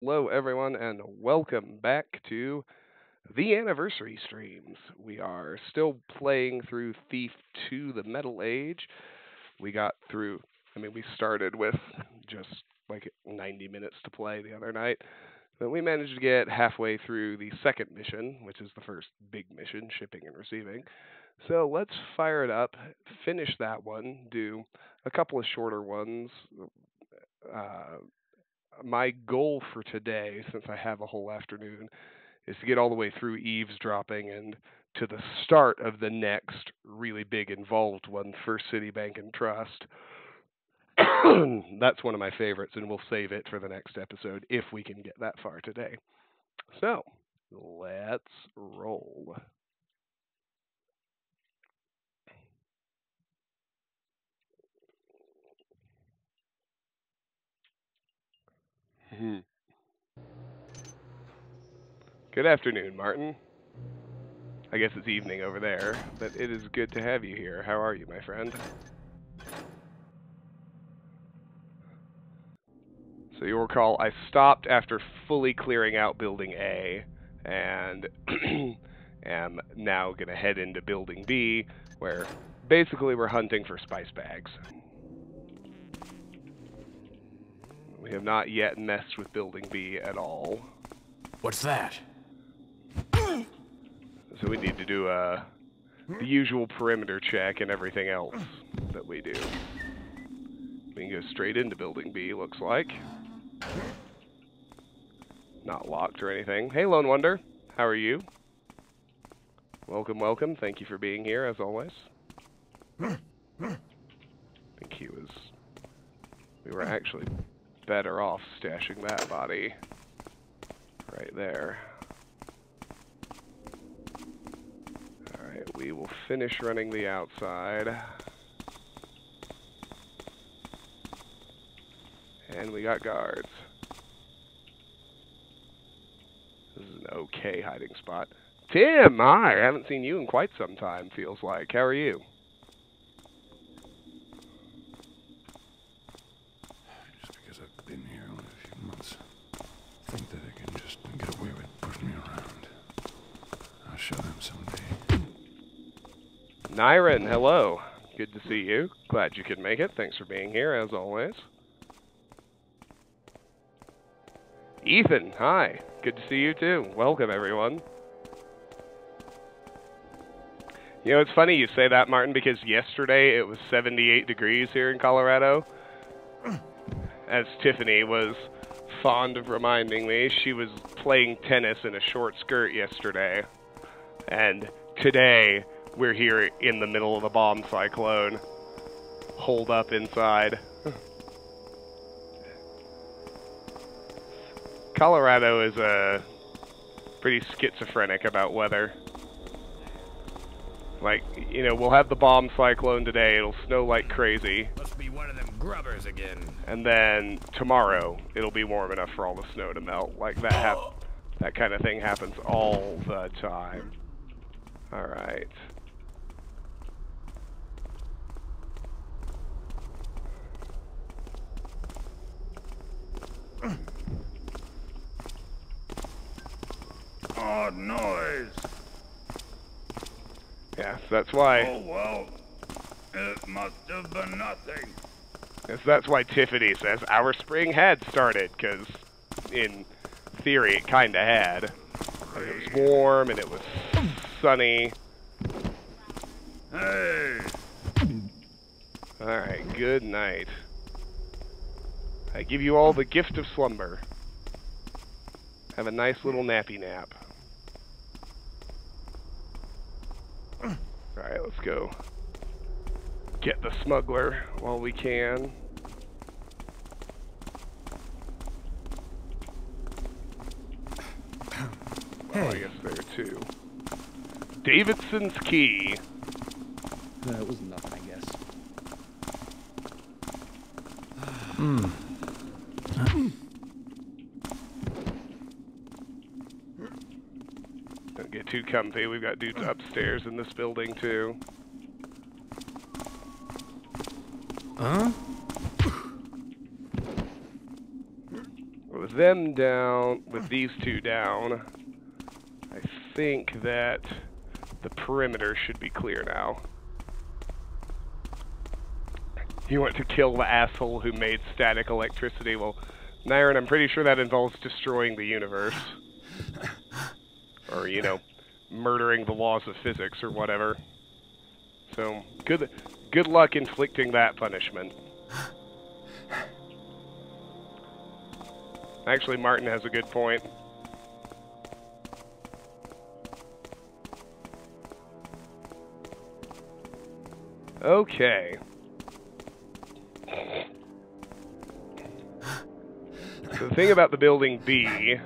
Hello, everyone, and welcome back to the anniversary streams. We are still playing through Thief 2 The Metal Age. We got through, we started with just like 90 minutes to play the other night. But we managed to get halfway through the second mission, which is the first big mission, shipping and receiving. So let's fire it up, finish that one, do a couple of shorter ones, uh, my goal for today, since I have a whole afternoon, is to get all the way through eavesdropping and to the start of the next really big involved one, First City Bank and Trust. That's one of my favorites, and we'll save it for the next episode if we can get that far today. So, let's roll. Good afternoon, Martin. I guess it's evening over there, but it is good to have you here. How are you, my friend? So you'll recall I stopped after fully clearing out Building A, and am now going to head into Building B, where basically we're hunting for spice bags. We have not yet messed with Building B at all. What's that? So we need to do the usual perimeter check and everything else that we do. We can go straight into Building B, looks like. Not locked or anything. Hey, Lone Wonder. How are you? Welcome, welcome. Thank you for being here, as always. I think we were actually better off stashing that body right there. Alright, we will finish running the outside. And we got guards. This is an okay hiding spot. Tim, hi! I haven't seen you in quite some time, feels like. How are you? Just because I've been here only a few months, I think that I can just get away with pushing me around. I'll show them someday. Nyron, hello. Good to see you. Glad you could make it. Thanks for being here, as always. Ethan, hi. Good to see you, too. Welcome, everyone. You know, it's funny you say that, Martin, because yesterday it was 78 degrees here in Colorado. As Tiffany was fond of reminding me, she was playing tennis in a short skirt yesterday. And today, we're here in the middle of the bomb cyclone, holed up inside. Colorado is pretty schizophrenic about weather. Like, you know, we'll have the bomb cyclone today, it'll snow like crazy. Must be one of them grubbers again. And then tomorrow, it'll be warm enough for all the snow to melt. Like, that kind of thing happens all the time. Alright. Odd noise. Yeah, so that's why. Oh, well, it must have been nothing. Yes, that's why Tiffany says our spring had started, because in theory it kind of had. Like, it was warm and it was sunny. Hey, Alright, good night. I give you all the gift of slumber. Have a nice little nappy nap. Alright, let's go get the smuggler while we can. Well, I guess there too. Davidson's key. That was nothing, I guess. Don't get too comfy. We've got dudes upstairs in this building too. Huh? Well, them down, with these two down, I think that the perimeter should be clear now. You want to kill the asshole who made static electricity. Well, Nyron, I'm pretty sure that involves destroying the universe. Or, you know, murdering the laws of physics or whatever. So, good luck inflicting that punishment. Actually, Martin has a good point. Okay. So the thing about the building B...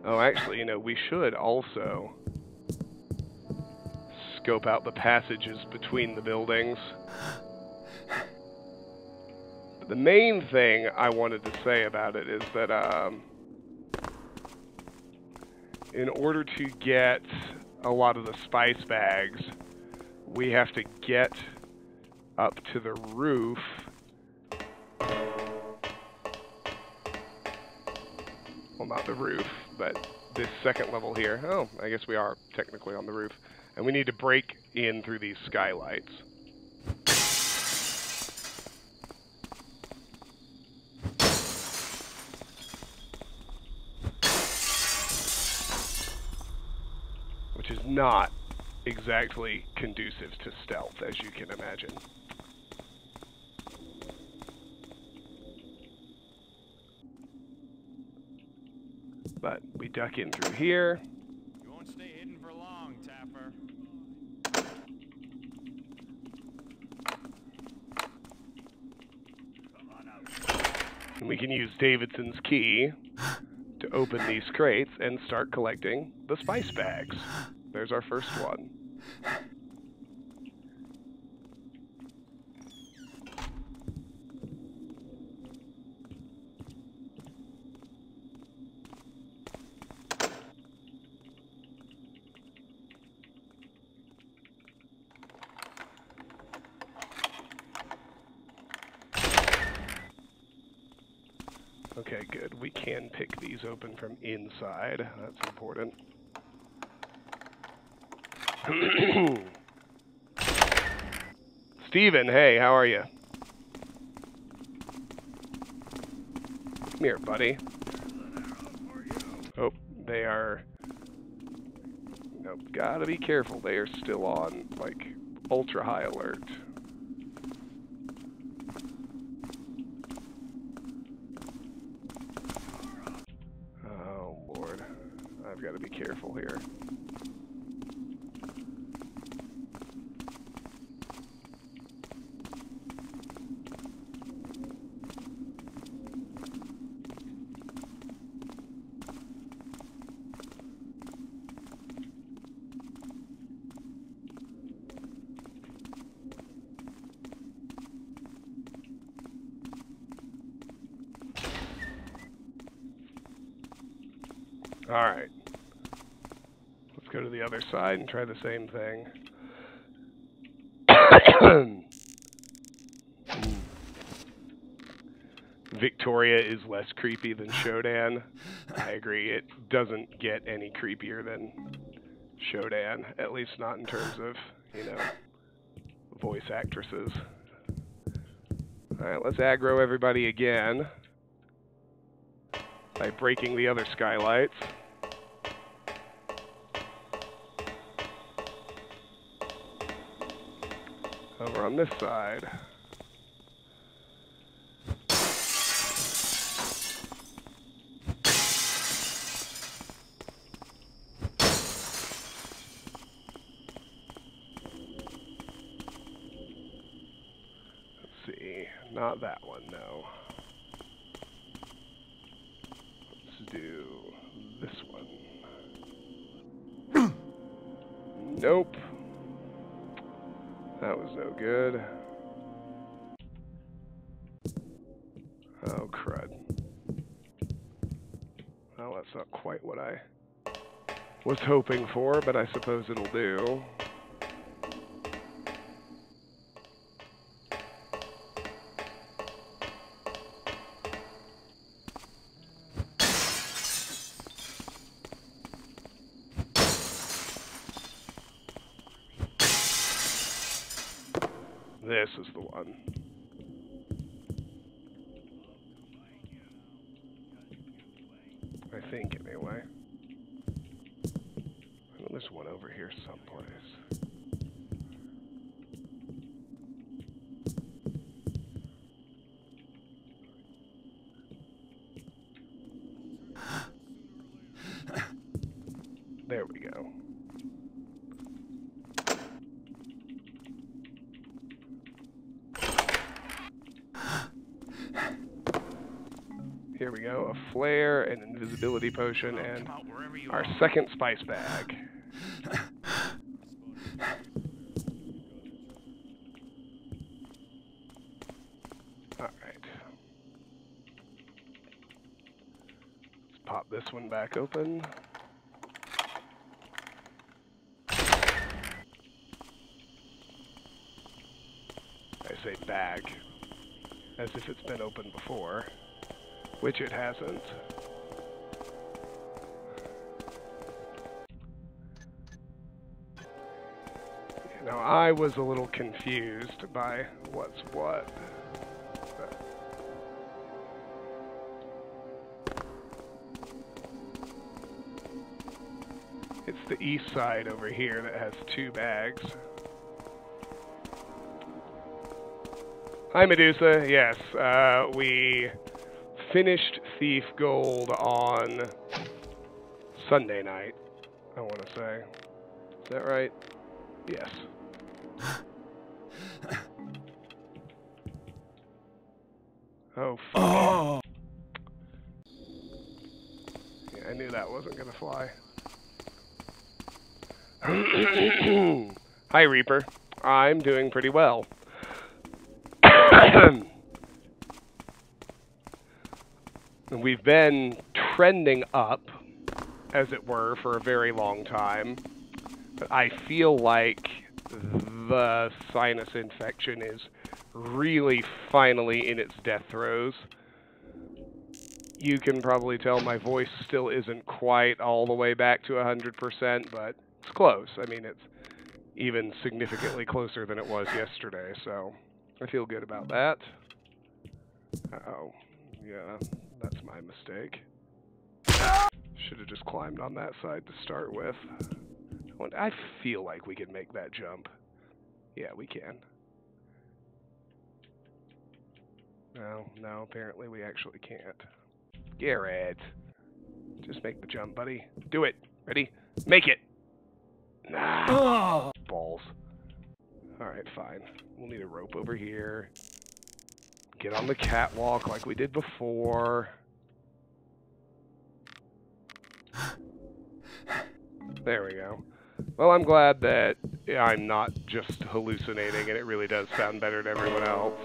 Oh, actually, you know, we should also scope out the passages between the buildings. But the main thing I wanted to say about it is that in order to get a lot of the spice bags, we have to get up to the roof. Well, not the roof, but this second level here. Oh, I guess we are technically on the roof. And we need to break in through these skylights. Which is not exactly conducive to stealth, as you can imagine. But we duck in through here. You won't stay hidden for long, Tapper. Come on out. And we can use Davidson's key to open these crates and start collecting the spice bags. There's our first one. Okay, good. We can pick these open from inside. That's important. Steven, hey, how are you? Come here, buddy. Oh, they are... Nope, gotta be careful. They are still on, like, ultra-high alert. Oh, Lord. I've got to be careful here. Alright. Let's go to the other side and try the same thing. Victoria is less creepy than Shodan. I agree. It doesn't get any creepier than Shodan, at least not in terms of, you know, voice actresses. Alright, let's aggro everybody again by breaking the other skylights. Over on this side. Let's see. Not that one, no. Let's do this one. Nope. That was no good. Oh, crud. Well, that's not quite what I was hoping for, but I suppose it'll do. This is the one. I think, anyway. I know there's one over here someplace. There we go. Here we go. A flare, an invisibility potion, and our second spice bag. Alright. Let's pop this one back open. I say bag, as if it's been opened before, which it hasn't. Now, I was a little confused by what's what. It's the east side over here that has 2 bags. Hi, Medusa. Yes, we finished Thief Gold on Sunday night, I want to say. Is that right? Yes. Oh, fuck. Oh. Yeah, I knew that wasn't going to fly. Hi, Reaper. I'm doing pretty well. We've been trending up, as it were, for a very long time. But I feel like the sinus infection is really finally in its death throes. You can probably tell my voice still isn't quite all the way back to 100%, but it's close. I mean, it's even significantly closer than it was yesterday, so I feel good about that. Uh-oh. Yeah, that's my mistake. Should have just climbed on that side to start with. I feel like we can make that jump. Yeah, we can. No, apparently we actually can't. Garrett. Just make the jump, buddy. Do it. Ready? Make it! Nah. Balls. Alright, fine. We'll need a rope over here. Get on the catwalk like we did before. There we go. Well, I'm glad that I'm not just hallucinating and it really does sound better to everyone else.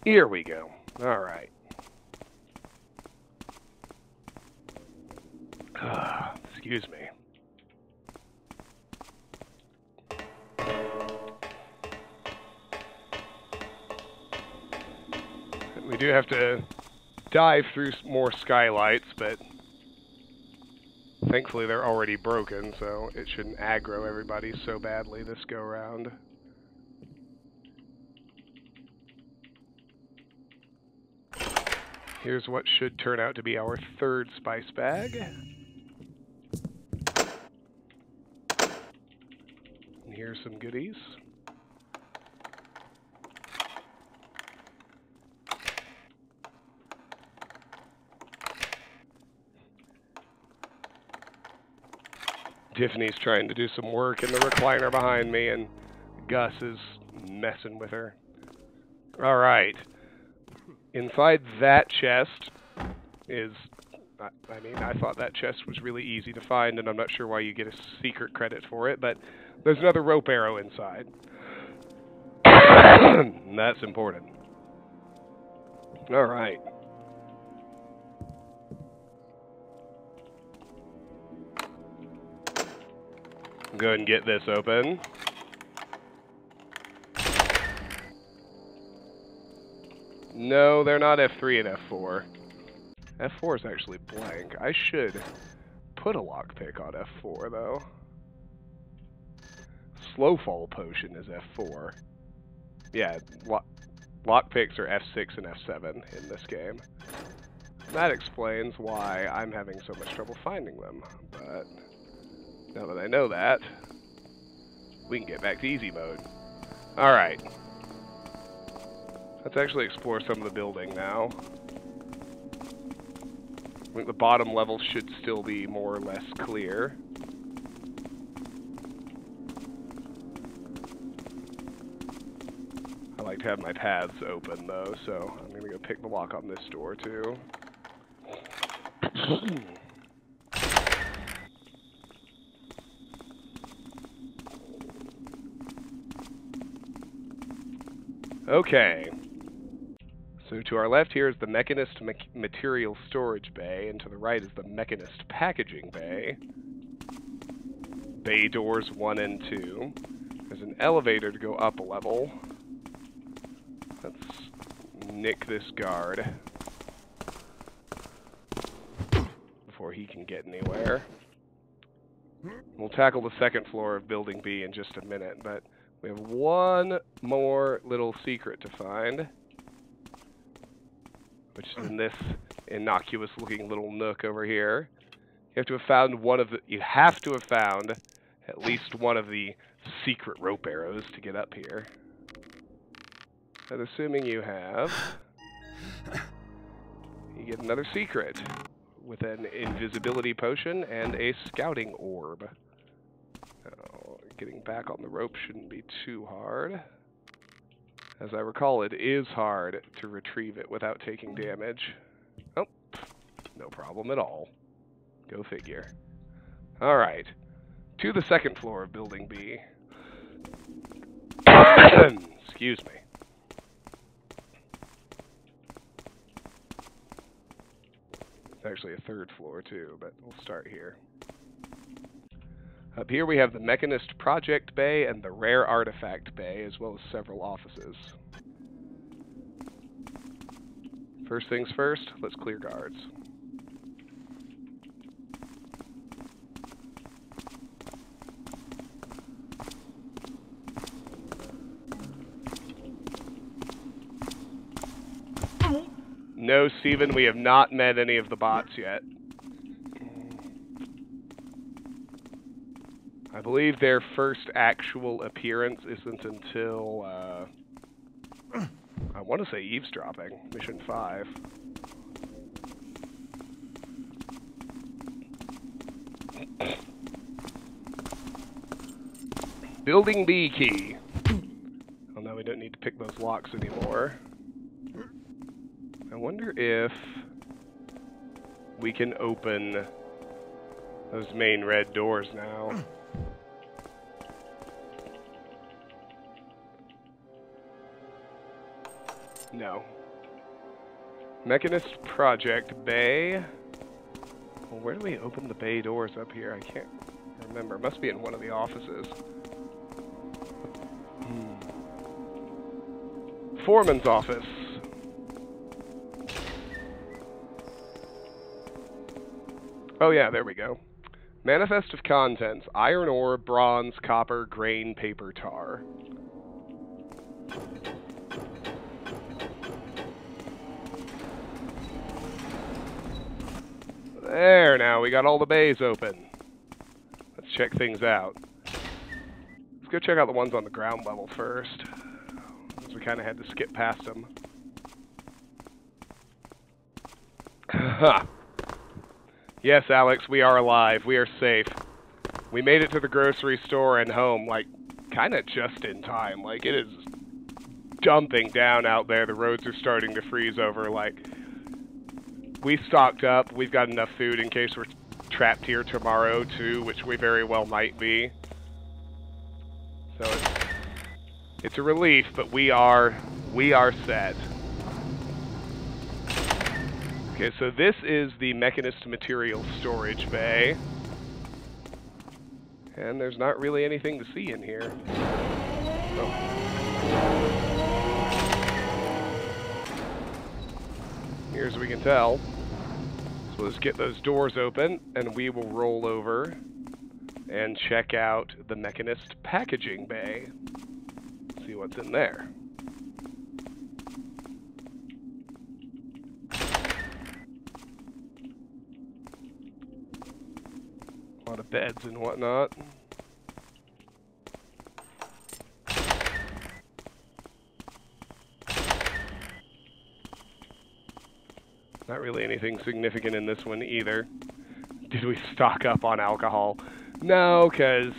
Here we go. Alright. Excuse me. We do have to dive through more skylights, but thankfully they're already broken, so it shouldn't aggro everybody so badly this go-round. Here's what should turn out to be our third spice bag. And here's some goodies. Tiffany's trying to do some work in the recliner behind me, and Gus is messing with her. All right. Inside that chest is, I mean, I thought that chest was really easy to find, and I'm not sure why you get a secret credit for it, but there's another rope arrow inside. That's important. All right. Go ahead and get this open. No, they're not F3 and F4. F4 is actually blank. I should put a lockpick on F4, though. slow fall potion is F4. Yeah, lockpicks are F6 and F7 in this game. That explains why I'm having so much trouble finding them. But now that I know that, we can get back to easy mode. Alright. Let's actually explore some of the building now. I think the bottom level should still be more or less clear. I like to have my paths open though, so I'm going to go pick the lock on this door too. Okay. So to our left here is the Mechanist Material Storage Bay, and to the right is the Mechanist Packaging Bay. Bay doors 1 and 2. There's an elevator to go up a level. Let's nick this guard before he can get anywhere. We'll tackle the second floor of Building B in just a minute, but we have one more little secret to find, which is in this innocuous-looking little nook over here. You have to have found at least one of the secret rope arrows to get up here. And assuming you have, you get another secret with an invisibility potion and a scouting orb. Oh, getting back on the rope shouldn't be too hard. As I recall, it is hard to retrieve it without taking damage. Oh, no problem at all. Go figure. Alright, to the second floor of Building B. Excuse me. It's actually a third floor too, but we'll start here. Up here we have the Mechanist Project Bay and the Rare Artifact Bay, as well as several offices. First things first, let's clear guards. No, Steven, we have not met any of the bots yet. I believe their first actual appearance isn't until, I want to say Eavesdropping, Mission 5. Building B key. Oh, now we don't need to pick those locks anymore. I wonder if we can open those main red doors now. No. Mechanist Project Bay. Well, where do we open the bay doors up here? I can't remember. It must be in one of the offices. Foreman's office. Oh yeah, there we go. Manifest of contents: iron ore, bronze, copper, grain, paper, tar. There, now we got all the bays open. Let's check things out. Let's go check out the ones on the ground level first, since we kind of had to skip past them. Yes, Alex, we are alive. We are safe. We made it to the grocery store and home, like, kind of just in time. Like, it is dumping down out there. The roads are starting to freeze over. Like, we stocked up. We've got enough food in case we're trapped here tomorrow, too, which we very well might be. So it's a relief, but we are set. Okay, so this is the Mechanist Material Storage Bay. And there's not really anything to see in here. Oh. Here as we can tell. So let's get those doors open, and we will roll over and check out the Mechanist packaging bay. See what's in there. A lot of beds and whatnot. Not really anything significant in this one either. Did we stock up on alcohol? No, because,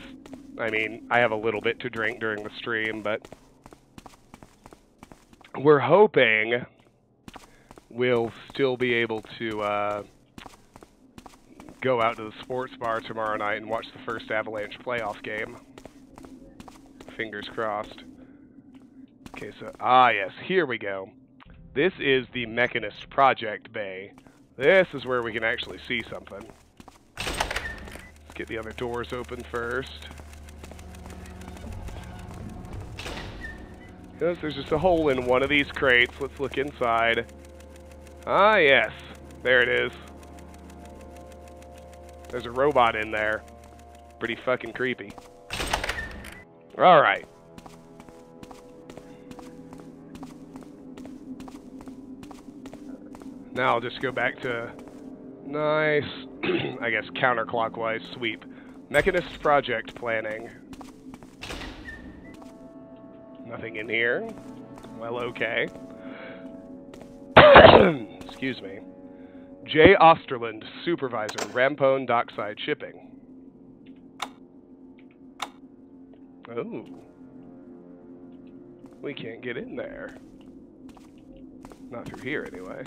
I mean, I have a little bit to drink during the stream, but we're hoping we'll still be able to go out to the sports bar tomorrow night and watch the first Avalanche playoff game. Fingers crossed. Okay, so, yes, here we go. This is the Mechanist Project Bay. This is where we can actually see something. Let's get the other doors open first. Yes, there's just a hole in one of these crates. Let's look inside. Ah, yes. There it is. There's a robot in there. Pretty fucking creepy. Alright. Now I'll just go back to nice, I guess, counterclockwise sweep. Mechanist project planning. Nothing in here. Well, okay. Excuse me. J. Osterland, Supervisor, Rampone Dockside Shipping. Oh. We can't get in there. Not through here, anyway.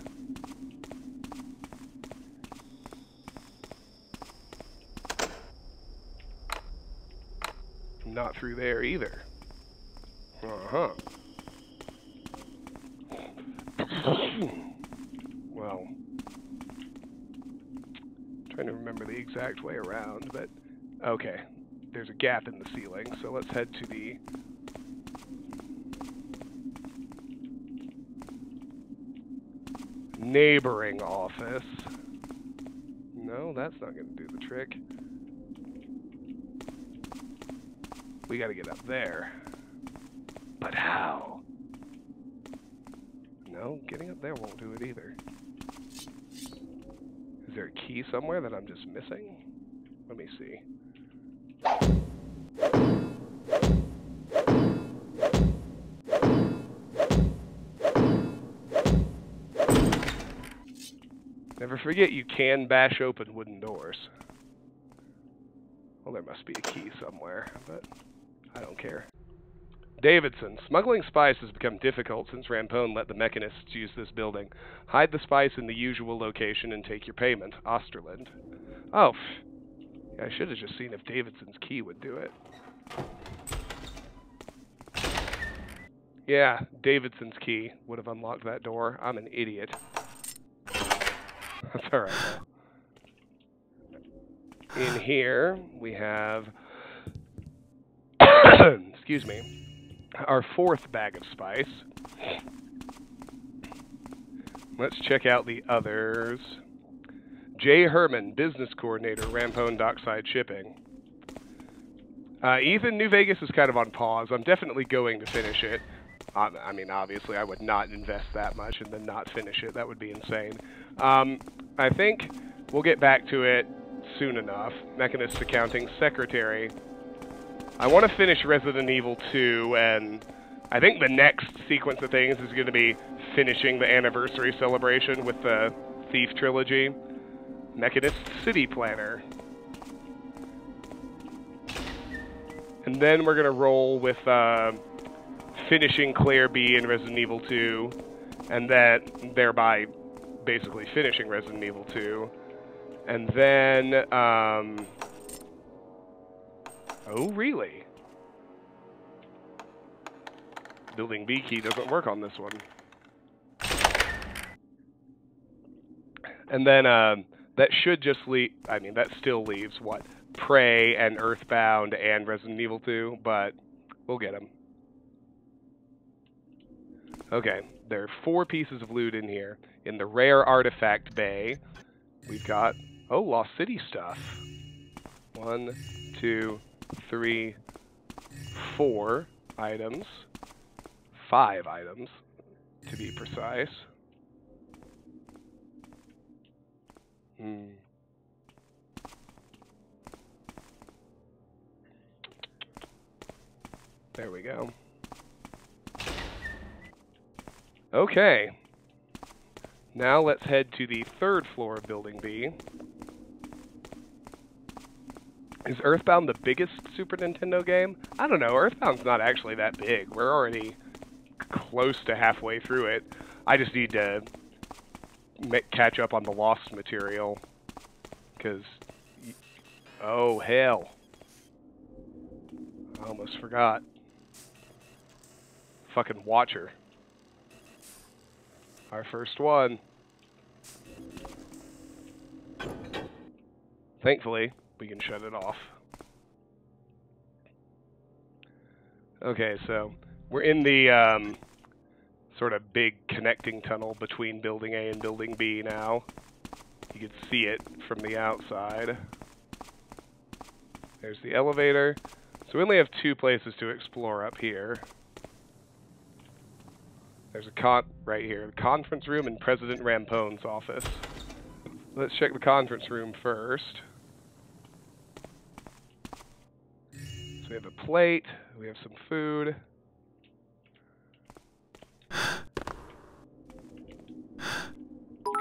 Not through there, either. Uh-huh. Well, trying to remember the exact way around, but okay. There's a gap in the ceiling, so let's head to the neighboring office. No, that's not going to do the trick. We got to get up there. But how? No, getting up there won't do it either. Is there a key somewhere that I'm just missing? Let me see. Never forget you can bash open wooden doors. Well, there must be a key somewhere, but I don't care. Davidson, smuggling spice has become difficult since Rampone let the mechanists use this building. Hide the spice in the usual location and take your payment. Osterland. Oh, yeah, I should have just seen if Davidson's key would do it. Yeah, Davidson's key would have unlocked that door. I'm an idiot. That's alright, though. In here, we have... excuse me. Our fourth bag of spice. Let's check out the others. Jay Herman, Business Coordinator, Rampone Dockside Shipping. Ethan, New Vegas is kind of on pause. I'm definitely going to finish it. I mean, obviously, I would not invest that much and then not finish it. That would be insane. I think we'll get back to it soon enough. Mechanist Accounting Secretary. I want to finish Resident Evil 2, and I think the next sequence of things is going to be finishing the anniversary celebration with the Thief Trilogy. Mechanist City Planner. And then we're going to roll with finishing Claire B in Resident Evil 2, and that thereby basically finishing Resident Evil 2. And then, oh, really? Building B key doesn't work on this one. And then, that should just leave, I mean, that still leaves, what? Prey and Earthbound and Resident Evil 2, but we'll get them. Okay, there are 4 pieces of loot in here. In the rare artifact bay, we've got, oh, Lost City stuff. 1, 2, 3, 4 items. 5 items, to be precise. There we go. Okay. Now let's head to the 3rd floor of Building B. Is Earthbound the biggest Super Nintendo game? I don't know. Earthbound's not actually that big. We're already close to halfway through it. I just need to catch up on the lost material. Because... Oh, hell. I almost forgot. Fucking Watcher. Our first one. Thankfully, we can shut it off. Okay, so we're in the sort of big connecting tunnel between Building A and Building B now. You can see it from the outside. There's the elevator. So we only have 2 places to explore up here. There's a right here, the conference room and President Rampone's office. Let's check the conference room first. So we have a plate, we have some food.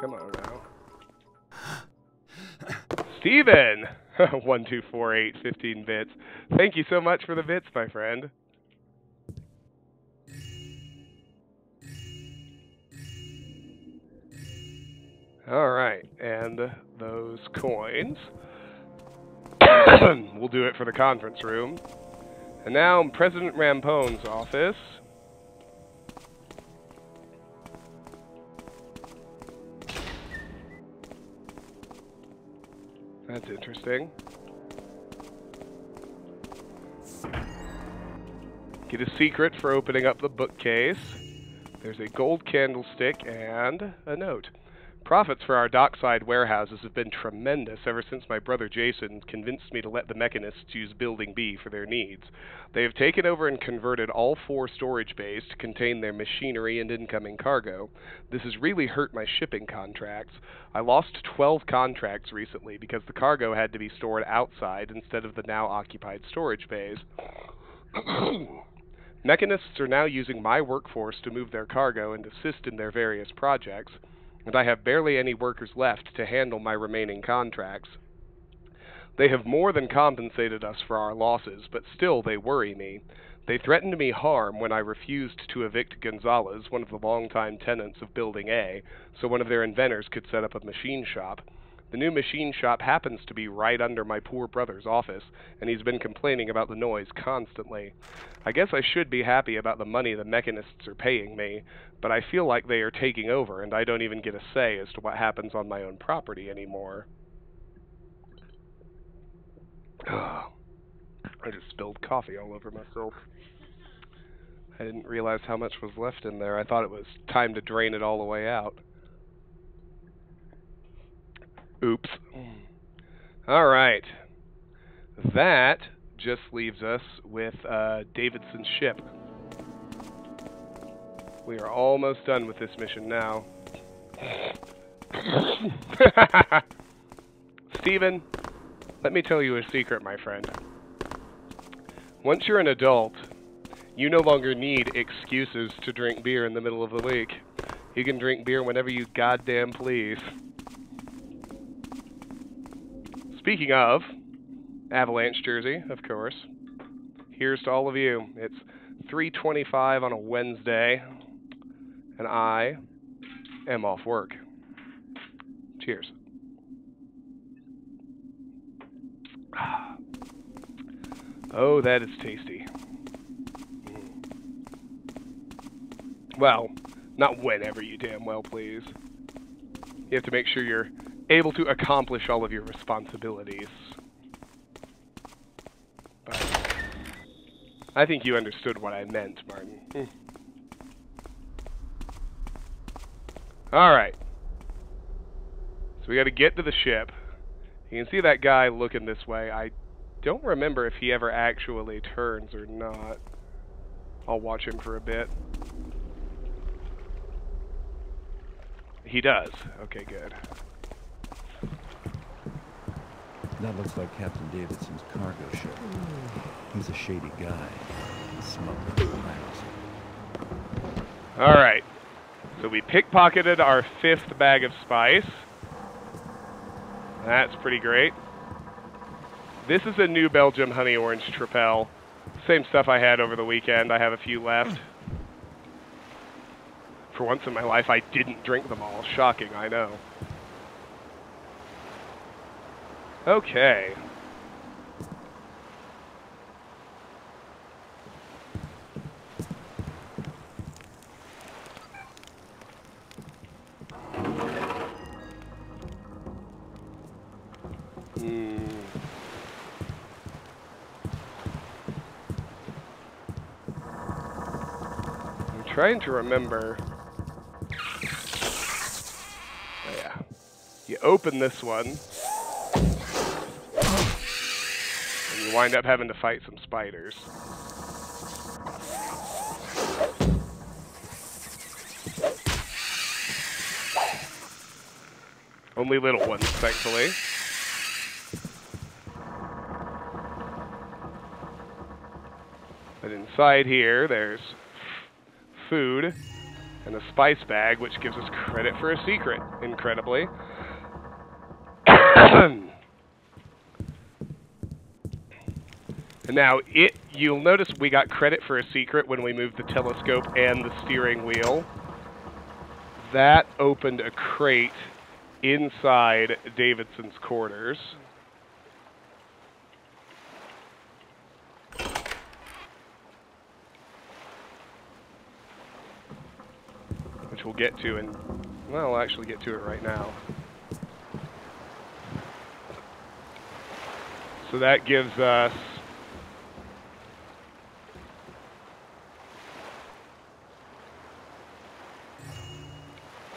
Come on now. Steven! 1248, 15 bits. Thank you so much for the bits, my friend. Alright, and those coins. We'll do it for the conference room. And now President Rampone's office. That's interesting. Get a secret for opening up the bookcase. There's a gold candlestick and a note. Profits for our dockside warehouses have been tremendous ever since my brother Jason convinced me to let the mechanists use Building B for their needs. They have taken over and converted all 4 storage bays to contain their machinery and incoming cargo. This has really hurt my shipping contracts. I lost 12 contracts recently because the cargo had to be stored outside instead of the now occupied storage bays. Mechanists are now using my workforce to move their cargo and assist in their various projects, and I have barely any workers left to handle my remaining contracts. They have more than compensated us for our losses, but still they worry me. They threatened me harm when I refused to evict Gonzalez, one of the longtime tenants of Building A, so one of their inventors could set up a machine shop. The new machine shop happens to be right under my poor brother's office, and he's been complaining about the noise constantly. I guess I should be happy about the money the mechanists are paying me, but I feel like they are taking over, and I don't even get a say as to what happens on my own property anymore. I just spilled coffee all over myself. I didn't realize how much was left in there. I thought it was time to drain it all the way out. Oops. Alright. That just leaves us with Davidson's ship. We are almost done with this mission now. Steven, let me tell you a secret, my friend. Once you're an adult, you no longer need excuses to drink beer in the middle of the week. You can drink beer whenever you goddamn please. Speaking of, Avalanche jersey, of course. Here's to all of you. It's 3:25 on a Wednesday, and I am off work. Cheers. Oh, that is tasty. Well, not whenever you damn well please. You have to make sure you're able to accomplish all of your responsibilities. But I think you understood what I meant, Martin. Alright. So we gotta get to the ship. You can see that guy looking this way. I don't remember if he ever actually turns or not. I'll watch him for a bit. He does. Okay, good. That looks like Captain Davidson's cargo ship. He's a shady guy. Smuggling plans. Alright. So we pickpocketed our 5th bag of spice. That's pretty great. This is a New Belgium honey orange tripel. Same stuff I had over the weekend. I have a few left. For once in my life, I didn't drink them all. Shocking, I know. Okay. I'm trying to remember. Oh, yeah. You open this one, and you wind up having to fight some spiders. Only little ones, thankfully. But inside here, there's food and a spice bag, which gives us credit for a secret, incredibly. And now, you'll notice we got credit for a secret when we moved the telescope and the steering wheel. That opened a crate inside Davidson's quarters. Which we'll get to in, well, we'll actually get to it right now. So that gives us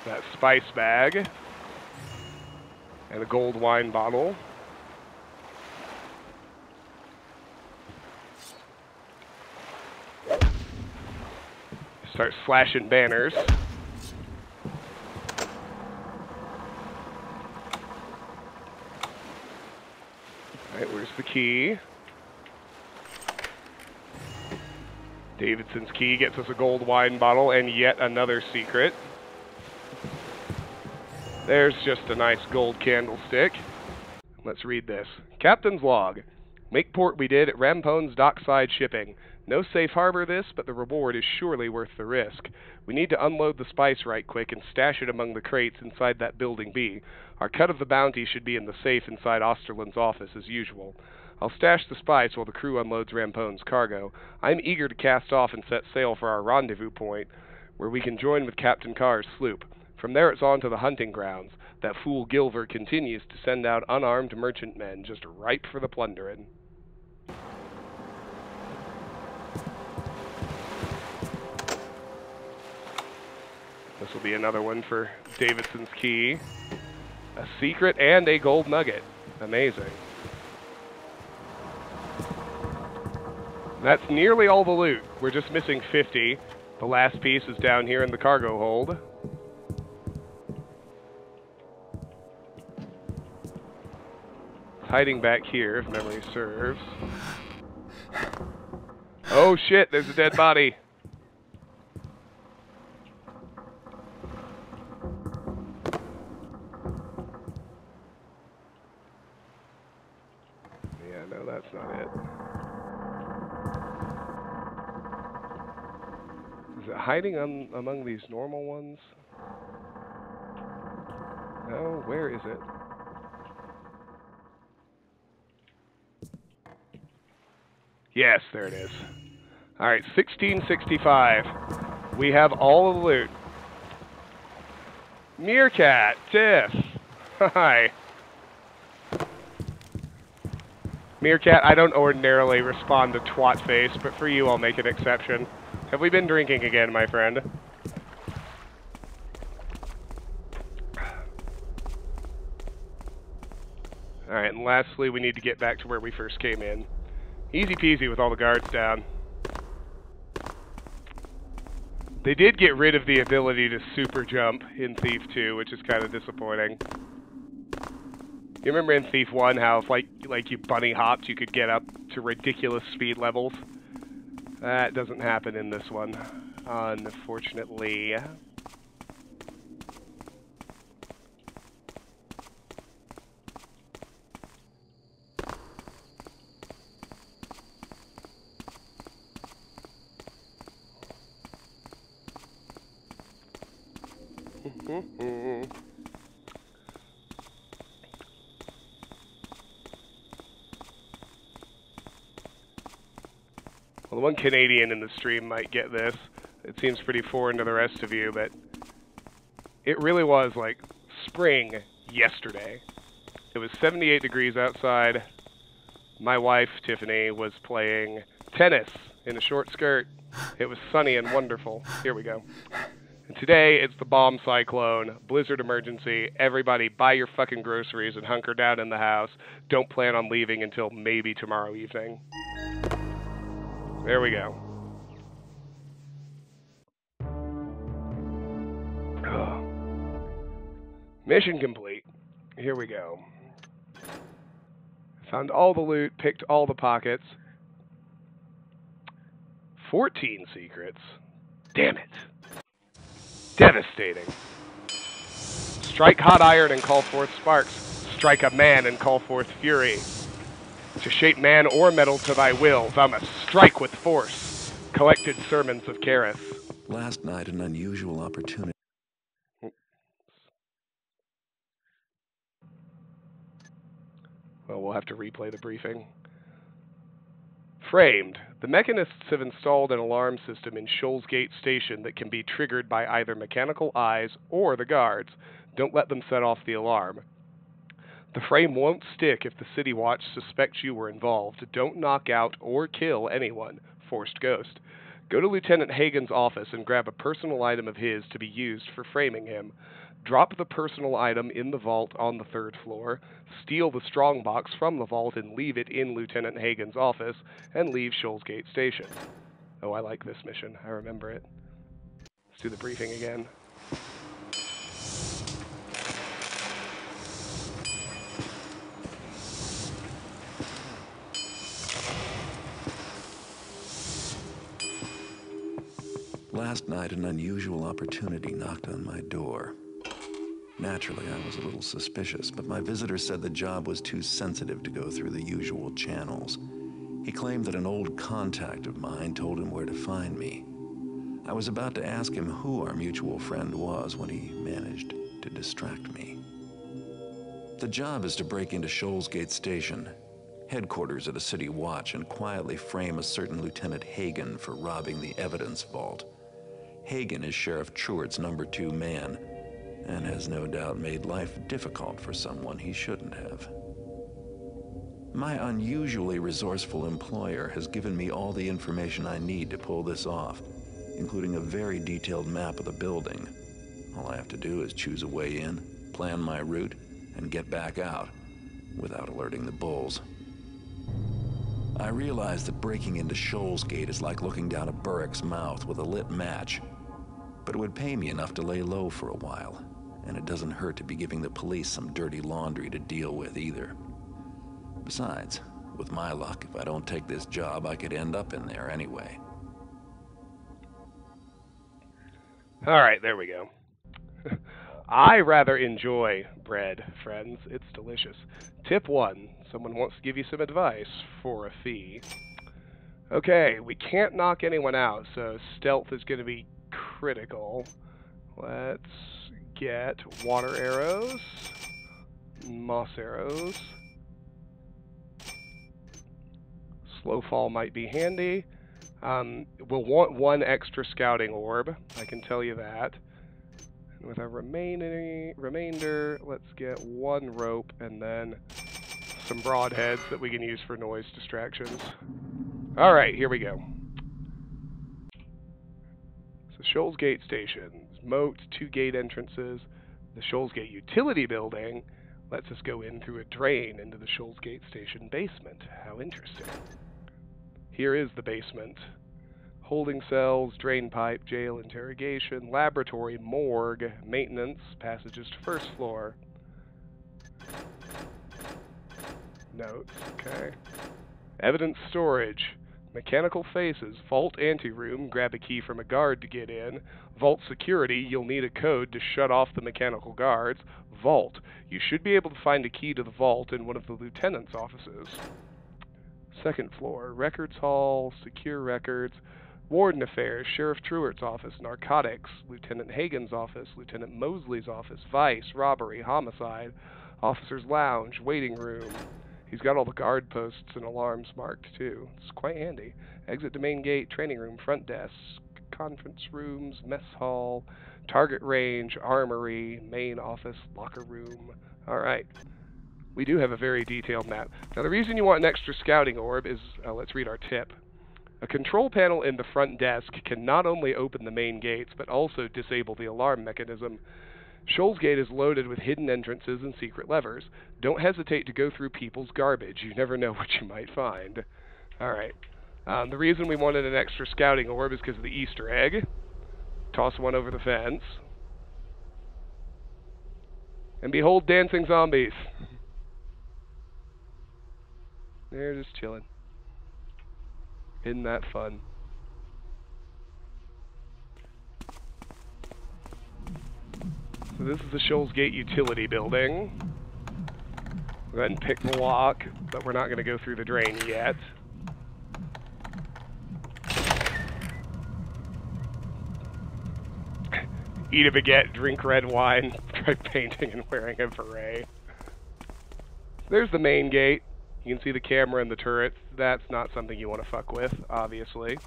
that spice bag and a gold wine bottle. Start slashing banners. Alright, where's the key? Davidson's key gets us a gold wine bottle and yet another secret. There's just a nice gold candlestick. Let's read this. Captain's log. Make port we did at Rampone's dockside shipping. No safe harbor this, but the reward is surely worth the risk. We need to unload the spice right quick and stash it among the crates inside that building B. Our cut of the bounty should be in the safe inside Osterland's office as usual. I'll stash the spice while the crew unloads Rampone's cargo. I'm eager to cast off and set sail for our rendezvous point, where we can join with Captain Carr's sloop. From there it's on to the hunting grounds. That fool Gilver continues to send out unarmed merchantmen, just ripe for the plundering. This will be another one for Davidson's key. A secret and a gold nugget. Amazing. That's nearly all the loot. We're just missing 50. The last piece is down here in the cargo hold. Hiding back here, if memory serves. Oh shit, there's a dead body. Yeah, no, that's not it. Is it hiding among these normal ones? No, where is it? Yes, there it is. Alright, 1665. We have all of the loot. Meerkat, Tiff. Hi. Meerkat, I don't ordinarily respond to twat face, but for you I'll make an exception. Have we been drinking again, my friend? Alright, and lastly, we need to get back to where we first came in. Easy peasy with all the guards down. They did get rid of the ability to super jump in Thief 2, which is kind of disappointing. You remember in Thief 1 how if like you bunny hopped, you could get up to ridiculous speed levels? That doesn't happen in this one, unfortunately. Well, the one Canadian in the stream might get this. It seems pretty foreign to the rest of you, but it really was like spring yesterday. It was 78 degrees outside. My wife, Tiffany, was playing tennis in a short skirt. It was sunny and wonderful. Here we go. And today, it's the bomb cyclone, blizzard emergency. Everybody buy your fucking groceries and hunker down in the house. Don't plan on leaving until maybe tomorrow evening. There we go. Mission complete. Here we go. Found all the loot, picked all the pockets. 14 secrets. Damn it. Devastating. Strike hot iron and call forth sparks. Strike a man and call forth fury. To shape man or metal to thy will, thou must strike with force. Collected Sermons of Kareth. Last night, an unusual opportunity. Well, we'll have to replay the briefing. Framed. The mechanists have installed an alarm system in Shoals Gate Station that can be triggered by either mechanical eyes or the guards. Don't let them set off the alarm. The frame won't stick if the City Watch suspects you were involved. Don't knock out or kill anyone. Forced Ghost. Go to Lieutenant Hagen's office and grab a personal item of his to be used for framing him. Drop the personal item in the vault on the 3rd floor. Steal the strongbox from the vault and leave it in Lieutenant Hagen's office, and leave Shoals Gate Station. Oh, I like this mission. I remember it. Let's do the briefing again. Last night, an unusual opportunity knocked on my door. Naturally, I was a little suspicious, but my visitor said the job was too sensitive to go through the usual channels. He claimed that an old contact of mine told him where to find me. I was about to ask him who our mutual friend was when he managed to distract me. The job is to break into Shoals Gate Station, headquarters of the City Watch, and quietly frame a certain Lieutenant Hagen for robbing the evidence vault. Hagen is Sheriff Truart's #2 man, and has no doubt made life difficult for someone he shouldn't have. My unusually resourceful employer has given me all the information I need to pull this off, including a very detailed map of the building. All I have to do is choose a way in, plan my route, and get back out, without alerting the bulls. I realize that breaking into Shoals Gate is like looking down a burrick's mouth with a lit match, but it would pay me enough to lay low for a while, and it doesn't hurt to be giving the police some dirty laundry to deal with either. Besides, with my luck, if I don't take this job, I could end up in there anyway. Alright, there we go. I rather enjoy bread, friends. It's delicious. Tip 1. Someone wants to give you some advice for a fee. Okay, we can't knock anyone out, so stealth is going to be critical. Let's get water arrows, moss arrows. Slow fall might be handy. We'll want one extra scouting orb, I can tell you that. And with our remainder, let's get one rope and then some broadheads that we can use for noise distractions. Alright, here we go. So Shoals Gate Station, moat, 2 gate entrances, the Shoals Gate Utility Building, Lets us go in through a drain into the Shoals Gate Station basement. How interesting. Here is the basement. Holding cells, drain pipe, jail, interrogation, laboratory, morgue, maintenance, passages to first floor. Notes, okay. Evidence storage. Mechanical faces. Vault anteroom. Grab a key from a guard to get in. Vault security. You'll need a code to shut off the mechanical guards. Vault. You should be able to find a key to the vault in one of the lieutenant's offices. Second floor. Records hall. Secure records. Warden affairs. Sheriff Truart's office. Narcotics. Lieutenant Hagen's office. Lieutenant Mosley's office. Vice. Robbery. Homicide. Officer's lounge. Waiting room. He's got all the guard posts and alarms marked, too. It's quite handy. Exit to main gate, training room, front desk, conference rooms, mess hall, target range, armory, main office, locker room. All right. We do have a very detailed map. Now, the reason you want an extra scouting orb is, let's read our tip. A control panel in the front desk can not only open the main gates, but also disable the alarm mechanism. Shoals Gate is loaded with hidden entrances and secret levers. Don't hesitate to go through people's garbage. You never know what you might find. Alright. The reason we wanted an extra scouting orb is because of the Easter egg. Toss one over the fence. And behold, dancing zombies. They're just chilling. Isn't that fun? So this is the Shoals Gate utility building. Go ahead and pick the lock, but we're not going to go through the drain yet. Eat a baguette, drink red wine, try painting and wearing a beret. There's the main gate. You can see the camera and the turret. That's not something you want to fuck with, obviously.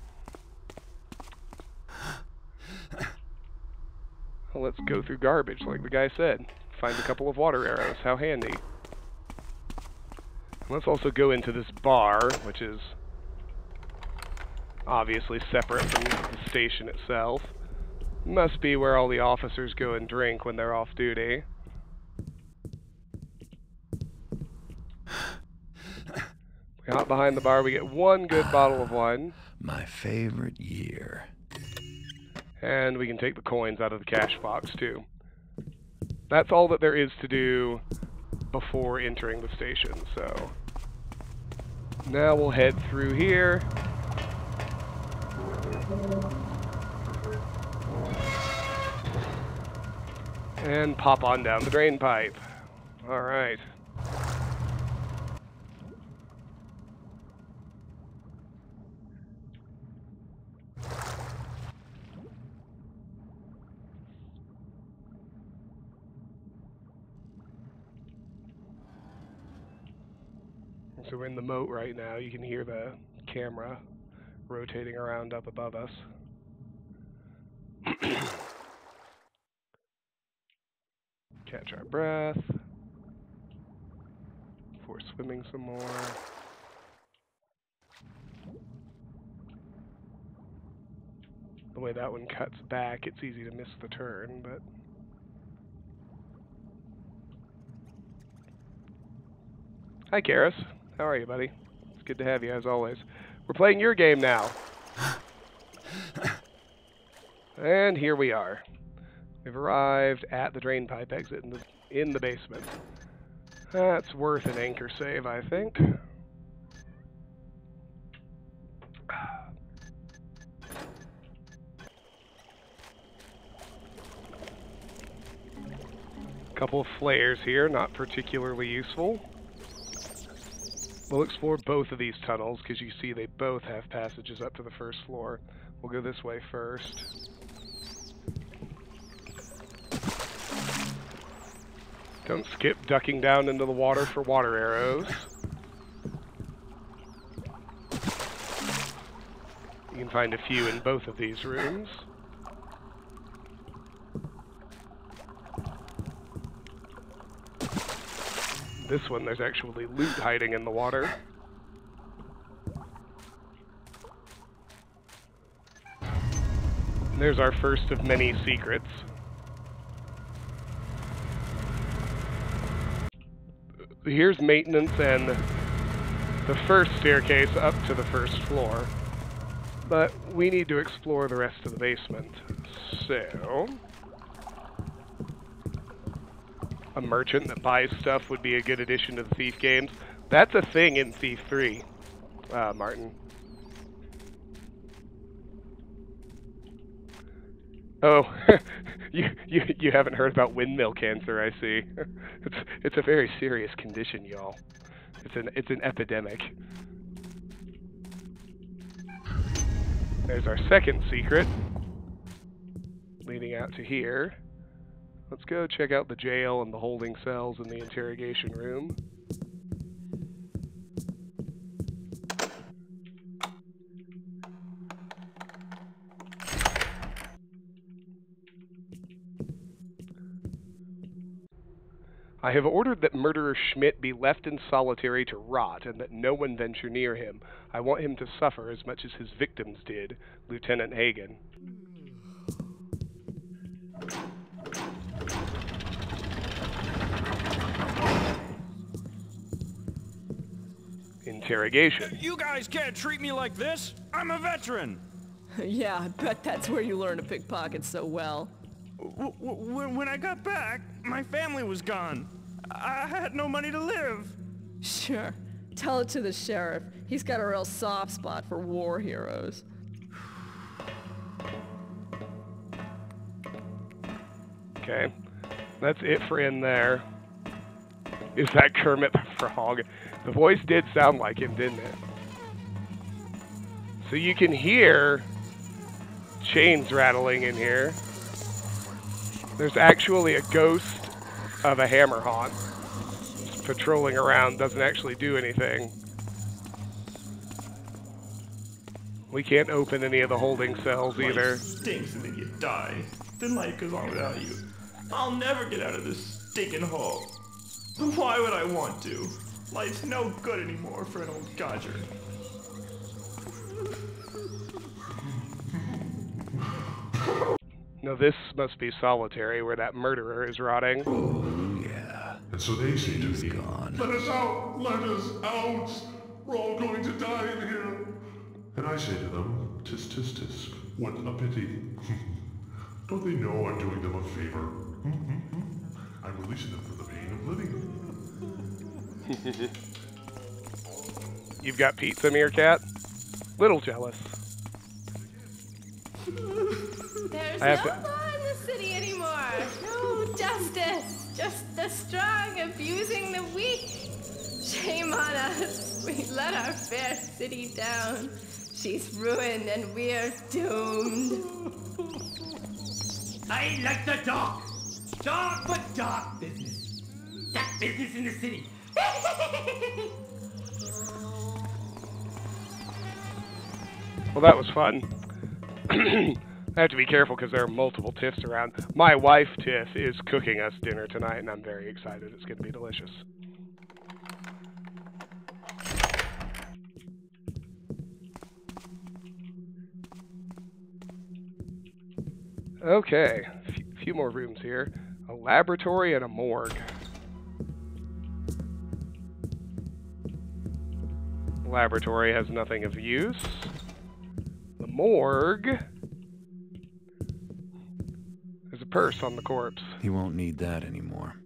Well, let's go through garbage, like the guy said. Find a couple of water arrows. How handy. Let's also go into this bar, which is obviously separate from the station itself. Must be where all the officers go and drink when they're off duty. We hop behind the bar, we get one good bottle of wine. My favorite year. And we can take the coins out of the cash box, too. That's all that there is to do before entering the station, so... Now we'll head through here. And pop on down the drain pipe. Alright. So we're in the moat right now. You can hear the camera rotating around up above us. Catch our breath before swimming some more. The way that one cuts back, it's easy to miss the turn, but... Hi, Karis. How are you, buddy? It's good to have you, as always. We're playing your game now. And here we are. We've arrived at the drain pipe exit in the basement. That's worth an anchor save, I think. Couple of flares here, not particularly useful. We'll explore both of these tunnels, because you see they both have passages up to the first floor. We'll go this way first. Don't skip ducking down into the water for water arrows. You can find a few in both of these rooms. This one, there's actually loot hiding in the water. And there's our first of many secrets. here's maintenance and the first staircase up to the first floor. But we need to explore the rest of the basement. So, a merchant that buys stuff would be a good addition to the Thief games. That's a thing in Thief 3, Martin. Oh, you haven't heard about windmill cancer, I see. It's a very serious condition, y'all. It's an epidemic. There's our second secret, leading out to here. Let's go check out the jail and the holding cells and the interrogation room. I have ordered that murderer Schmidt be left in solitary to rot and that no one venture near him. I want him to suffer as much as his victims did, Lieutenant Hagen. Interrogation. You guys can't treat me like this. I'm a veteran. Yeah, I bet that's where you learn to pickpocket so well. When I got back, my family was gone. I had no money to live. Sure. Tell it to the sheriff. He's got a real soft spot for war heroes. Okay. That's it for in there. Is that Kermit the Frog? The voice did sound like him, didn't it? So you can hear chains rattling in here. There's actually a ghost of a hammer haunt just patrolling around, doesn't actually do anything. We can't open any of the holding cells either. Life stinks and then you die. Then life goes on without you. I'll never get out of this stinking hole. But why would I want to? Life's no good anymore for an old codger. No, this must be solitary where that murderer is rotting. Oh, yeah. And so they say to He's me, gone. let us out, let us out. We're all going to die in here. And I say to them, tisk, tisk, tisk, what a pity. Don't they know I'm doing them a favor? I'm releasing them from the pain of living. You've got pizza, Meerkat? Little jealous. There's I no have to- law in the city anymore. No justice. Just the strong abusing the weak. Shame on us. We let our fair city down. She's ruined and we're doomed. I like the dark. Dark but dark business. That business in the city. Well, that was fun. I have to be careful because there are multiple Tiffs around. My wife, Tiff, is cooking us dinner tonight, and I'm very excited. It's going to be delicious. Okay, a few more rooms here. A laboratory and a morgue. The laboratory has nothing of use. The morgue. There's a purse on the corpse. He won't need that anymore.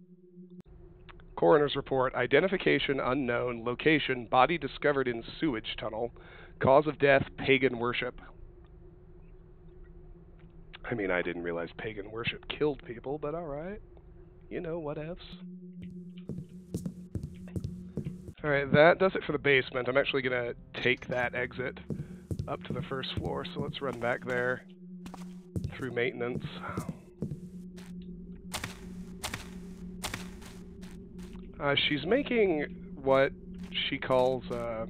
Coroner's report. Identification unknown. Location. Body discovered in sewage tunnel. Cause of death. Pagan worship. I mean, I didn't realize pagan worship killed people, but alright. You know, whatevs. Alright, that does it for the basement. I'm actually going to take that exit up to the first floor, so let's run back there through maintenance. She's making what she calls, I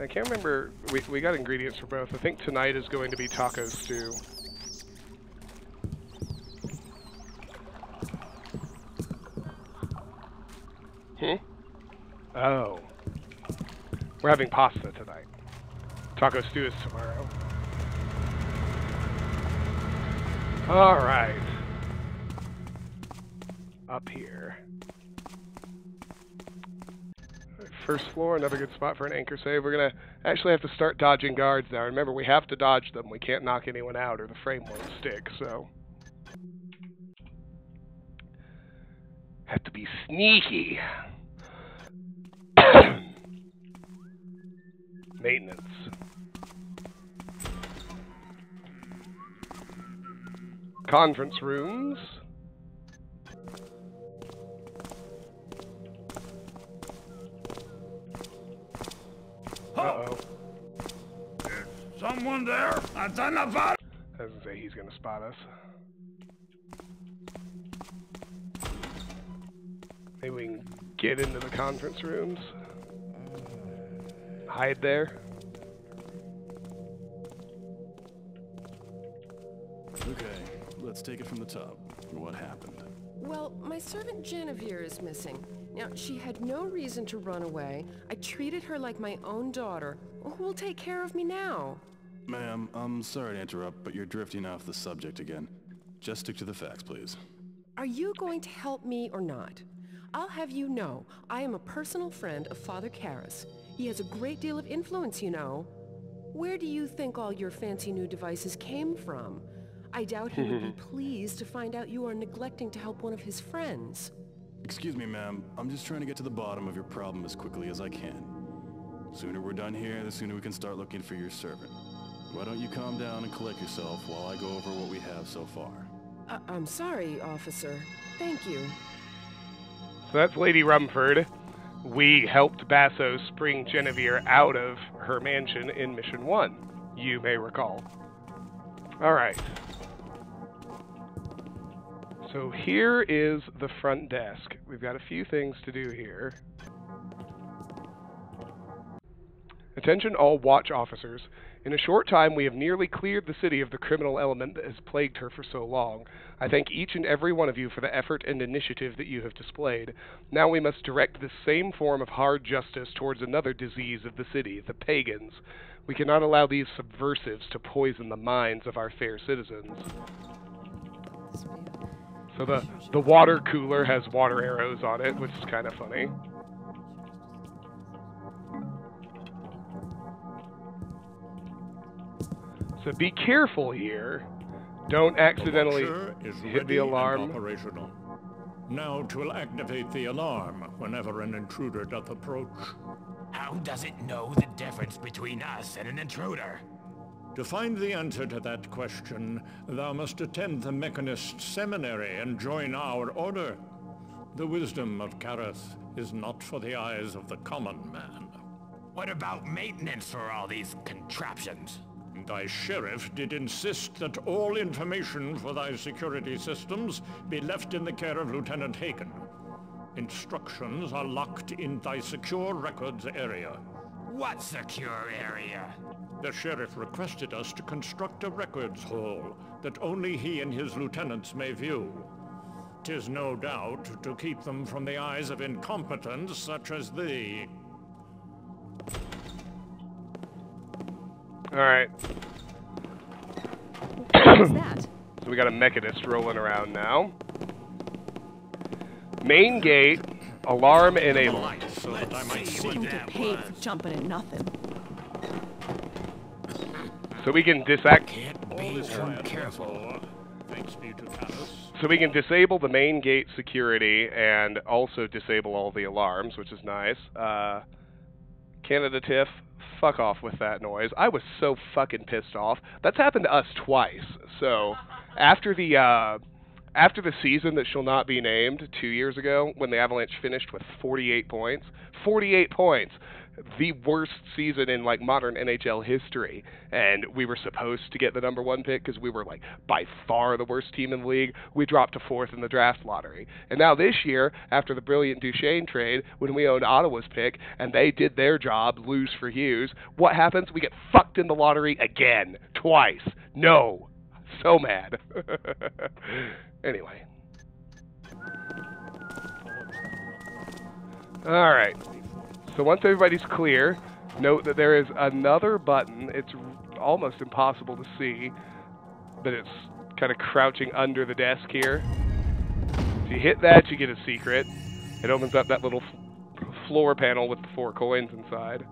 can't remember, we got ingredients for both. I think tonight is going to be taco stew. Oh. We're having pasta tonight. Taco stew is tomorrow. Alright. Up here. First floor, another good spot for an anchor save. We're going to actually have to start dodging guards now. Remember, we have to dodge them. We can't knock anyone out or the frame won't stick, so... Have to be sneaky. Maintenance. Conference rooms. Uh-oh. Is someone there? I was gonna say he's gonna spot us. Maybe we can get into the conference rooms. Hide there. Okay, let's take it from the top. What happened? Well, my servant Genevieve is missing. Now, she had no reason to run away. I treated her like my own daughter. Who will take care of me now? Ma'am, I'm sorry to interrupt, but you're drifting off the subject again. Just stick to the facts, please. Are you going to help me or not? I'll have you know, I am a personal friend of Father Karras. He has a great deal of influence, you know. Where do you think all your fancy new devices came from? I doubt he would be pleased to find out you are neglecting to help one of his friends. Excuse me, ma'am. I'm just trying to get to the bottom of your problem as quickly as I can. The sooner we're done here, the sooner we can start looking for your servant. Why don't you calm down and collect yourself while I go over what we have so far? I'm sorry, officer. Thank you. So that's Lady Rumford. We helped Basso spring Genevieve out of her mansion in Mission 1, you may recall. Alright. So here is the front desk. We've got a few things to do here. Attention all watch officers. In a short time, we have nearly cleared the city of the criminal element that has plagued her for so long. I thank each and every one of you for the effort and initiative that you have displayed. Now we must direct this same form of hard justice towards another disease of the city, the pagans. We cannot allow these subversives to poison the minds of our fair citizens. So the water cooler has water arrows on it, which is kind of funny. So be careful here. Don't accidentally hit the alarm. Operational. Now 'twill activate the alarm whenever an intruder doth approach. How does it know the difference between us and an intruder? To find the answer to that question, thou must attend the Mechanist Seminary and join our order. The wisdom of Karras is not for the eyes of the common man. What about maintenance for all these contraptions? Thy sheriff did insist that all information for thy security systems be left in the care of Lieutenant Hagen. Instructions are locked in thy secure records area. What secure area? The sheriff requested us to construct a records hall that only he and his lieutenants may view. 'Tis no doubt to keep them from the eyes of incompetents such as thee. Alright. What's that? So we got a mechanist rolling around now. Main gate, alarm enabled. So that I might see Don't get paid for jumping at nothing. So we can Can't be so careful. Thanks be to Karras. So we can disable the main gate security and also disable all the alarms, which is nice. Canada Tiff, fuck off with that noise. I was so fucking pissed off. That's happened to us twice. So after the season that shall not be named 2 years ago, when the Avalanche finished with 48 points, 48 points, the worst season in like modern NHL history, and we were supposed to get the number 1 pick because we were like by far the worst team in the league. We dropped to 4th in the draft lottery, and now this year, after the brilliant Duchesne trade, when we owned Ottawa's pick and they did their job, lose for Hughes, what happens? We get fucked in the lottery again, twice. No, so mad. Anyway. All right. So once everybody's clear, note that there is another button. It's almost impossible to see, but it's kind of crouching under the desk here. If you hit that, you get a secret. It opens up that little floor panel with the 4 coins inside.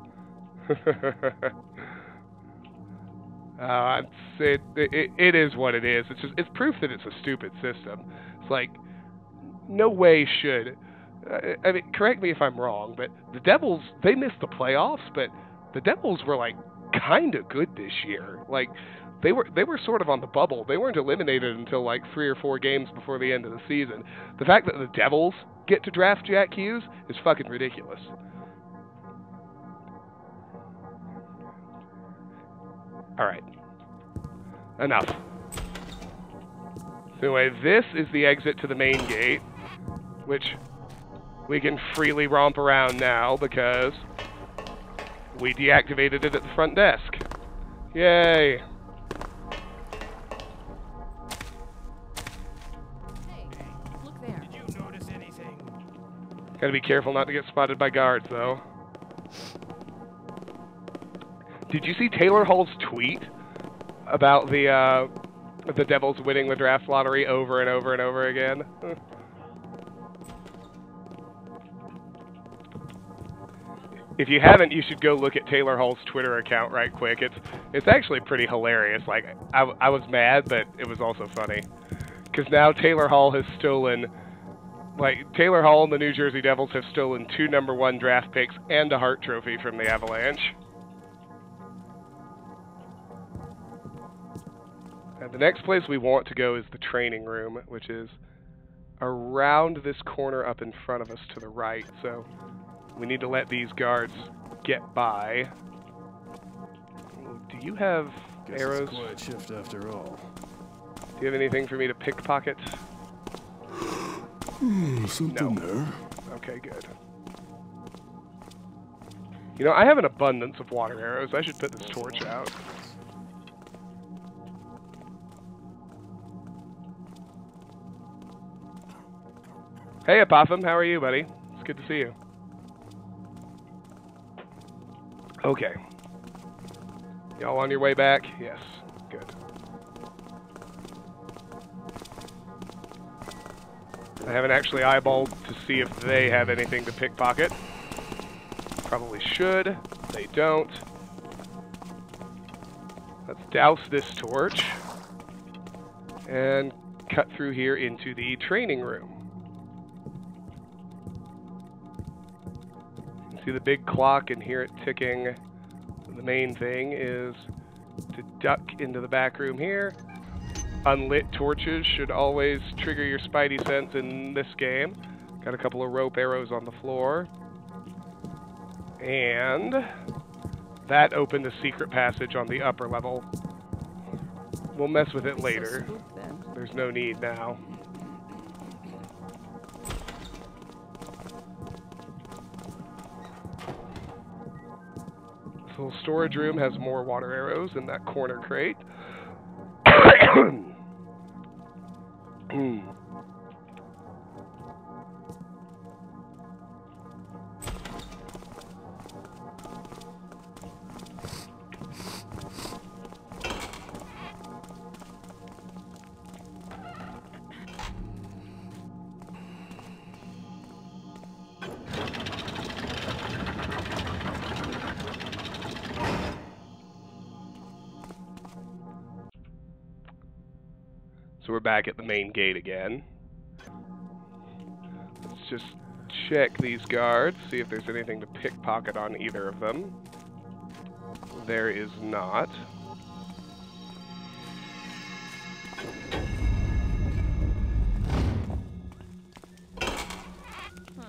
It is what it is. It's proof that it's a stupid system. It's like, no way should. I mean, correct me if I'm wrong, but the Devils, they missed the playoffs, but the Devils were like kind of good this year. Like they were sort of on the bubble. They weren't eliminated until like 3 or 4 games before the end of the season. The fact that the Devils get to draft Jack Hughes is fucking ridiculous. All right. Enough. So anyway, this is the exit to the main gate, which we can freely romp around now because we deactivated it at the front desk. Yay! Hey, look there. Did you notice anything? Gotta be careful not to get spotted by guards, though. Did you see Taylor Hall's tweet about the Devils winning the draft lottery over and over and over again? If you haven't, you should go look at Taylor Hall's Twitter account right quick. It's actually pretty hilarious. Like, I was mad, but it was also funny. Because now Taylor Hall has stolen... Like, Taylor Hall and the New Jersey Devils have stolen 2 #1 draft picks and a Hart Trophy from the Avalanche. And the next place we want to go is the training room, which is around this corner up in front of us to the right. So we need to let these guards get by. Do you have arrows? It's quite shift after all. Do you have anything for me to pickpocket? Something there. Okay, good. You know, I have an abundance of water arrows. I should put this torch out. Hey, Apopham, how are you, buddy? It's good to see you. Okay. Y'all on your way back? Yes. Good. I haven't actually eyeballed to see if they have anything to pickpocket. Probably should. They don't. Let's douse this torch and cut through here into the training room. See the big clock and hear it ticking. The main thing is to duck into the back room here. Unlit torches should always trigger your spidey sense in this game. Got a couple of rope arrows on the floor. And that opened a secret passage on the upper level. We'll mess with it later. There's no need now. This little storage room has more water arrows in that corner crate. So we're back at the main gate again. Let's just check these guards, see if there's anything to pickpocket on either of them. There is not.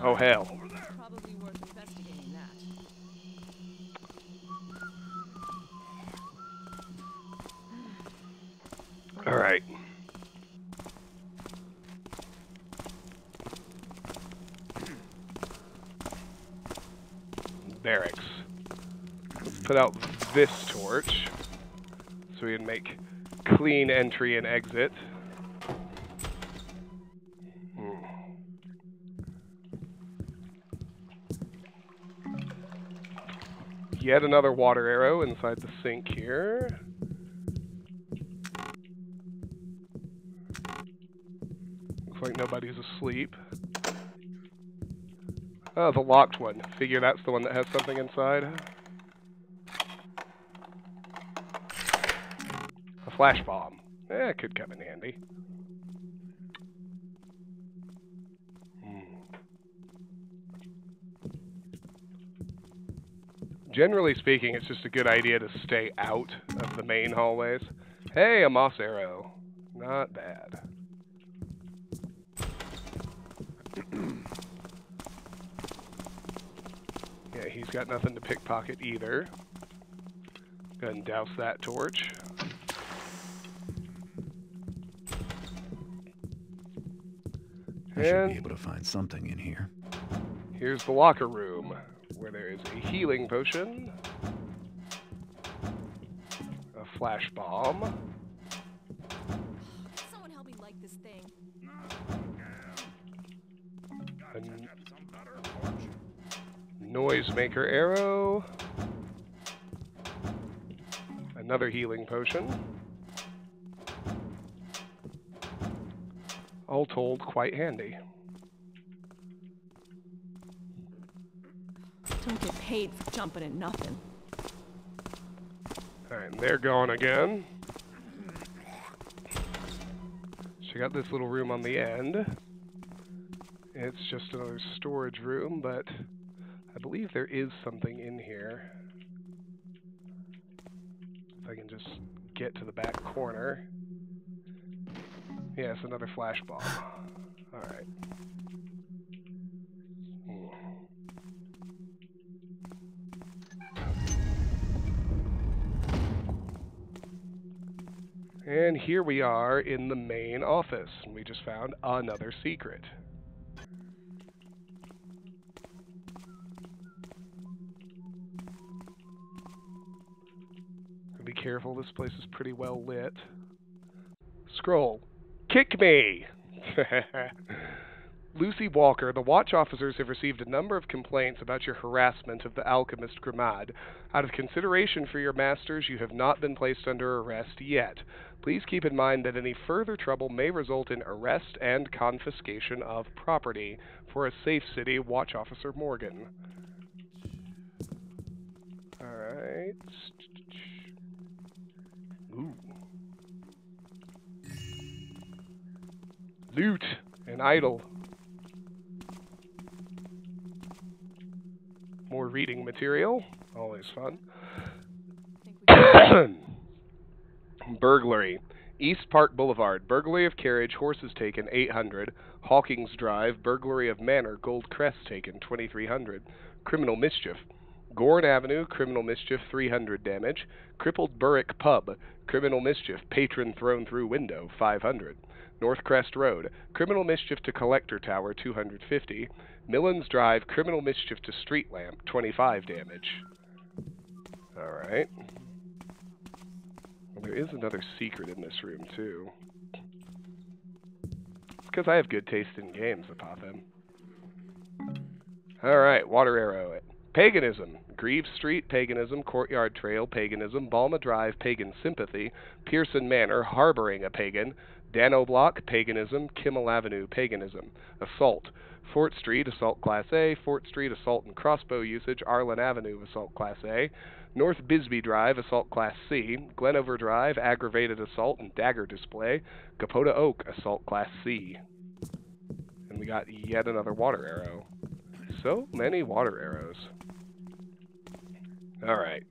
Oh, hell. Probably worth investigating that. All right. Barracks. Let's put out this torch so we can make clean entry and exit. Yet another water arrow inside the sink here. Looks like nobody's asleep. Oh, the locked one. Figure that's the one that has something inside. A flash bomb. It could come in handy. Generally speaking, it's just a good idea to stay out of the main hallways. Hey, a moss arrow. Not bad. Yeah, he's got nothing to pickpocket either. Go ahead and douse that torch. I should be able to find something in here. Here's the locker room, where there is a healing potion, a flash bomb. Someone help me light this thing. A noisemaker arrow. Another healing potion. All told, quite handy. Don't get paid for jumping at nothing. Alright, they're gone again. She got this little room on the end. It's just another storage room, but I believe there is something in here. If I can just get to the back corner. Yes, another flash bomb. Alright. And here we are in the main office. And we just found another secret. Be careful, this place is pretty well lit. Scroll. Kick me! Lucy Walker, the watch officers have received a number of complaints about your harassment of the alchemist Grimad. Out of consideration for your masters, you have not been placed under arrest yet. Please keep in mind that any further trouble may result in arrest and confiscation of property. For a safe city, Watch Officer Morgan. Alright. Ooh. Loot and idol. More reading material. Always fun. Burglary. East Park Boulevard. Burglary of carriage, horses taken, 800. Hawkins Drive. Burglary of manor, gold crest taken, 2300. Criminal mischief. Gorn Avenue, criminal mischief, 300 damage. Crippled Burrick Pub. Criminal mischief, patron thrown through window, 500. North Crest Road. Criminal mischief to collector tower, 250. Millens Drive. Criminal mischief to street lamp, 25 damage. Alright. Well, there is another secret in this room, too. It's because I have good taste in games, Apotham. Alright, water arrow. Paganism. Greaves Street, Paganism. Courtyard Trail, Paganism. Balma Drive, Pagan Sympathy. Pearson Manor, harboring a pagan. Dano Block, Paganism. Kimmel Avenue, Paganism. Assault. Fort Street, Assault Class A. Fort Street, Assault and Crossbow Usage. Arlen Avenue, Assault Class A. North Bisbee Drive, Assault Class C. Glenover Drive, Aggravated Assault and Dagger Display. Capote Oak, Assault Class C. And we got yet another water arrow. So many water arrows. Alright.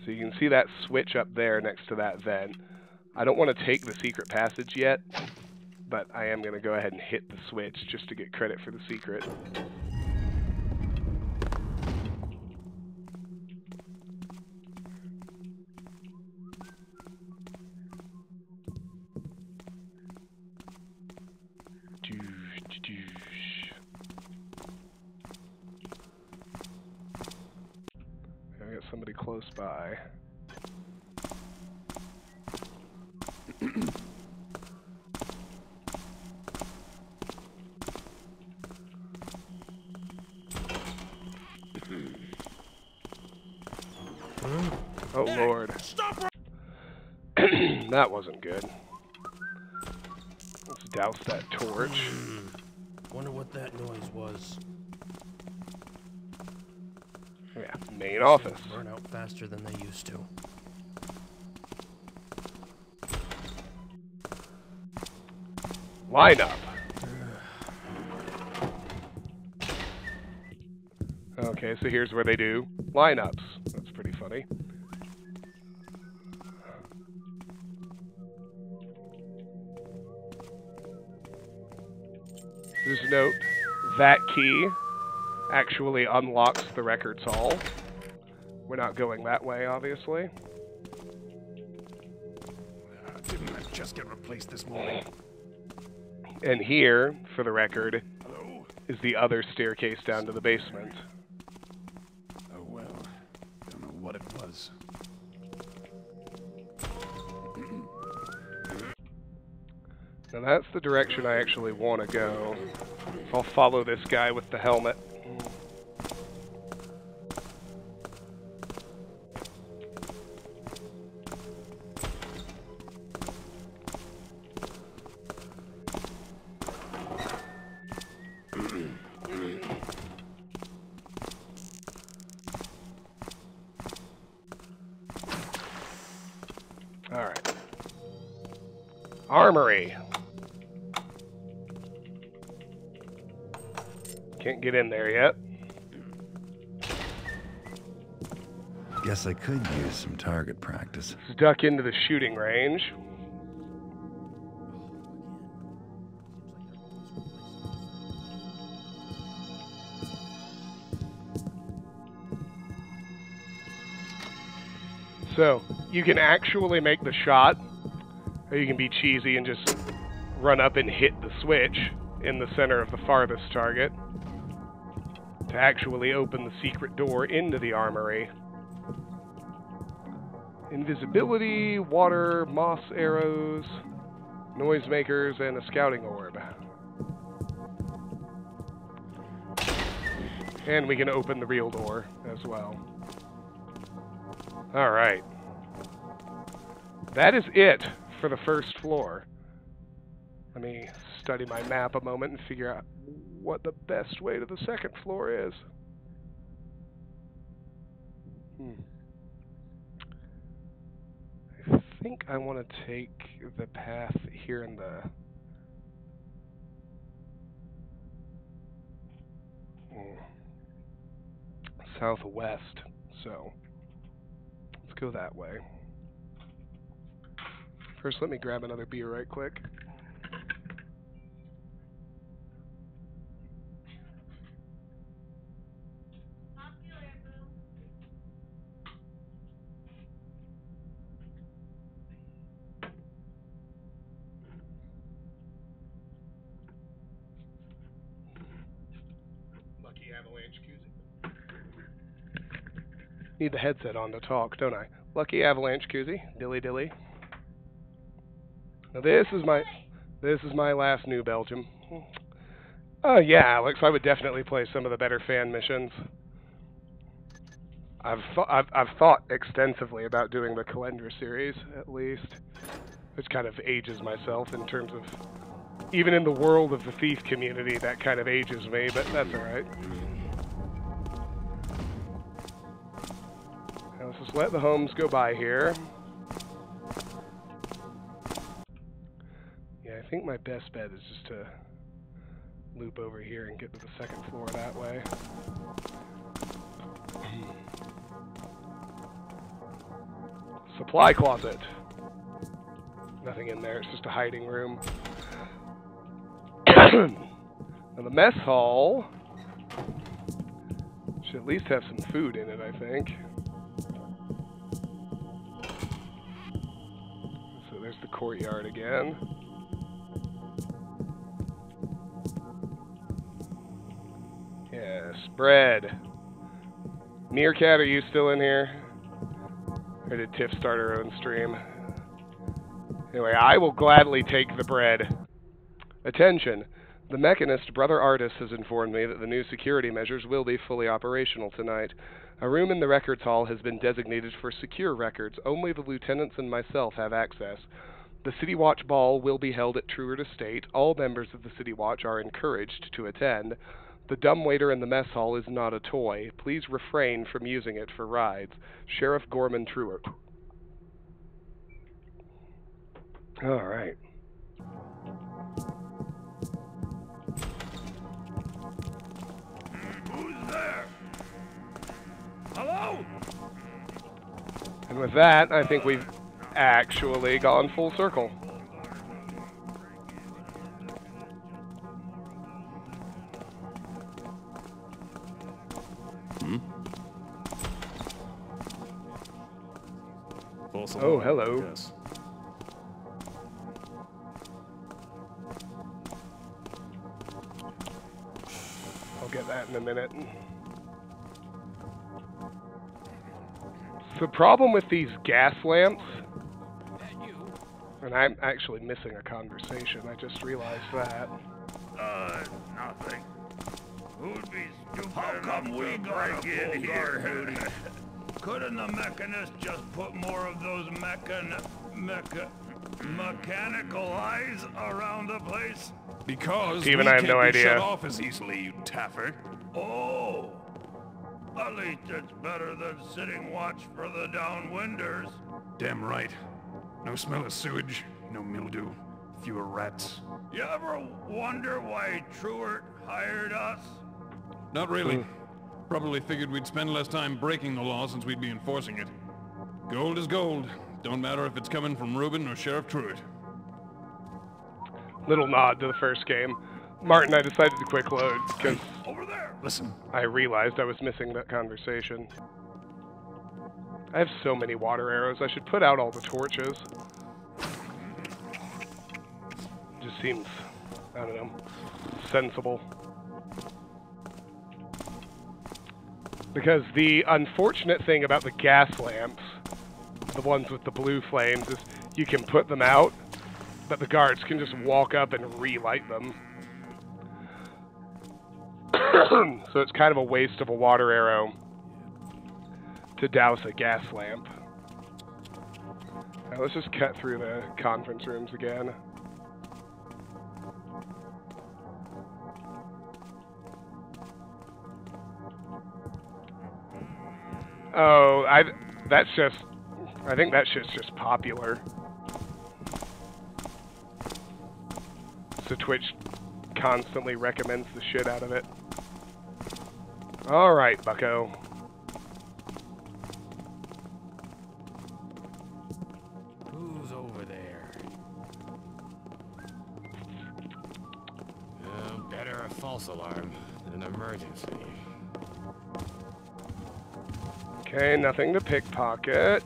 So you can see that switch up there next to that vent. I don't want to take the secret passage yet, but I am going to go ahead and hit the switch just to get credit for the secret. I got somebody close by. Oh Lord. That wasn't good. Let's Douse that torch. Wonder what that noise was. Yeah, main office. Burn out faster than they used to. Lineup. Okay, so here's where they do lineups. That's pretty funny. There's a note. That key actually unlocks the records hall. We're not going that way, obviously. Didn't that just get replaced this morning? And here, for the record, Hello? is the other staircase down to the basement. Oh well. Don't know what it was. Now that's the direction I actually want to go. I'll follow this guy with the helmet. Alright. Armory. Can't get in there yet. Guess I could use some target practice. Duck into the shooting range. So, you can actually make the shot, or you can be cheesy and just run up and hit the switch in the center of the farthest target to actually open the secret door into the armory. Invisibility, water, moss arrows, noisemakers, and a scouting orb. And we can open the real door as well. Alright. That is it for the first floor. Let me study my map a moment and figure out what the best way to the second floor is. I think I want to take the path here in the... southwest, so let's go that way. First, let me grab another beer right quick. Lucky Avalanche koozie. Need the headset on to talk, don't I? Lucky Avalanche koozie. Dilly dilly. Now this is my last New Belgium. Yeah, Alex, I would definitely play some of the better fan missions. I've thought extensively about doing the Calendra series, at least, which kind of ages myself in terms of, even in the world of the Thief community, that kind of ages me, but that's alright. Let's just let the homes go by here. Yeah, I think my best bet is just to loop over here and get to the second floor that way. Supply closet. Nothing in there, it's just a hiding room. Now the mess hall should at least have some food in it, I think. So there's the courtyard again. Yes, bread. Meerkat, are you still in here? Or did Tiff start her own stream? Anyway, I will gladly take the bread. Attention. The Mechanist, Brother Artis, has informed me that the new security measures will be fully operational tonight. A room in the records hall has been designated for secure records. Only the lieutenants and myself have access. The City Watch Ball will be held at Truart Estate. All members of the City Watch are encouraged to attend. The dumbwaiter in the mess hall is not a toy. Please refrain from using it for rides. Sheriff Gorman Truart. All right. Who's there? Hello? And with that, I think we've actually gone full circle. Oh, hello. Yes. I'll get that in a minute. The problem with these gas lamps, and I'm actually missing a conversation, I just realized that. Nothing. Who'd be stupid? How come we got in here? Couldn't the mechanist just put more of those mechanical eyes around the place? Because Steven, we I have can't no be idea. shut off as easily, you taffer. Oh, at least it's better than sitting watch for the downwinders. Damn right. No smell of sewage, no mildew, fewer rats. You ever wonder why Truart hired us? Not really. Probably figured we'd spend less time breaking the law since we'd be enforcing it. Gold is gold. Don't matter if it's coming from Reuben or Sheriff Truart. Little nod to the first game. Martin, I decided to quick load because Over there! Listen, I realized I was missing that conversation. I have so many water arrows, I should put out all the torches. Just seems, I don't know, sensible. Because the unfortunate thing about the gas lamps, the ones with the blue flames, is you can put them out, but the guards can just walk up and relight them. So it's kind of a waste of a water arrow to douse a gas lamp. Now let's just cut through the conference rooms again. Oh, I think that shit's just popular. So Twitch constantly recommends the shit out of it. Alright, bucko. Who's over there? Better a false alarm than an emergency. Okay, nothing to pickpocket.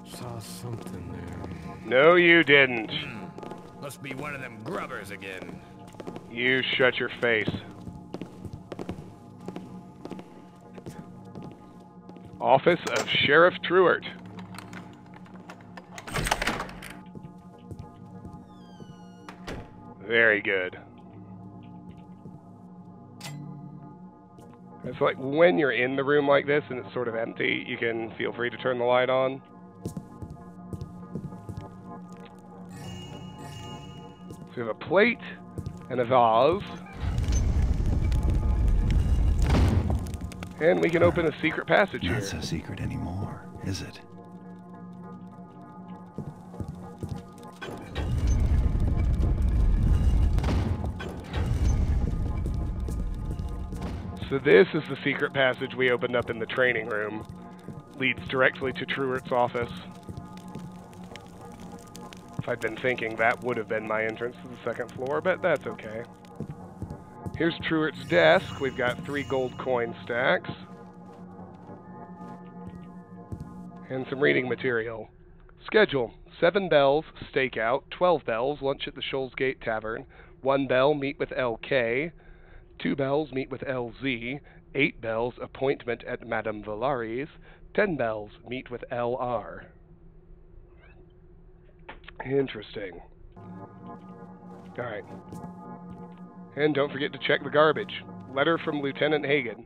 Saw something there. No, you didn't. Must be one of them grubbers again. You shut your face. Office of Sheriff Truart. Very good. It's like when you're in the room like this and it's sort of empty, you can feel free to turn the light on. So we have a plate and a vase. And we can open a secret passage here. Not so secret anymore, is it? So this is the secret passage we opened up in the training room. Leads directly to Truart's office. If I'd been thinking, that would have been my entrance to the second floor, but that's okay. Here's Truart's desk. We've got 3 gold coin stacks. And some reading material. Schedule: 7 bells, stakeout. 12 bells, lunch at the Shoals Gate Tavern. 1 bell, meet with LK. 2 bells, meet with LZ. 8 bells, appointment at Madame Valari's. 10 bells, meet with LR. Interesting. Alright. And don't forget to check the garbage. Letter from Lieutenant Hagen.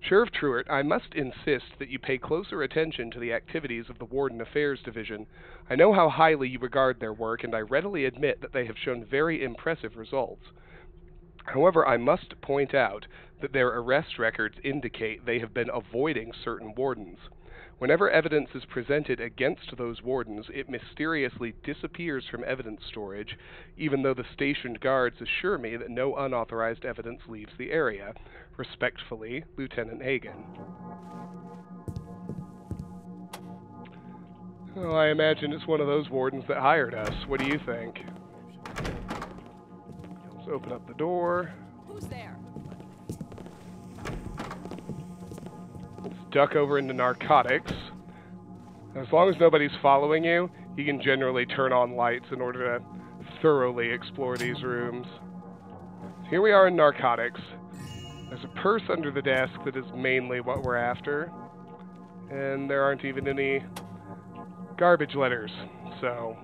Sheriff Truitt, I must insist that you pay closer attention to the activities of the Warden Affairs Division. I know how highly you regard their work, and I readily admit that they have shown very impressive results. However, I must point out that their arrest records indicate they have been avoiding certain wardens. Whenever evidence is presented against those wardens, it mysteriously disappears from evidence storage, even though the stationed guards assure me that no unauthorized evidence leaves the area. Respectfully, Lieutenant Hagen. Oh, I imagine it's one of those wardens that hired us. What do you think? Let's open up the door. Who's there? Let's duck over into narcotics. As long as nobody's following you, you can generally turn on lights in order to thoroughly explore these rooms. Here we are in narcotics. There's a purse under the desk that is mainly what we're after. And there aren't even any garbage letters, so...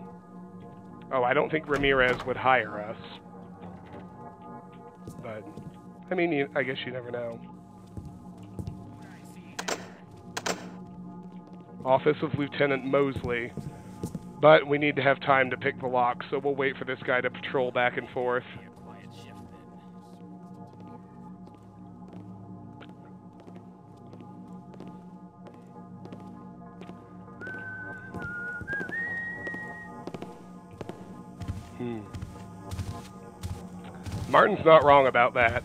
Oh, I don't think Ramirez would hire us. But, I mean, I guess you never know. Office of Lieutenant Mosley. But we need to have time to pick the lock, so we'll wait for this guy to patrol back and forth. Martin's not wrong about that.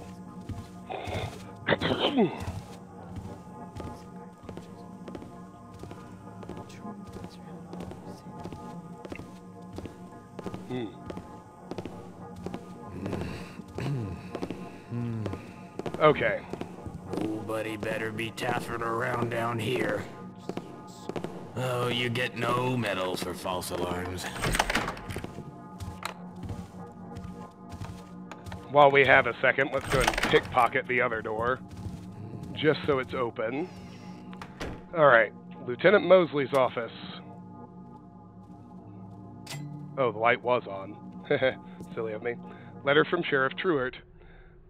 Okay. Nobody better be taffing around down here. Oh, you get no medals for false alarms. While we have a second, let's go and pickpocket the other door. Just so it's open. Alright, Lieutenant Mosley's office. Oh, the light was on. Silly of me. Letter from Sheriff Truitt.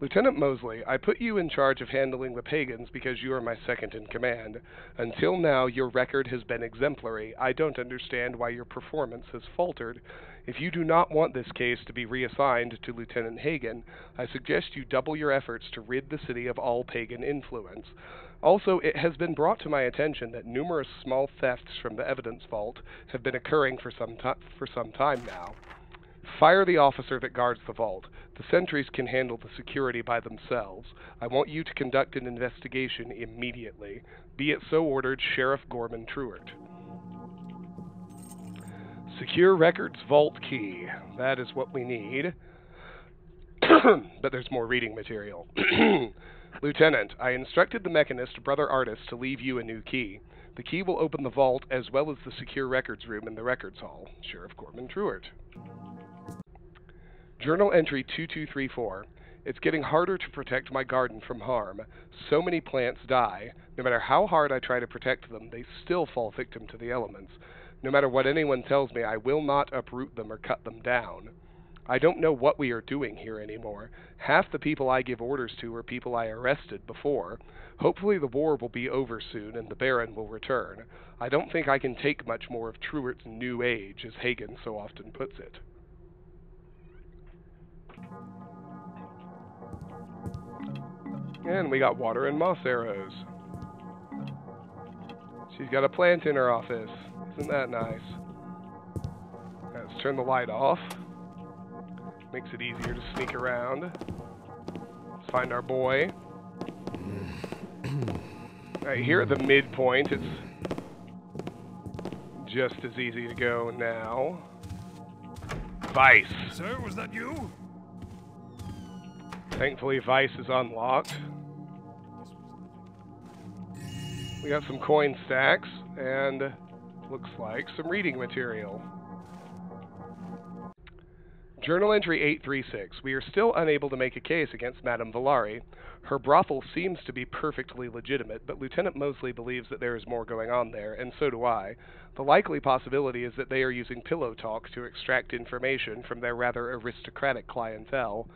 Lieutenant Mosley, I put you in charge of handling the pagans because you are my second in command. Until now, your record has been exemplary. I don't understand why your performance has faltered. If you do not want this case to be reassigned to Lieutenant Hagen, I suggest you double your efforts to rid the city of all pagan influence. Also, it has been brought to my attention that numerous small thefts from the evidence vault have been occurring for some time now. Fire the officer that guards the vault. The sentries can handle the security by themselves. I want you to conduct an investigation immediately. Be it so ordered, Sheriff Gorman Truitt. Secure Records Vault Key. That is what we need. But there's more reading material. Lieutenant, I instructed the mechanist, Brother Artist, to leave you a new key. The key will open the vault as well as the secure records room in the records hall. Sheriff Gorman Truitt. Journal entry 2234. It's getting harder to protect my garden from harm. So many plants die. No matter how hard I try to protect them, they still fall victim to the elements. No matter what anyone tells me, I will not uproot them or cut them down. I don't know what we are doing here anymore. Half the people I give orders to are people I arrested before. Hopefully the war will be over soon and the Baron will return. I don't think I can take much more of Truitt's new age, as Hagen so often puts it. And we got water and moss arrows. She's got a plant in her office. Isn't that nice? Let's turn the light off. Makes it easier to sneak around. Let's find our boy. Alright, here at the midpoint, it's just as easy to go now. Vice. Sir, was that you? Thankfully, Vice is unlocked. We got some coin stacks, and looks like some reading material. Journal entry 836. We are still unable to make a case against Madame Valari. Her brothel seems to be perfectly legitimate, but Lieutenant Mosley believes that there is more going on there, and so do I. The likely possibility is that they are using pillow talk to extract information from their rather aristocratic clientele.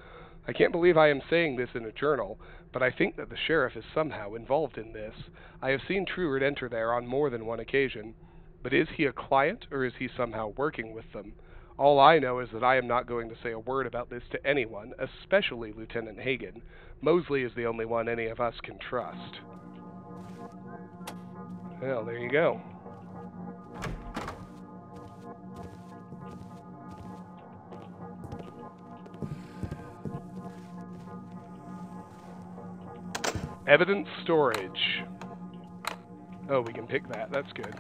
I can't believe I am saying this in a journal, but I think that the sheriff is somehow involved in this. I have seen Truard enter there on more than one occasion. But is he a client, or is he somehow working with them? All I know is that I am not going to say a word about this to anyone, especially Lieutenant Hagen. Mosley is the only one any of us can trust. Well, there you go. Evidence storage. Oh, we can pick that. That's good.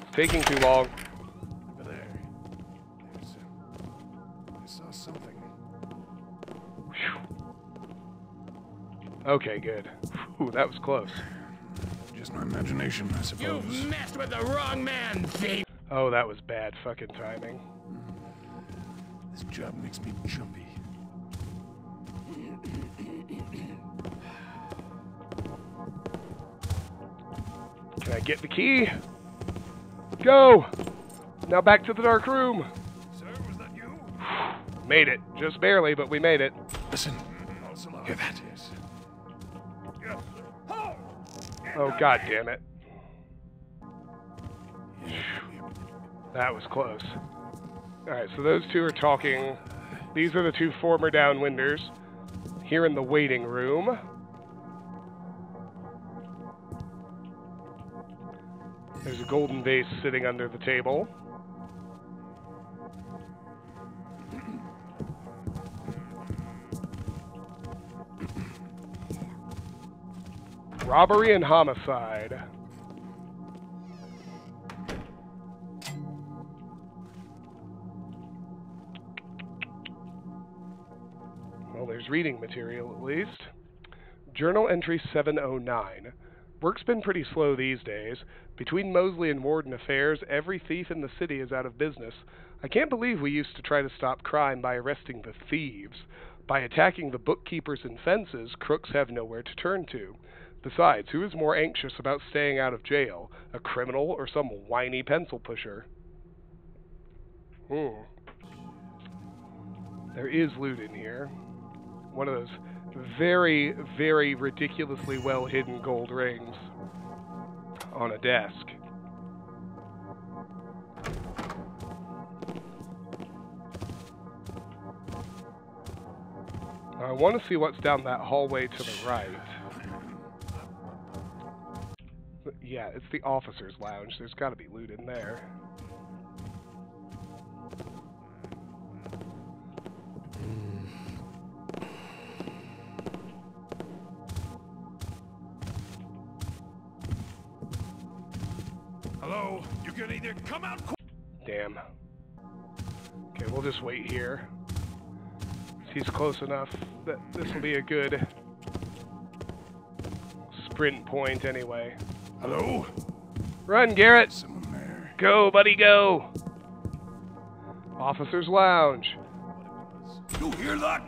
It's taking too long. Over there. I saw something. Okay, good. Whew, that was close. Just my imagination, I suppose. You've messed with the wrong man, thief! Oh, that was bad fucking timing. This job makes me jumpy. Can I get the key? Go! Now back to the dark room. Sir, was that you? Made it. Just barely, but we made it. Listen. Hear that? Yes. Oh, god damn it. That was close. Alright, so those two are talking. These are the two former downwinders. Here in the waiting room. There's a golden vase sitting under the table. Robbery and homicide. Well, there's reading material at least. Journal entry 709. Work's been pretty slow these days. Between Mosley and Warden affairs, every thief in the city is out of business. I can't believe we used to try to stop crime by arresting the thieves. By attacking the bookkeepers and fences, crooks have nowhere to turn to. Besides, who is more anxious about staying out of jail, a criminal or some whiny pencil pusher? There is loot in here. One of those very, very ridiculously well-hidden gold rings on a desk. I want to see what's down that hallway to the right. Yeah, it's the officer's lounge. There's got to be loot in there. Hello? You can either come out quick. Damn. Okay, we'll just wait here. He's close enough that this will be a good sprint point anyway. Hello? Run, Garrett! Someone there. Go, buddy, go! Officer's lounge. You hear that?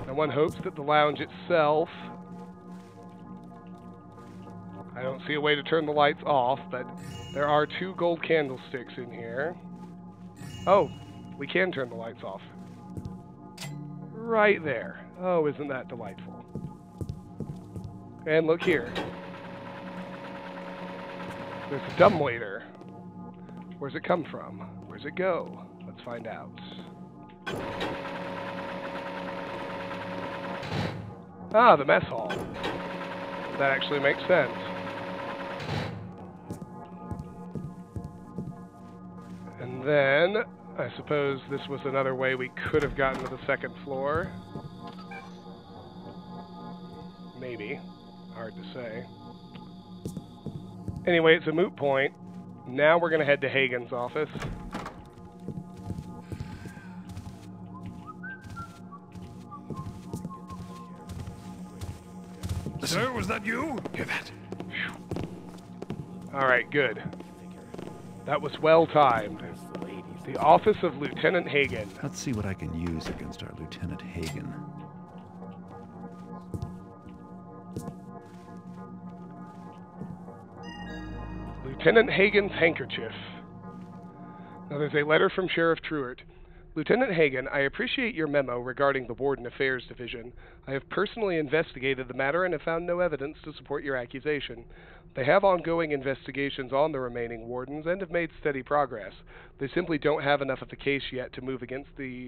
And one hopes that the lounge itself... I don't see a way to turn the lights off, but there are 2 gold candlesticks in here. Oh, we can turn the lights off. Right there. Oh, isn't that delightful? And look here. There's a dumbwaiter. Where's it come from? Where's it go? Let's find out. Ah, the mess hall. That actually makes sense. And then, I suppose this was another way we could have gotten to the 2nd floor. Maybe. Hard to say. Anyway, it's a moot point. Now we're going to head to Hagen's office. Sir, was that you? Hear that? Alright, good. That was well timed. The office of Lieutenant Hagen. Let's see what I can use against our Lieutenant Hagen. Lieutenant Hagen's handkerchief. Now there's a letter from Sheriff Truart. Lieutenant Hagen, I appreciate your memo regarding the Warden Affairs Division. I have personally investigated the matter and have found no evidence to support your accusation. They have ongoing investigations on the remaining wardens and have made steady progress. They simply don't have enough of the case yet to move against them.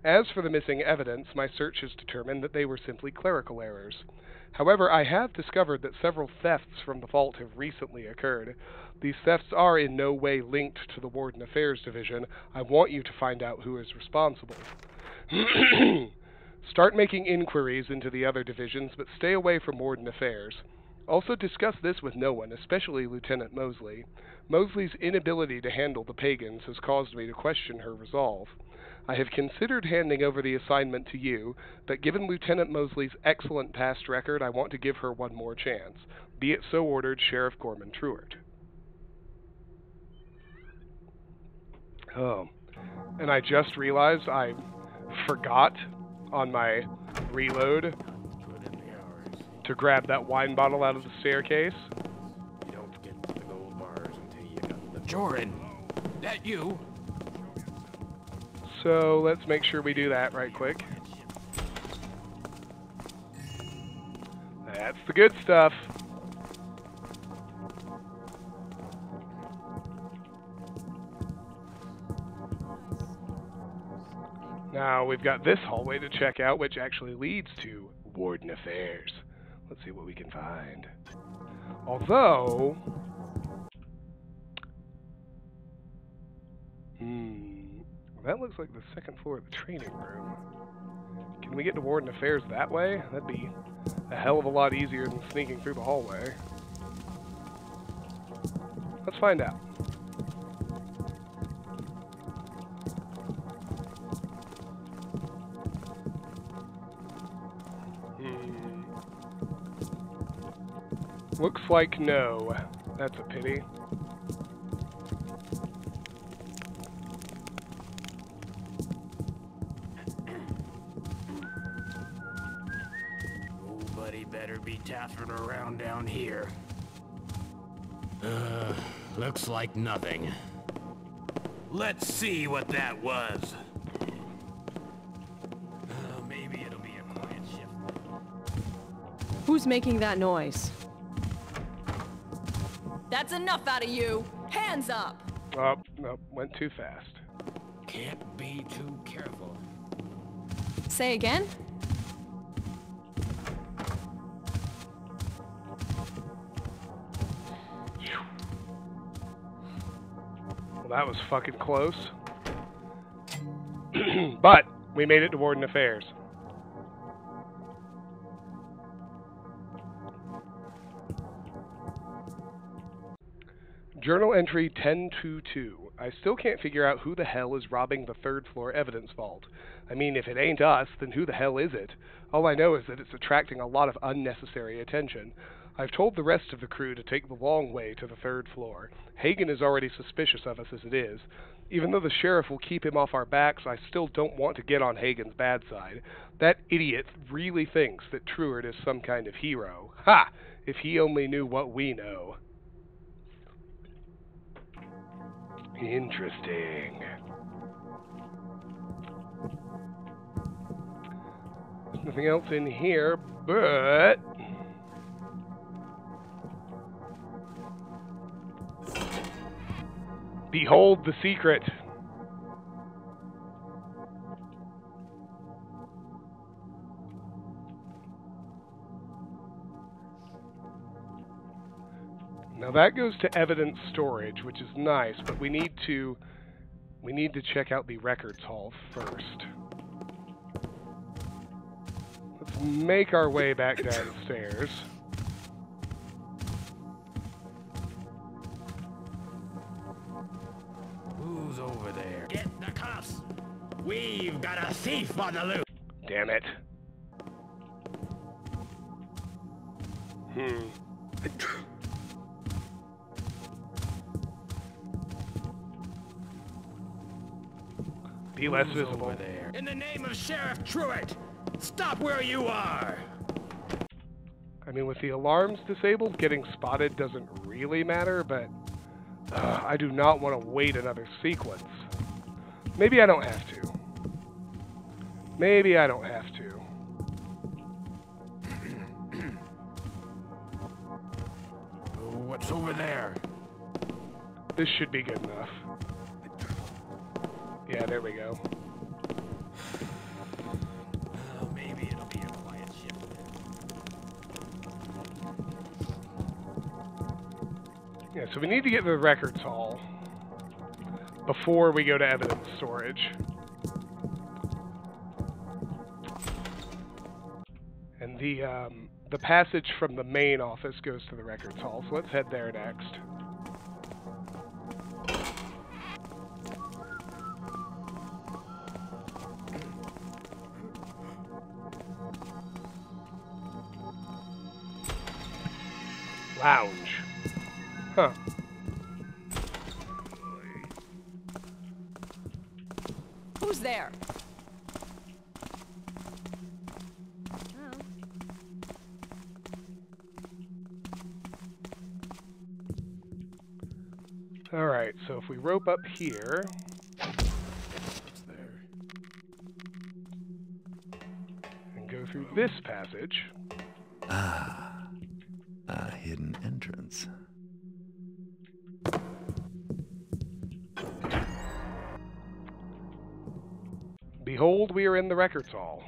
As for the missing evidence, my search has determined that they were simply clerical errors. However, I have discovered that several thefts from the vault have recently occurred. These thefts are in no way linked to the Warden Affairs Division. I want you to find out who is responsible. Start making inquiries into the other divisions, but stay away from Warden Affairs. Also discuss this with no one, especially Lieutenant Mosley. Mosley's inability to handle the pagans has caused me to question her resolve. I have considered handing over the assignment to you, but given Lieutenant Mosley's excellent past record, I want to give her one more chance. Be it so ordered, Sheriff Gorman Truart. Oh, and I just realized I forgot on my reload to grab that wine bottle out of the staircase. You don't get to the gold bars until you got the... Jordan! That you? So let's make sure we do that right quick. That's the good stuff. Now we've got this hallway to check out, which actually leads to Warden Affairs. Let's see what we can find. Although... that looks like the second floor of the training room. Can we get to Warden Affairs that way? That'd be a hell of a lot easier than sneaking through the hallway. Let's find out. Looks like no. That's a pity. Nobody better be taffing around down here. Looks like nothing. Let's see what that was. Maybe it'll be a quiet shift. Who's making that noise? That's enough out of you! Hands up! Oh, no, went too fast. Can't be too careful. Say again? Well, that was fucking close. But we made it to Warden Affairs. Journal entry 1022. I still can't figure out who the hell is robbing the third floor evidence vault. I mean, if it ain't us, then who the hell is it? All I know is that it's attracting a lot of unnecessary attention. I've told the rest of the crew to take the long way to the third floor. Hagen is already suspicious of us as it is. Even though the sheriff will keep him off our backs, I still don't want to get on Hagen's bad side. That idiot really thinks that Truart is some kind of hero. Ha! If he only knew what we know. Interesting. There's nothing else in here, but... behold the secret. Now that goes to evidence storage, which is nice, but we need to check out the records hall first. Let's make our way back downstairs. Who's over there? Get the cuffs! We've got a thief on the loose! Damn it. Be less visible. Over there? In the name of Sheriff Truart, stop where you are! I mean, with the alarms disabled, getting spotted doesn't really matter, but I do not want to wait another sequence. Maybe I don't have to. Maybe I don't have to. What's over there? This should be good enough. Yeah, there we go. Oh, maybe it'll be a quiet shift. Yeah, so we need to get to the records hall before we go to evidence storage. And the passage from the main office goes to the records hall, so let's head there next. Lounge. Huh. Who's there? Alright, so if we rope up here... It's there. And go through this passage... Ah, a hidden entrance. Behold, we are in the records hall.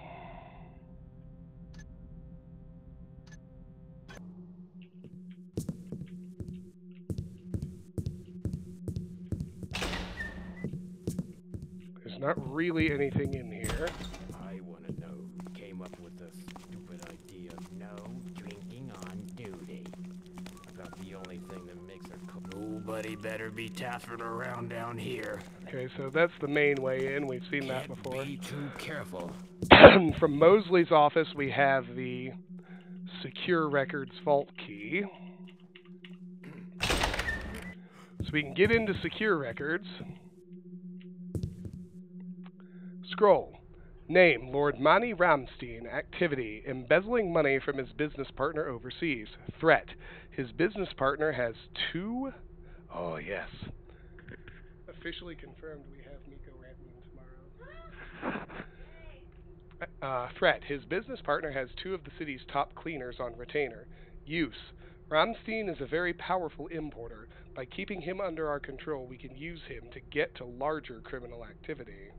There's not really anything in here. I want to know who came up with the stupid idea of no drinking on duty. About the only thing that makes our nobody better be taffing around down here. Okay, so that's the main way in. We've seen that before. Be too careful. From Mosley's office, we have the secure records vault key. So we can get into secure records. Scroll. Name, Lord Mani Ramstein. Activity, embezzling money from his business partner overseas. Threat, his business partner has two... Oh, yes. Officially confirmed we have Miko Rantanen tomorrow. Threat, his business partner has two of the city's top cleaners on retainer. Use, Ramstein is a very powerful importer. By keeping him under our control, we can use him to get to larger criminal activity.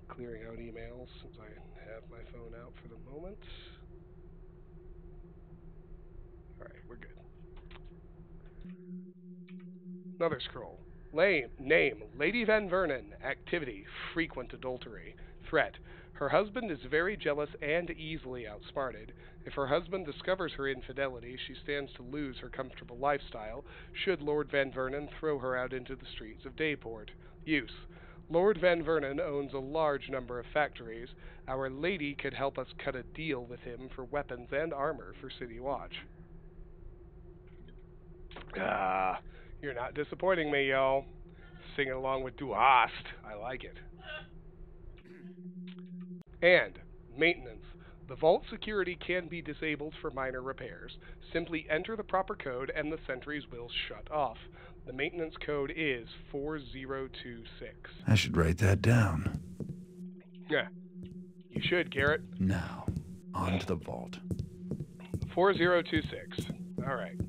Clearing out emails since I have my phone out for the moment. Alright, we're good. Another scroll. Name, Lady Van Vernon. Activity, frequent adultery. Threat, her husband is very jealous and easily outsmarted. If her husband discovers her infidelity, she stands to lose her comfortable lifestyle, should Lord Van Vernon throw her out into the streets of Dayport. Use, Lord Van Vernon owns a large number of factories. Our lady could help us cut a deal with him for weapons and armor for City Watch. You're not disappointing me, y'all. Singing along with Du Hast. I like it. And maintenance. The vault security can be disabled for minor repairs. Simply enter the proper code and the sentries will shut off. The maintenance code is 4026. I should write that down. Yeah, you should, Garrett. Now, on to the vault. 4026. All right.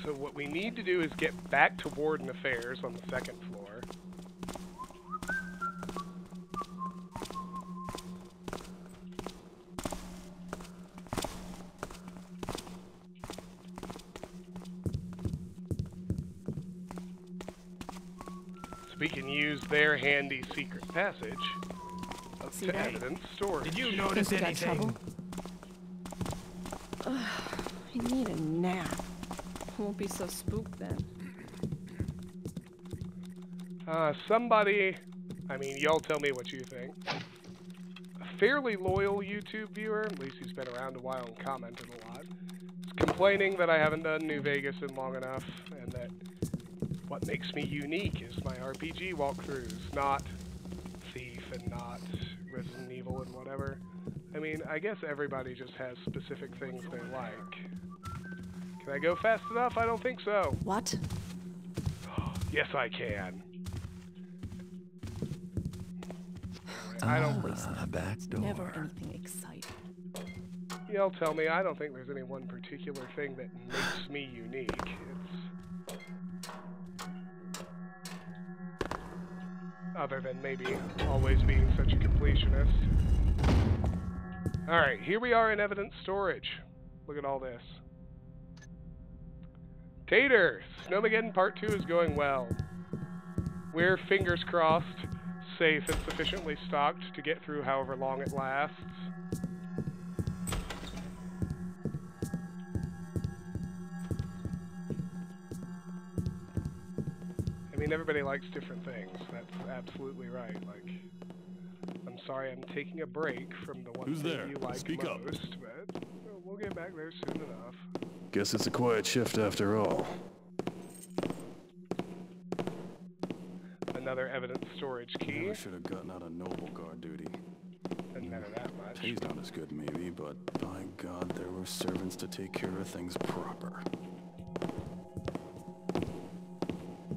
So what we need to do is get back to Warden Affairs on the second floor. So we can use their handy secret passage See to that? evidence storage. Did you Think notice we got anything? trouble? Ugh, I need a nap. Won't be so spooked then. Somebody, I mean, y'all tell me what you think. A fairly loyal YouTube viewer, at least he's been around a while and commented a lot, is complaining that I haven't done New Vegas in long enough, and that what makes me unique is my RPG walkthroughs, not Thief and not Resident Evil and whatever. I mean, I guess everybody just has specific things they like. Can I go fast enough? I don't think so. What? Yes, I can. I don't. Back door. Never anything exciting. Y'all tell me. I don't think there's any one particular thing that makes me unique. It's other than maybe always being such a completionist. All right, here we are in evidence storage. Look at all this. Tater, Snowmageddon Part 2 is going well. We're fingers crossed, safe and sufficiently stocked to get through however long it lasts. I mean, everybody likes different things. That's absolutely right. Like, I'm sorry I'm taking a break from the one Who's thing there? you like Speak up. most, but we'll get back there soon enough. Guess it's a quiet shift after all. Another evidence storage key. Never should have gotten out of Noble Guard duty. Doesn't matter that much. Pay's not as good, maybe, but by God, there were servants to take care of things proper.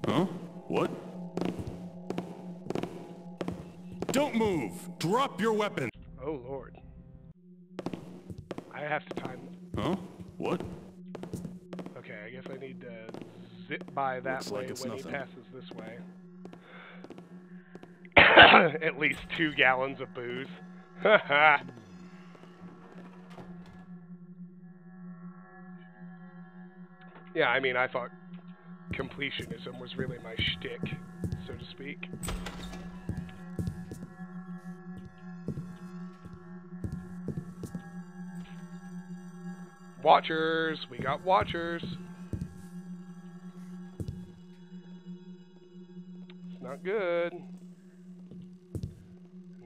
Huh? What? Don't move! Drop your weapon! Oh, Lord. I have to time... Huh? What? Okay, I guess I need to zip by that Looks way like it's when nothing. he passes this way. At least 2 gallons of booze. Haha. Yeah, I mean, I thought completionism was really my shtick, so to speak. Watchers! We got watchers! It's not good.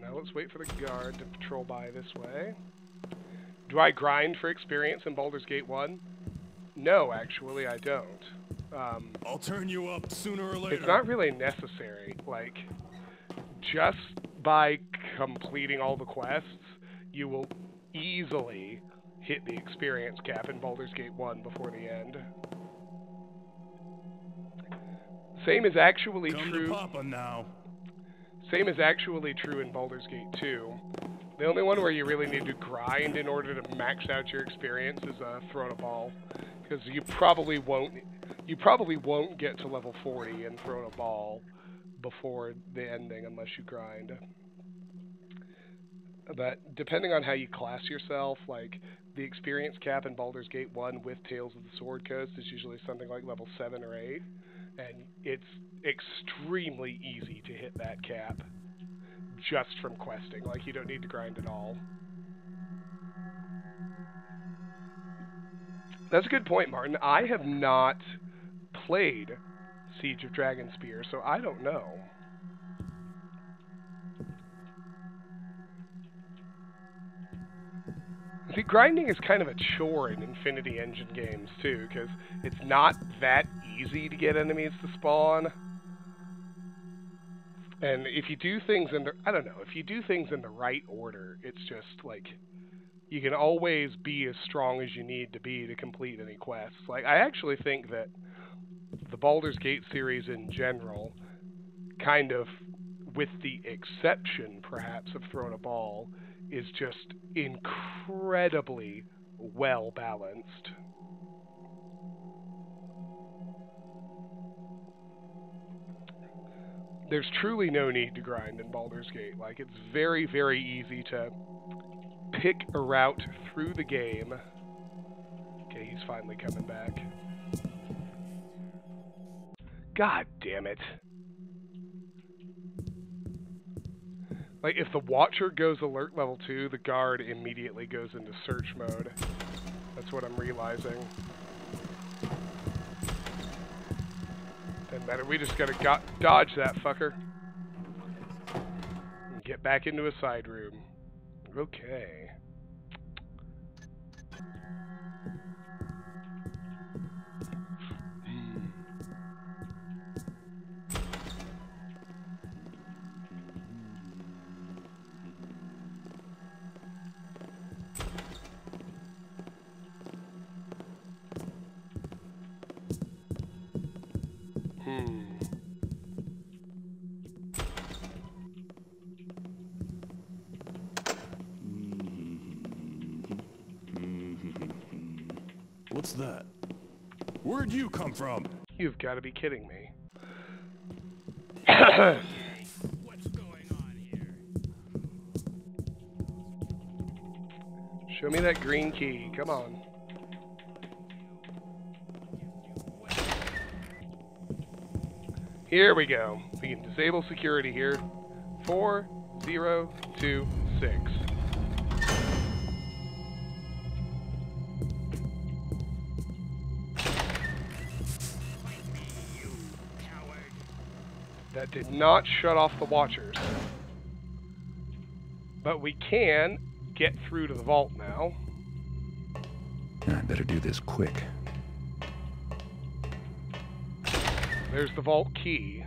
Now let's wait for the guard to patrol by this way. Do I grind for experience in Baldur's Gate 1? No, actually, I don't. I'll turn you up sooner or later. It's not really necessary. Like, just by completing all the quests, you will easily hit the experience cap in Baldur's Gate 1 before the end. Same is actually true. To Papa now. Same is actually true in Baldur's Gate 2. The only one where you really need to grind in order to max out your experience is Thrown a Ball, because you probably won't get to level 40 in Thrown a Ball before the ending unless you grind. But depending on how you class yourself, like the experience cap in Baldur's Gate 1 with Tales of the Sword Coast is usually something like level 7 or 8, and it's extremely easy to hit that cap just from questing. Like, you don't need to grind at all. That's a good point, Martin. I have not played Siege of Dragonspear, so I don't know. See, grinding is kind of a chore in Infinity Engine games, too, because it's not that easy to get enemies to spawn. And if you do things in the... I don't know. If you do things in the right order, it's just, like... You can always be as strong as you need to be to complete any quests. Like, I actually think that the Baldur's Gate series in general, kind of, with the exception, perhaps, of Thrown a Ball, is just incredibly well balanced. There's truly no need to grind in Baldur's Gate. Like, it's very, very easy to pick a route through the game. Okay, he's finally coming back. God damn it. Like, if the Watcher goes alert level 2, the guard immediately goes into search mode. That's what I'm realizing. Doesn't matter, we just gotta dodge that fucker. And get back into a side room. Okay. What's that? Where'd you come from? You've got to be kidding me. What's going on here? Show me that green key. Come on. Here we go. We can disable security here. 4026. That did not shut off the Watchers. But we can get through to the vault now. I better do this quick. There's the vault key.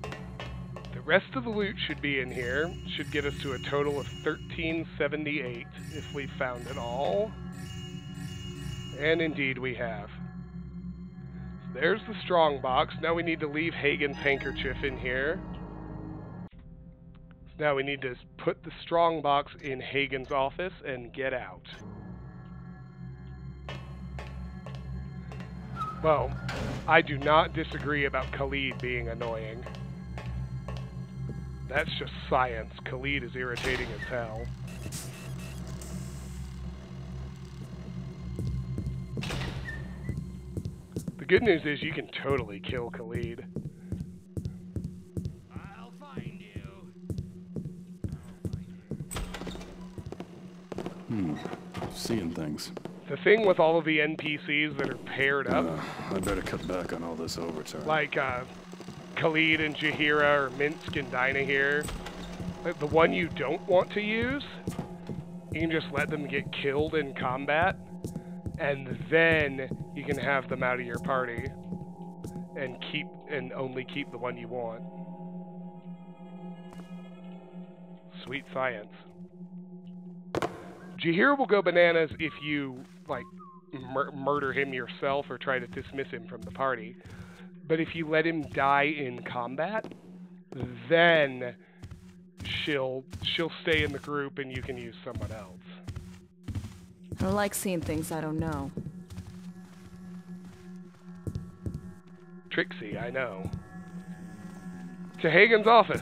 The rest of the loot should be in here. Should get us to a total of 1378 if we found it all. And indeed we have. So there's the strong box. Now we need to leave Hagen's handkerchief in here. So now we need to put the strong box in Hagen's office and get out. Well, I do not disagree about Khalid being annoying. That's just science. Khalid is irritating as hell. The good news is you can totally kill Khalid. I'll find you. Seeing things. The thing with all of the NPCs that are paired up, I better cut back on all this overtime. like Khalid and Jahira or Minsk and Dinah here, the one you don't want to use, you can just let them get killed in combat, and then you can have them out of your party and only keep the one you want. Sweet science. Jahir will go bananas if you like murder him yourself or try to dismiss him from the party. But if you let him die in combat, then she'll stay in the group and you can use someone else. I don't like seeing things I don't know. Trixie, I know. To Hagen's office.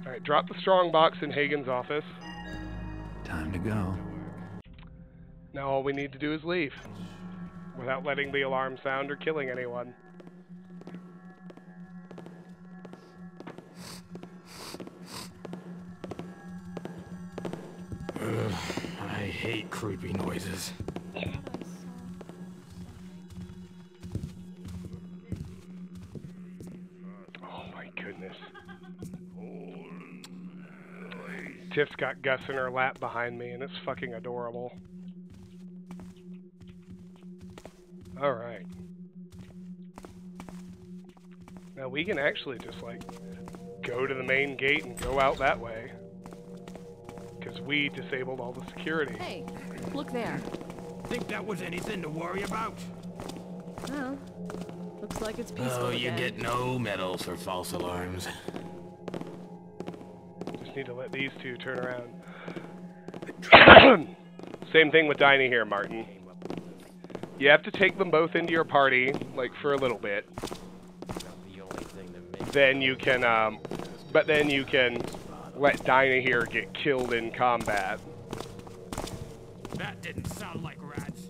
Alright, drop the strong box in Hagen's office. Time to go. Now all we need to do is leave. Without letting the alarm sound or killing anyone. I hate creepy noises. Oh my goodness. Tiff's got Gus in her lap behind me and it's fucking adorable. Alright. Now we can actually just like go to the main gate and go out that way. Because we disabled all the security. Hey, look there. Think that was anything to worry about? Well, looks like it's peaceful Oh, you again. get no medals for false alarms. Just need to let these two turn around. Same thing with Dinah here, Martin. You have to take them both into your party, like for a little bit. Then you can, but then you can let Dinah here get killed in combat. That didn't sound like rats.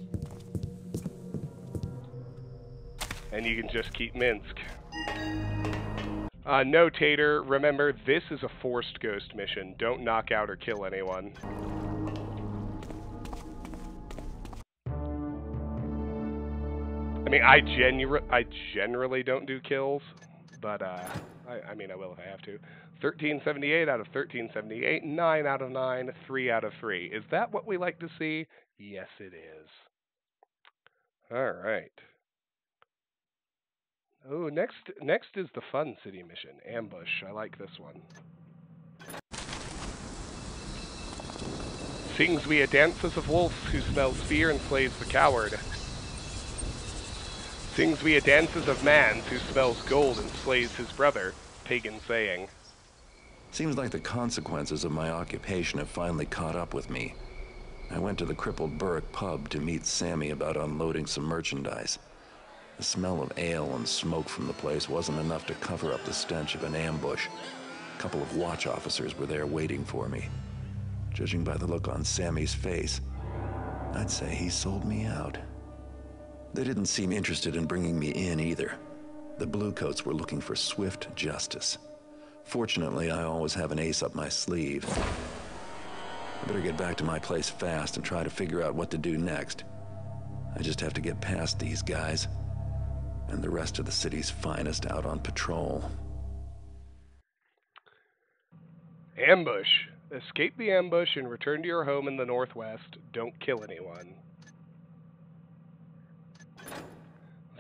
And you can just keep Minsk. No, Tater. Remember, this is a forced ghost mission. Don't knock out or kill anyone. I mean, I generally don't do kills, but I mean, I will if I have to. 1378 out of 1378, 9 out of 9, 3 out of 3. Is that what we like to see? Yes, it is. All right. Oh, next is the fun city mission, Ambush. I like this one. Sings we a dances of wolves who smells fear and slays the coward. Sings we a dances of mans who smells gold and slays his brother, pagan saying. Seems like the consequences of my occupation have finally caught up with me. I went to the Crippled Burrick pub to meet Sammy about unloading some merchandise. The smell of ale and smoke from the place wasn't enough to cover up the stench of an ambush. A couple of watch officers were there waiting for me. Judging by the look on Sammy's face, I'd say he sold me out. They didn't seem interested in bringing me in either. The Bluecoats were looking for swift justice. Fortunately, I always have an ace up my sleeve. I better get back to my place fast and try to figure out what to do next. I just have to get past these guys and the rest of the city's finest out on patrol. Ambush. Escape the ambush and return to your home in the northwest. Don't kill anyone.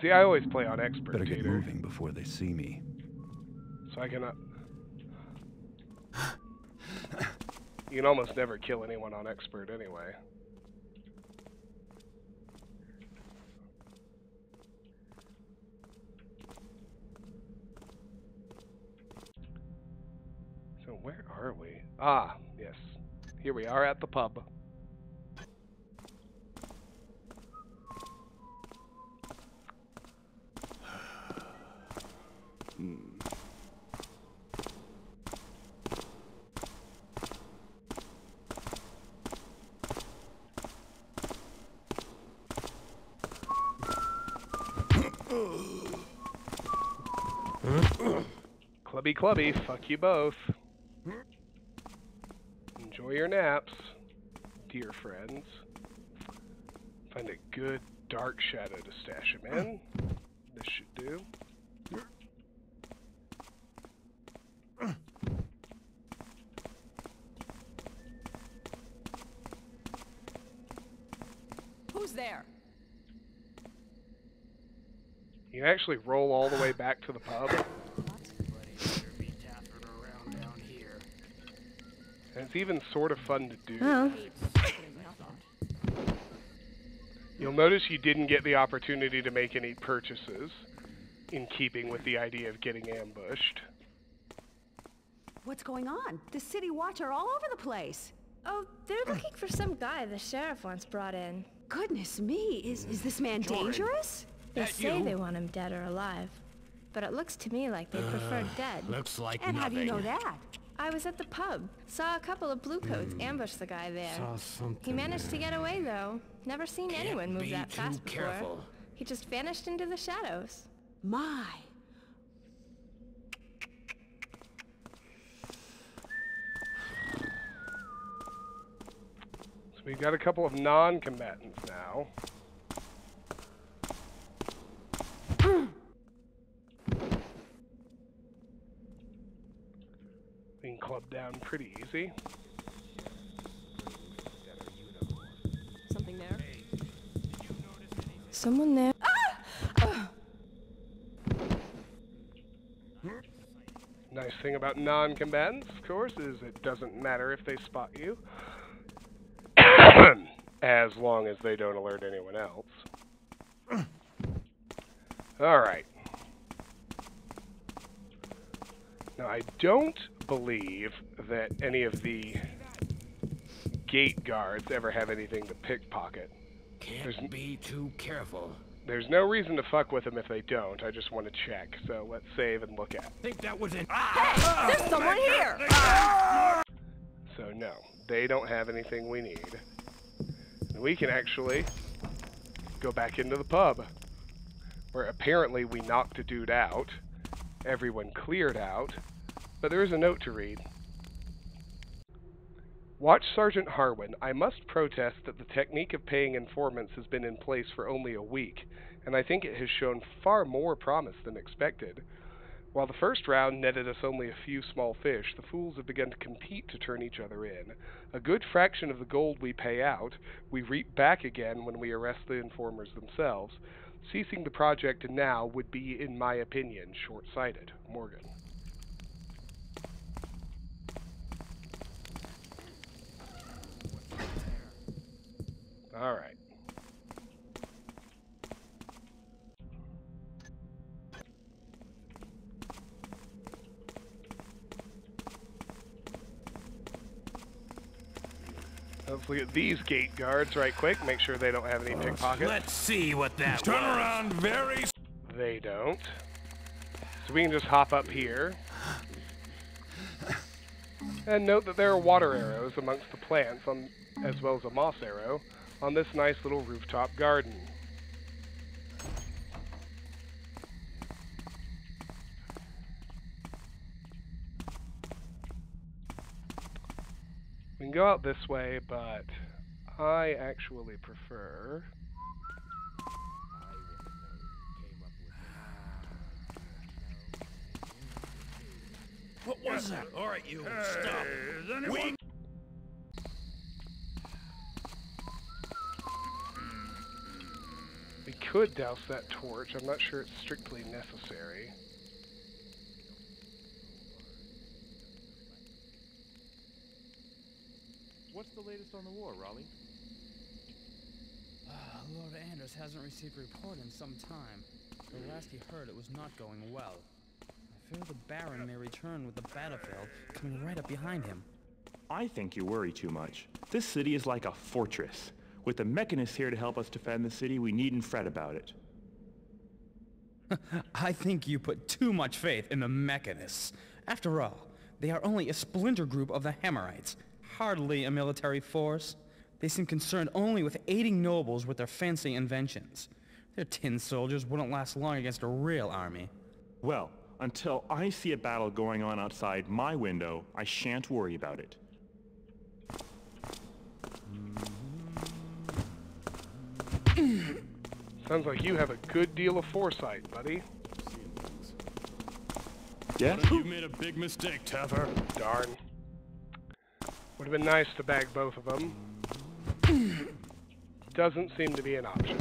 See, I always play on expert. Better get moving before they see me. So I cannot. You can almost never kill anyone on expert anyway. So where are we? Ah, yes. Here we are at the pub. Clubby clubby, fuck you both. Enjoy your naps, dear friends. Find a good dark shadow to stash him in. This should do. Who's there? You can actually roll all the way back to the pub. And it's even sort of fun to do. Oh. You'll notice you didn't get the opportunity to make any purchases, in keeping with the idea of getting ambushed. What's going on? The city watch are all over the place. Oh, they're looking for some guy the sheriff once brought in. Goodness me, is this man dangerous? They say they want him dead or alive, but it looks to me like they prefer dead. Looks like And how nothing. do you know that? I was at the pub. Saw a couple of Bluecoats ambush the guy there. Saw something He managed to get away, though. Never seen anyone move be that too fast before. careful. He just vanished into the shadows. My. So we've got a couple of non-combatants now. We can club down pretty easy. Something there? Someone there. Nice thing about non-combatants, of course, is it doesn't matter if they spot you. As long as they don't alert anyone else. Alright. Now, I don't believe that any of the gate guards ever have anything to pickpocket. Can't be too careful. There's no reason to fuck with them if they don't. I just want to check. So let's save and look at. Think that was in. Hey, there's someone here! So no, they don't have anything we need. And we can actually go back into the pub, where apparently we knocked a dude out, everyone cleared out, but there is a note to read. Watch Sergeant Harwin, I must protest that the technique of paying informants has been in place for only a week, and I think it has shown far more promise than expected. While the first round netted us only a few small fish, the fools have begun to compete to turn each other in. A good fraction of the gold we pay out, we reap back again when we arrest the informers themselves. Ceasing the project now would be, in my opinion, short-sighted. Morgan. All right. Let's look at these gate guards right quick. Make sure they don't have any pickpockets. Let's see what that Turn was. around very... They don't. So we can just hop up here. And note that there are water arrows amongst the plants, as well as a moss arrow, on this nice little rooftop garden. We can go out this way, but I actually prefer... What was that? All right, you, stop. We could douse that torch. I'm not sure it's strictly necessary. What's the latest on the war, Raleigh? Lord Anders hasn't received a report in some time. The last he heard, it was not going well. I fear the Baron may return with the battlefield coming right up behind him. I think you worry too much. This city is like a fortress. With the mechanists here to help us defend the city, we needn't fret about it. I think you put too much faith in the mechanists. After all, they are only a splinter group of the Hammerites, hardly a military force. They seem concerned only with aiding nobles with their fancy inventions. Their tin soldiers wouldn't last long against a real army. Well, until I see a battle going on outside my window, I shan't worry about it. Sounds like you have a good deal of foresight, buddy. Yeah? You've made a big mistake, Taffer. Darn. Would have been nice to bag both of them. Doesn't seem to be an option.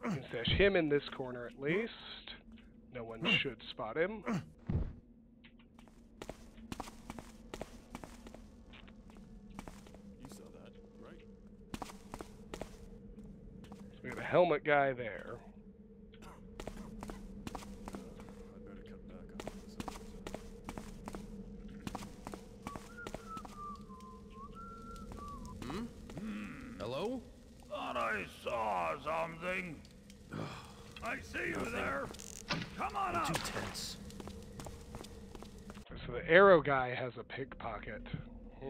Can stash him in this corner at least. No one should spot him. You saw that, right? So we have a helmet guy there. I better cut back on this. Hello? Thought I saw something. I see you there. Come on up. Too tense. So the arrow guy has a pickpocket. I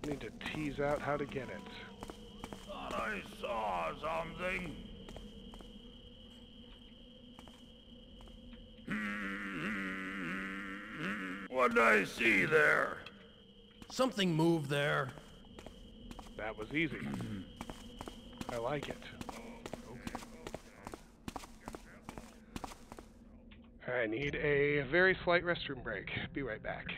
need to tease out how to get it. Thought I saw something. What'd I see there? Something moved there. That was easy. I like it. I need a very slight restroom break. Be right back.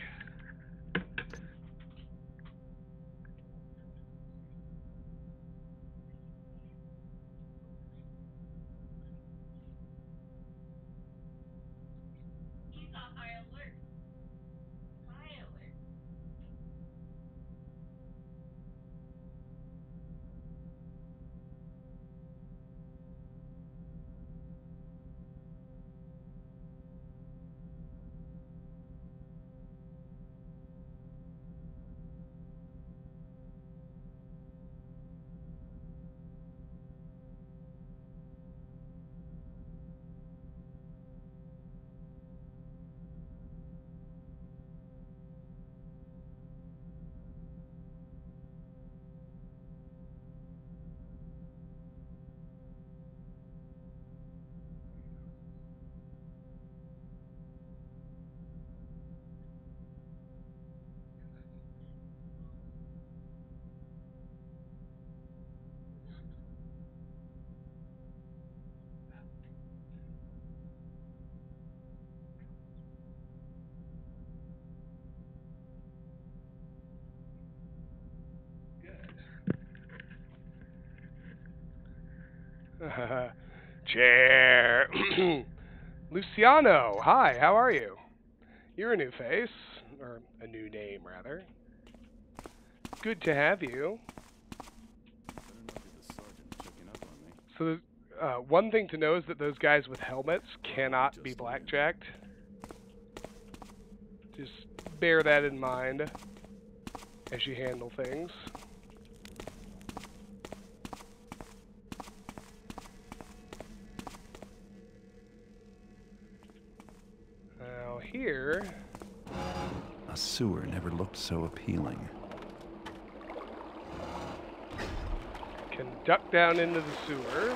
Chair. Luciano, hi, how are you? You're a new face, or a new name, rather. Good to have you. So, one thing to know is that those guys with helmets cannot be blackjacked. Just bear that in mind as you handle things. Now here... A sewer never looked so appealing. Can duck down into the sewer.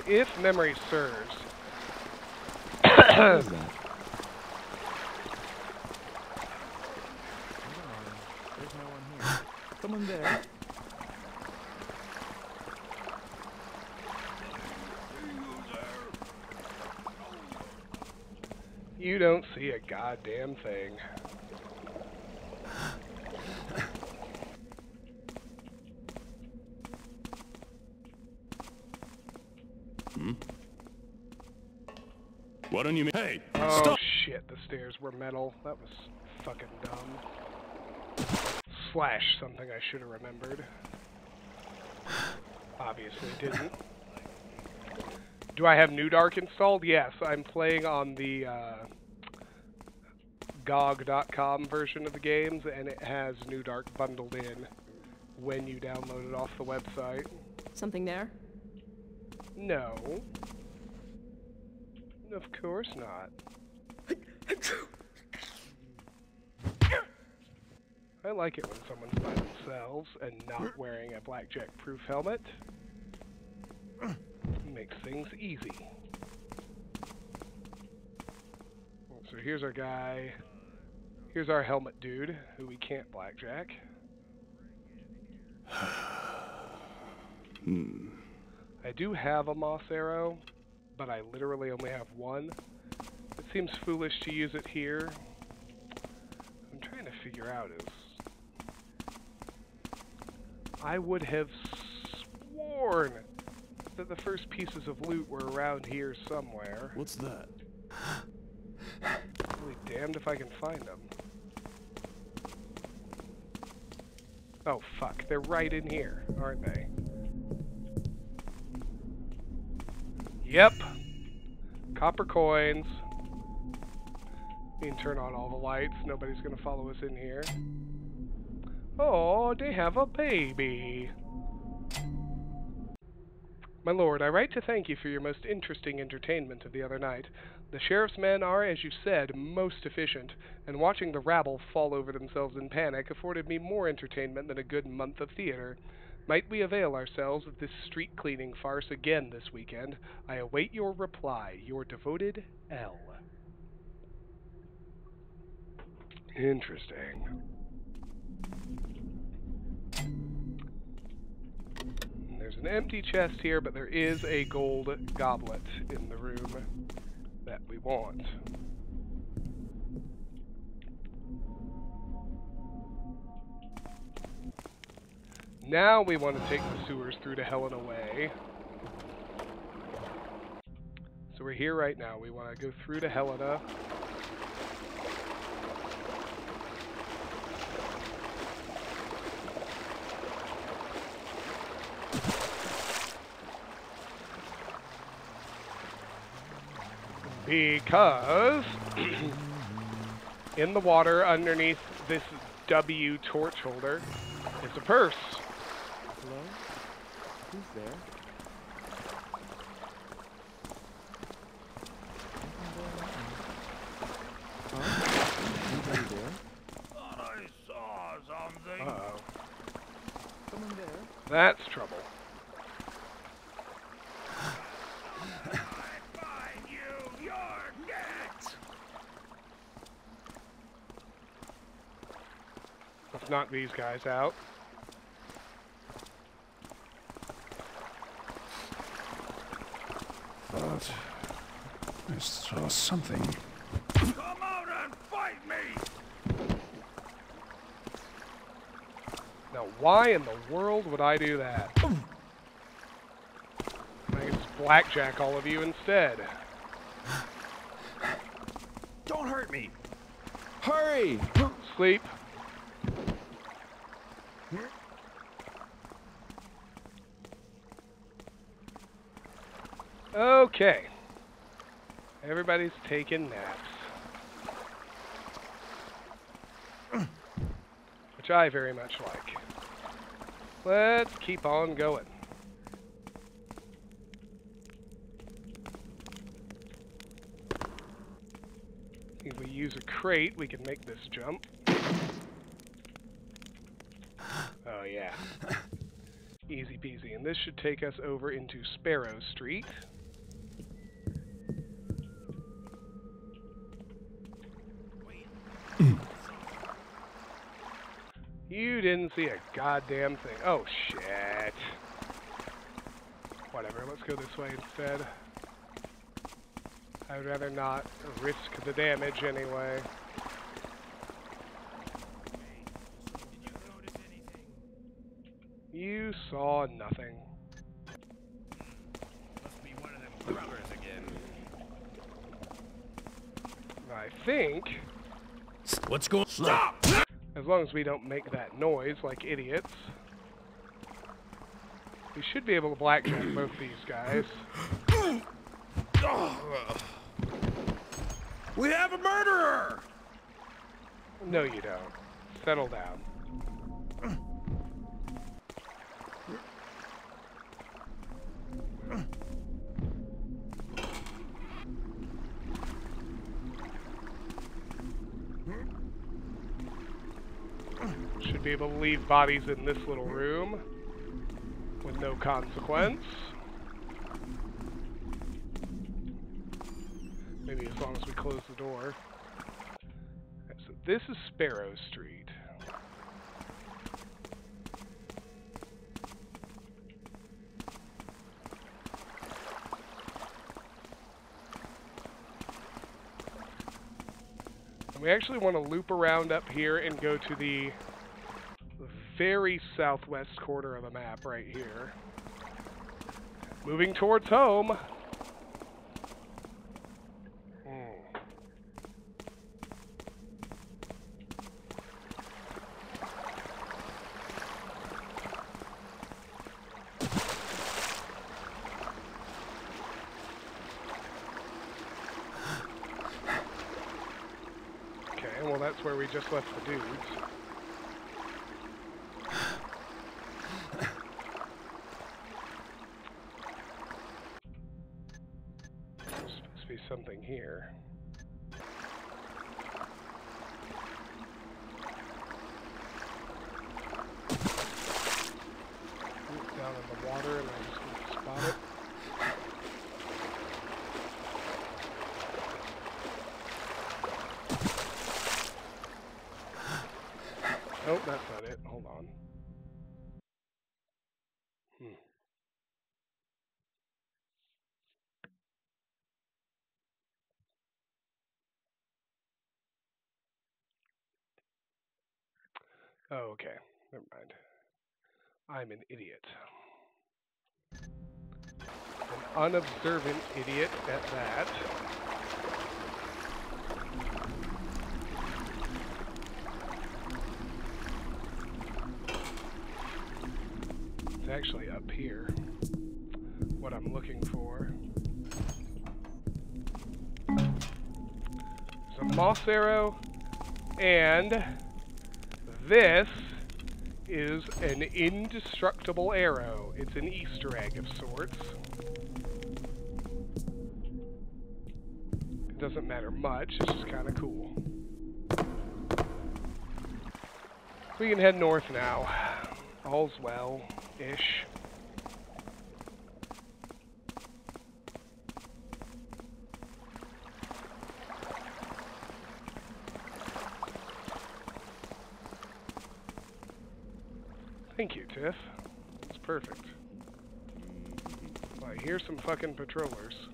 If memory serves. What is that? There's no one here. Someone there. You don't see a goddamn thing. Why don't you... Hey! Oh, Stop! shit, the stairs were metal. That was fucking dumb. Slash something I should have remembered. Obviously didn't. Do I have New Dark installed? Yes, I'm playing on the GOG.com version of the games, and it has New Dark bundled in when you download it off the website. Something there? No. Of course not. I like it when someone's by themselves and not wearing a blackjack-proof helmet. Makes things easy. So here's our guy. Here's our helmet dude, who we can't blackjack. I do have a moss arrow, but I literally only have one. It seems foolish to use it here. I'm trying to figure out is... I would have sworn that the first pieces of loot were around here somewhere. What's that? I'll be damned if I can find them. Oh fuck, they're right in here, aren't they? Yep. Copper coins. You can turn on all the lights. Nobody's gonna follow us in here. Oh, they have a baby. My lord, I write to thank you for your most interesting entertainment of the other night. The sheriff's men are, as you said, most efficient, and watching the rabble fall over themselves in panic afforded me more entertainment than a good month of theater. Might we avail ourselves of this street cleaning farce again this weekend? I await your reply. Your devoted L. Interesting. There's an empty chest here, but there is a gold goblet in the room that we want. Now we want to take the sewers through to hell and away. So we're here right now. We want to go through to Helena. Because in the water underneath this W torch holder is a purse. Hello? Who's there? Anybody there? Thought I saw something. Uh-oh. Someone there? That's trouble. I find you, you're dead. knock these guys out. Thought I saw something. Come out and fight me! Now, why in the world would I do that? I can just blackjack all of you instead. Don't hurt me! Hurry! Sleep. Okay. Everybody's taking naps. Which I very much like. Let's keep on going. If we use a crate, we can make this jump. Oh yeah. Easy peasy. And this should take us over into Sparrow Street. You didn't see a goddamn thing. Oh shit. Whatever, let's go this way instead. I'd rather not risk the damage anyway. You saw nothing. Must be one of them grubbers again. I think, What's going on? Stop! as long as we don't make that noise like idiots, we should be able to blackjack both these guys. We have a murderer! No, you don't. Settle down. Should be able to leave bodies in this little room with no consequence. Maybe as long as we close the door. Okay, so this is Sparrow Street. And we actually want to loop around up here and go to the very southwest corner of the map right here. Moving towards home. Okay, well that's where we just left the dudes. There's supposed to be something here. It's down in the water and I just need to spot it. Oh, that's not it. Hold on. Oh, okay. Never mind. I'm an idiot. An unobservant idiot at that. It's actually up here. What I'm looking for. There's a moss arrow, and this is an indestructible arrow. It's an Easter egg of sorts. It doesn't matter much, it's just kind of cool. We can head north now. All's well-ish. Thank you, Tiff. It's perfect. I hear some fucking patrollers.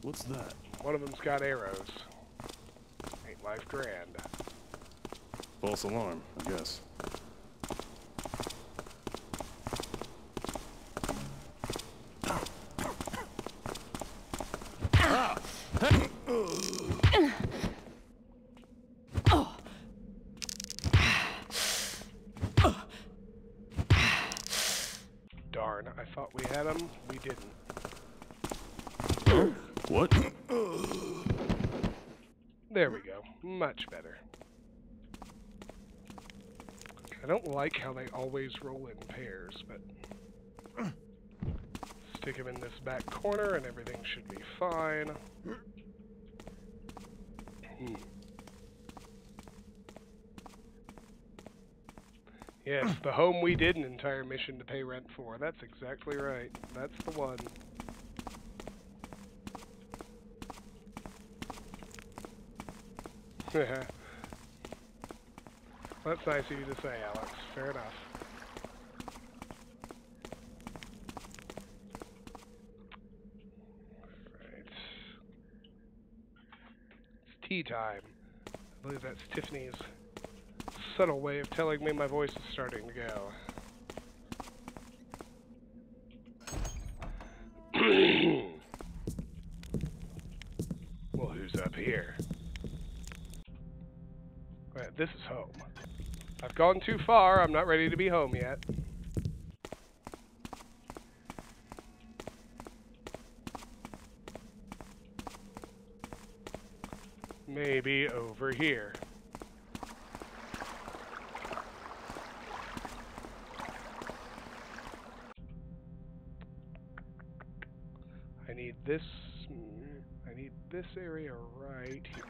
What's that? One of them's got arrows. Ain't life grand. False alarm, I guess. Darn, I thought we had him. We didn't. What? There we go. Much better. I don't like how they always roll in pairs, but stick him in this back corner and everything should be fine. Yes, the home we did an entire mission to pay rent for. That's exactly right. That's the one. That's nice of you to say, Alex. Fair enough. Right. It's tea time. I believe that's Tiffany's subtle way of telling me my voice is starting to go. Well, who's up here? Right, this is home. I've gone too far. I'm not ready to be home yet. Maybe over here. I need this area right here.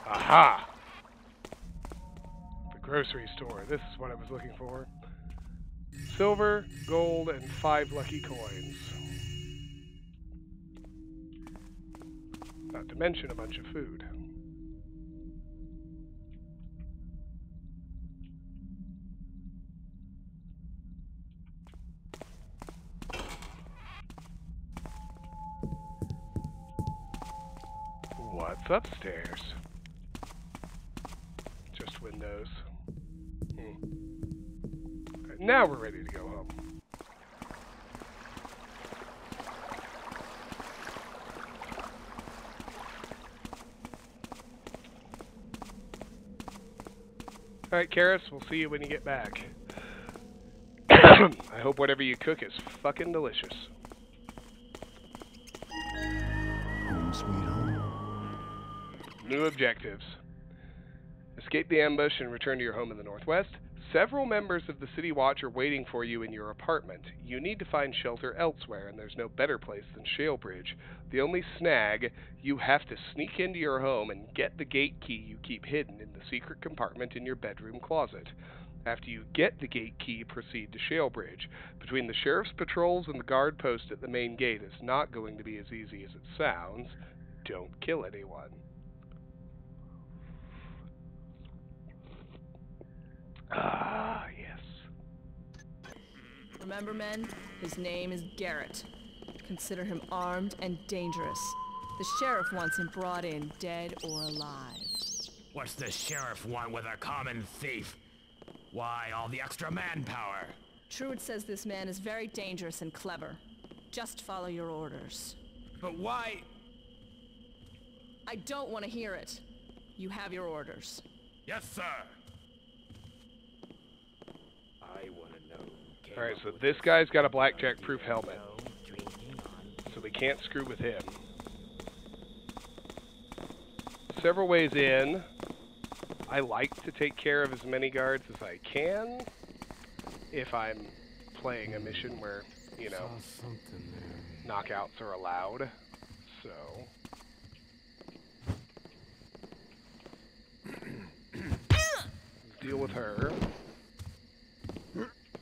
Aha! The grocery store. This is what I was looking for. Silver, gold, and 5 lucky coins. Not to mention a bunch of food. What's upstairs? Just windows. Right, now we're ready to go home. Alright, Karis, we'll see you when you get back. I hope whatever you cook is fucking delicious. Home sweet home. New objectives. Escape the ambush and return to your home in the northwest. Several members of the City Watch are waiting for you in your apartment. You need to find shelter elsewhere, and there's no better place than Shalebridge. The only snag, you have to sneak into your home and get the gate key you keep hidden in the secret compartment in your bedroom closet. After you get the gate key, proceed to Shalebridge. Between the sheriff's patrols and the guard post at the main gate, it's not going to be as easy as it sounds. Don't kill anyone. Ah, yes. Remember, men, his name is Garrett. Consider him armed and dangerous. The sheriff wants him brought in, dead or alive. What's the sheriff want with a common thief? Why all the extra manpower? Truett says this man is very dangerous and clever. Just follow your orders. But why? I don't want to hear it. You have your orders. Yes, sir. I want to know. Alright, so this guy's got a blackjack-proof helmet. So we can't screw with him. Several ways in. I like to take care of as many guards as I can if I'm playing a mission where, you know, knockouts are allowed. So... deal with her.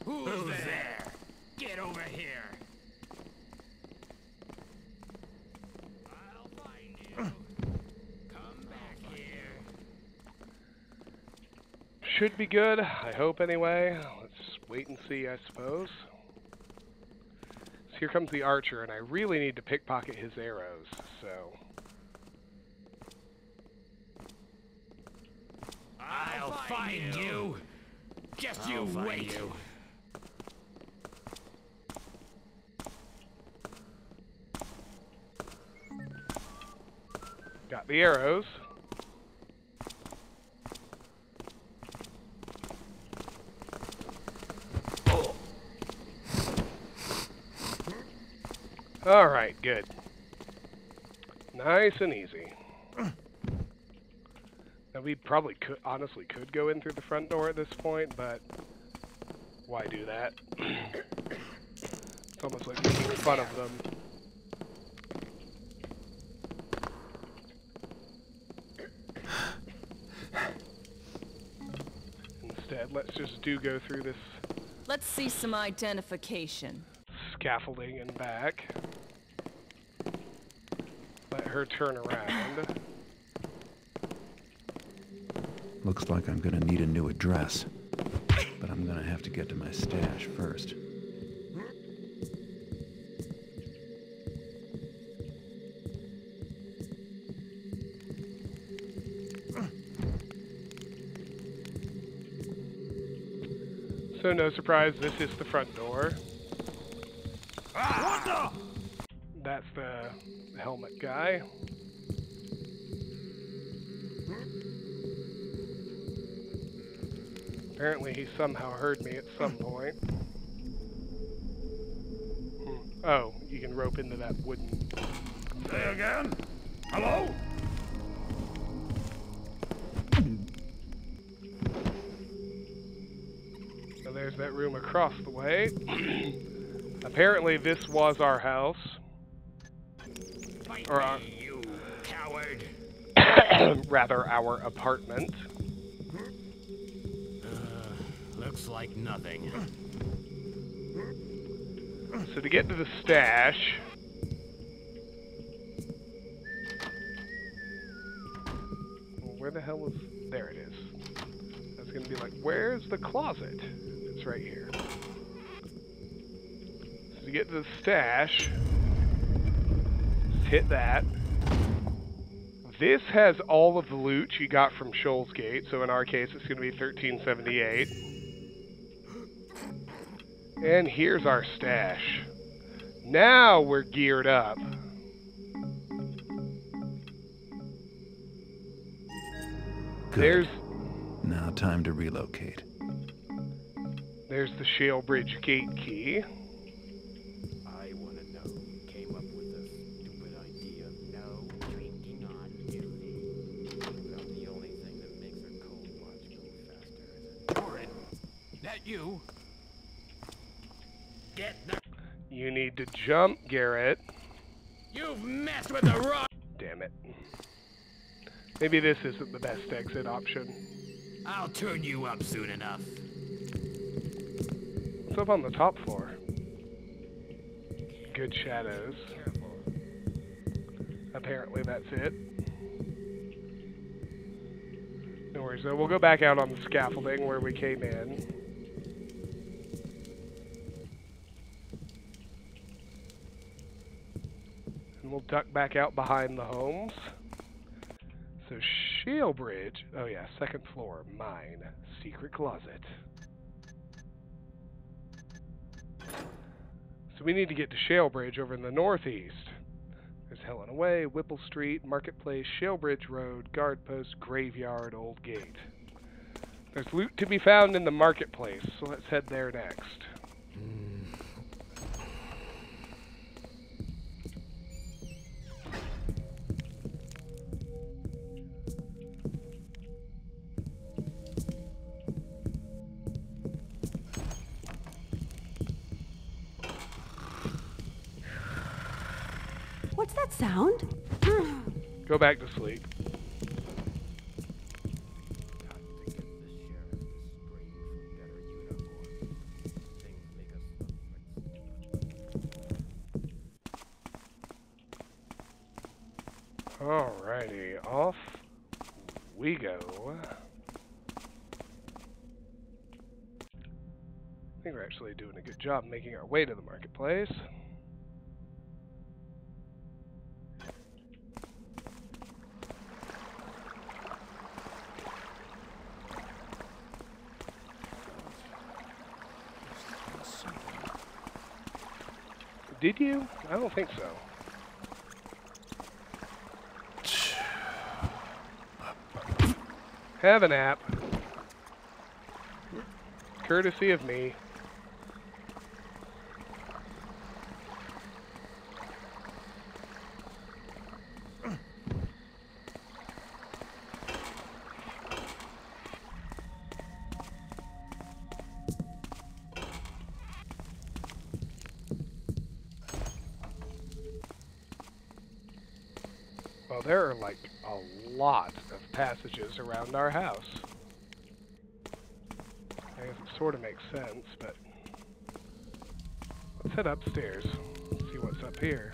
Who's there? Get over here. I'll find you. Come back here. Should be good, I hope anyway. Let's wait and see, I suppose. So here comes the archer, and I really need to pickpocket his arrows, so... I'll find you. Just you wait. Got the arrows. Alright, good. Nice and easy. Now we probably honestly could go in through the front door at this point, but why do that? It's almost like making fun of them. Instead, let's just go through this Let's see some identification. scaffolding and back. Let her turn around. Looks like I'm gonna need a new address, but I'm gonna have to get to my stash first. So no surprise, this is the front door. What the? That's the helmet guy. Apparently he somehow heard me at some point. Oh, you can rope into that wooden... Say again? Hello? So there's that room across the way. Apparently this was our house. Or our... You coward. rather, our apartment. Looks like nothing. So to get to the stash... Well, where the hell is... There it is. That's going to be like, where's the closet? It's right here. So to get to the stash... Just hit that. This has all of the loot you got from Shoals Gate, so in our case it's going to be 1378. And here's our stash. Now we're geared up. Good. Now time to relocate. There's the Shale Bridge gate key. I want to know who came up with the stupid idea of no drinking on duty. About the only thing that makes our cold watch go faster. Warren, that you? Get the... You need to jump, Garrett. You've messed with the wrong... Damn it. Maybe this isn't the best exit option. I'll turn you up soon enough. What's up on the top floor? Good shadows. Apparently that's it. No worries though, we'll go back out on the scaffolding where we came in. And we'll duck back out behind the homes. So Shale Bridge, oh yeah, second floor, mine, secret closet. So we need to get to Shale Bridge over in the northeast. There's Helena Way, Whipple Street, Marketplace, Shale Bridge Road, Guard Post, Graveyard, Old Gate. There's loot to be found in the marketplace, so let's head there next. What's that sound? Go back to sleep. Alrighty, off we go. I think we're actually doing a good job making our way to the marketplace. Did you? I don't think so. Have a nap. Courtesy of me. Well, there are like a lot of passages around our house. I guess it sort of makes sense, but let's head upstairs, see what's up here.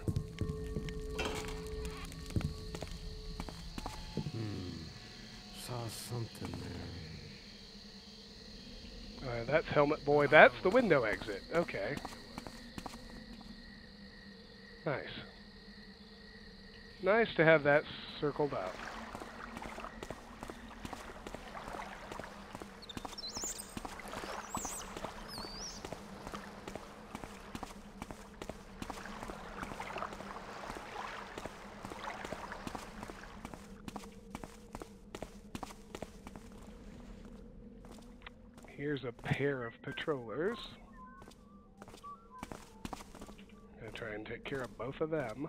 Saw something there. That's Helmet Boy. That's the window exit. Okay. Nice. Nice to have that circled up. Here's a pair of patrollers. Gonna try and take care of both of them.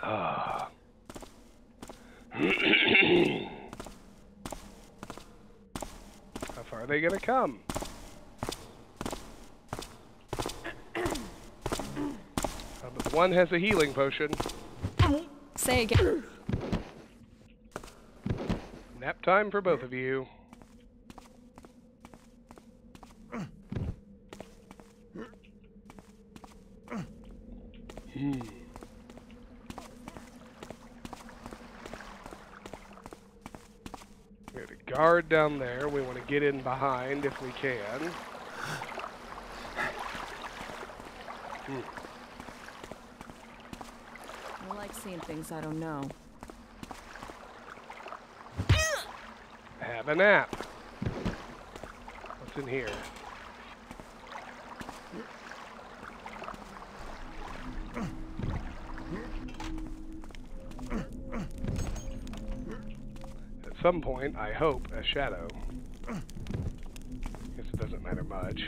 Ah. How far are they gonna come? But one has a healing potion. Say again. Nap time for both of you. We have a guard down there. We want to get in behind if we can. I like seeing things I don't know. Have a nap. What's in here? At some point, I hope, a shadow. Guess it doesn't matter much.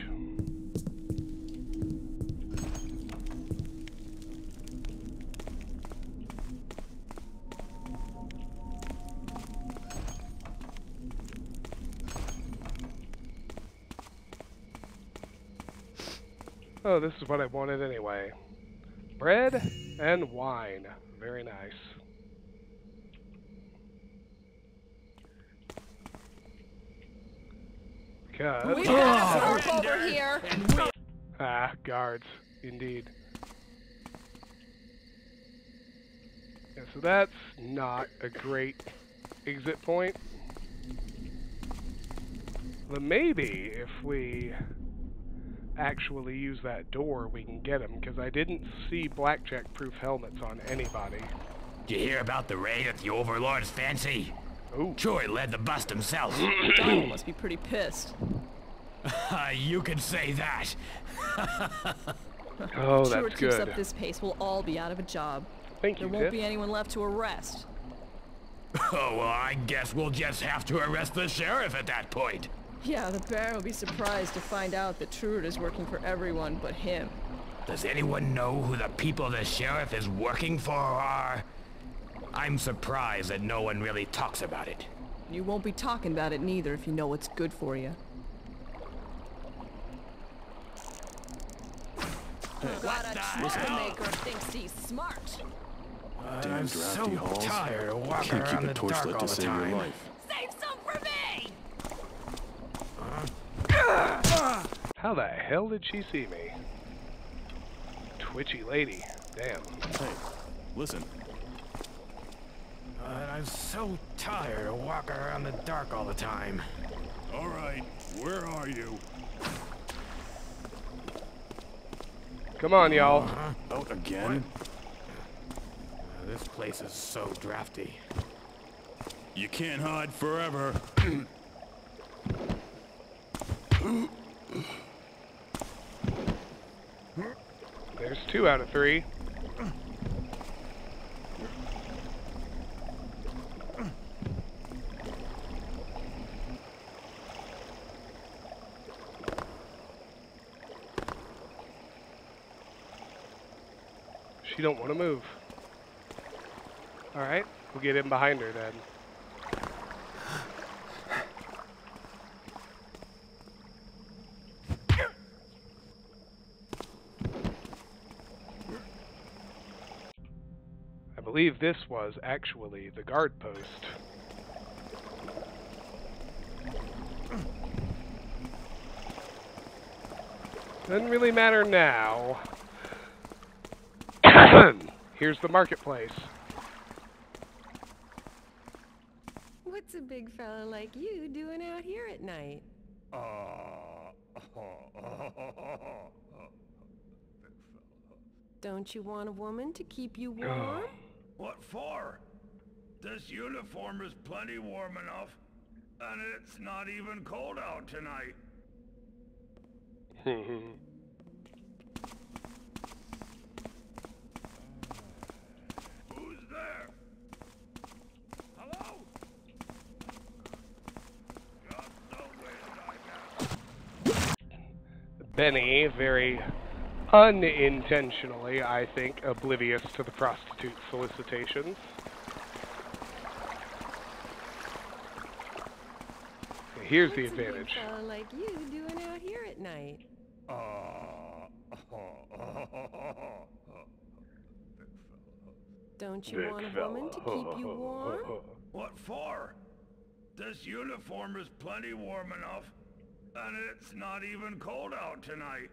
Oh, this is what I wanted anyway. Bread and wine. Very nice. Because... We have a over here! Ah, guards. Indeed. Yeah, so that's not a great exit point. But maybe if we actually use that door, we can get him, because I didn't see blackjack-proof helmets on anybody. Did you hear about the raid at the Overlord's fancy? Ooh. Troy led the bust himself. Donald must be pretty pissed. You can say that. Oh, Sure that's keeps good. up this pace, we'll all be out of a job. Thank you, There won't Tiff. be anyone left to arrest. Oh, well, I guess we'll just have to arrest the sheriff at that point. Yeah, the Baron will be surprised to find out that Truard is working for everyone but him. Does anyone know who the people the sheriff is working for are? I'm surprised that no one really talks about it. You won't be talking about it neither if you know what's good for you. Got a troublemaker thinks he's smart. Damn I'm drafty so halls. tired of walking Can't keep around a the torch dark lit all to the save your time. life. Save some for me! How the hell did she see me? Twitchy lady. Damn. Hey, Listen. I'm so tired of walking around the dark all the time. All right, where are you? Come on, y'all. Out again? This place is so drafty. You can't hide forever. There's 2 out of 3. She don't want to move. Alright, we'll get in behind her then. I believe this was actually the guard post. Doesn't really matter now. Here's the marketplace. What's a big fella like you doing out here at night? Don't you want a woman to keep you warm? What for? This uniform is plenty warm enough, and it's not even cold out tonight. Who's there? Hello? Just the wind, I guess. Benny, very unintentionally, I think, oblivious to the prostitute solicitations. Here's the advantage. What's a big fella like you doing out here at night? Don't you want a woman to keep you warm? What for? This uniform is plenty warm enough, and it's not even cold out tonight.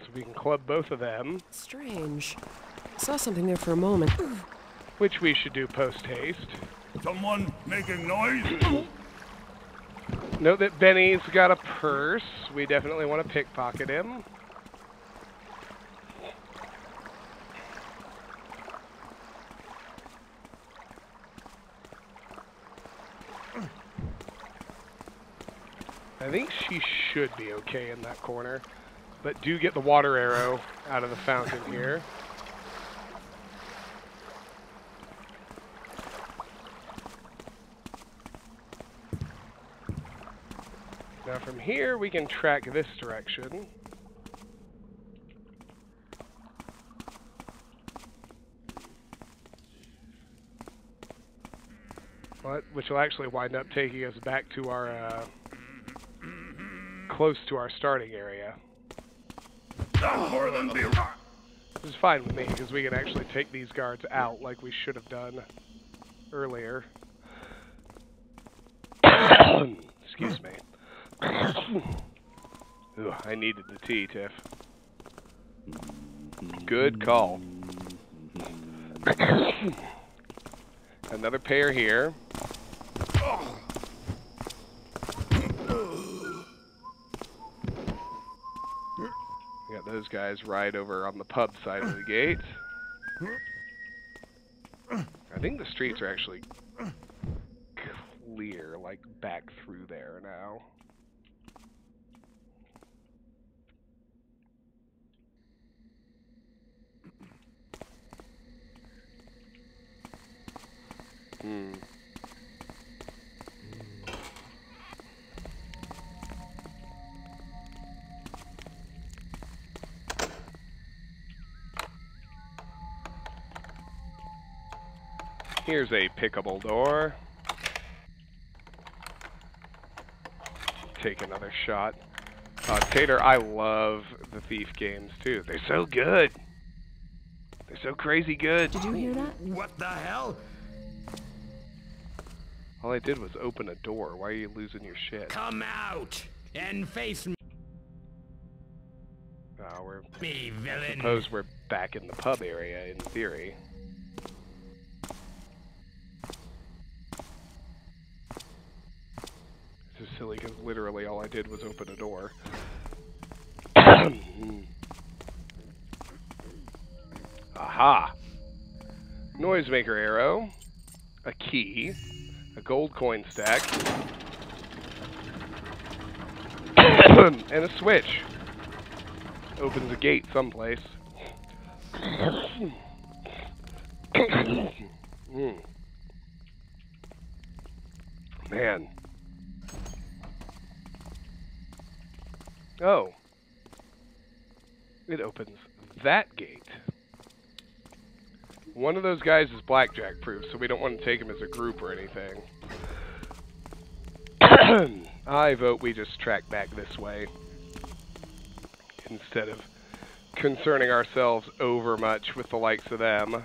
So we can club both of them. Strange. I saw something there for a moment. Which we should do post-haste. Someone making noise? Note that Benny's got a purse. We definitely want to pickpocket him. I think she should be okay in that corner. But do get the water arrow out of the fountain here. Now from here we can track this direction. Which will actually wind up taking us back to our, close to our starting area. More than be Which is fine with me, because we can actually take these guards out like we should have done earlier. Excuse me. Ooh, I needed the tea, Tiff. Good call. Another pair here. We got those guys right over on the pub side of the gate. I think the streets are actually clear, like back through there now. Here's a pickable door. Take another shot. Tater, I love the Thief games too. They're so good. They're so crazy good. Did you hear that? What the hell? All I did was open a door. Why are you losing your shit? Come out! and face me, I villain. suppose we're back in the pub area, in theory. This is silly, because literally all I did was open a door. Aha! Noisemaker arrow, a key, a gold coin stack, and a switch. Opens a gate someplace. Man. Oh. It opens that gate. One of those guys is blackjack proof, so we don't want to take him as a group or anything. I vote we just track back this way, instead of concerning ourselves over much with the likes of them.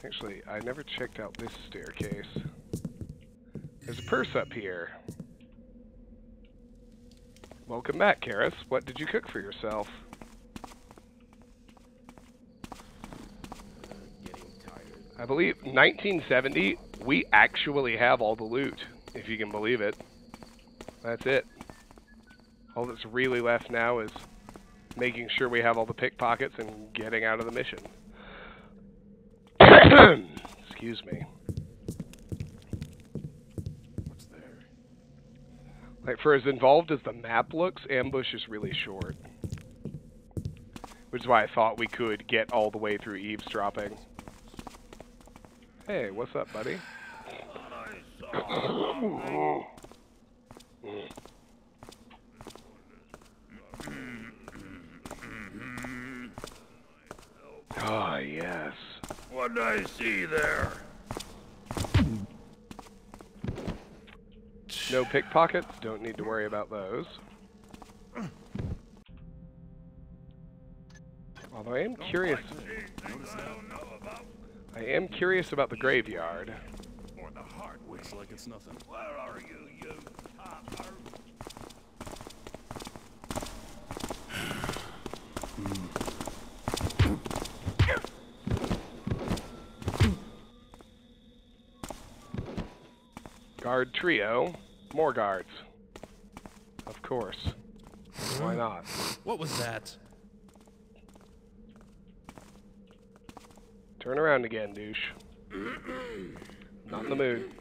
Actually, I never checked out this staircase. There's a purse up here. Welcome back, Karis. What did you cook for yourself? I believe 1970, we actually have all the loot, if you can believe it. That's it. All that's really left now is making sure we have all the pickpockets and getting out of the mission. Excuse me. What's there? Like, for as involved as the map looks, ambush is really short. Which is why I thought we could get all the way through eavesdropping. Hey, what's up, buddy? Ah, yes. What did I see there? No pickpockets, don't need to worry about those. Although I am curious. I am curious about the graveyard. Or the heart. Looks like it's nothing. Where are you, you topper? Guard trio. More guards. Of course. Why not? What was that? Turn around again, douche. Not in the mood.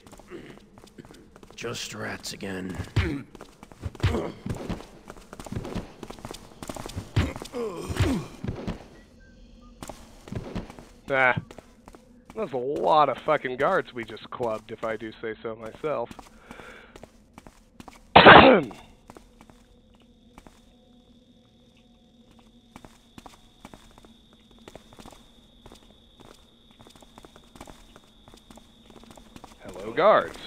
Just rats again. Ah. That's a lot of fucking guards we just clubbed, if I do say so myself. Hello, guards.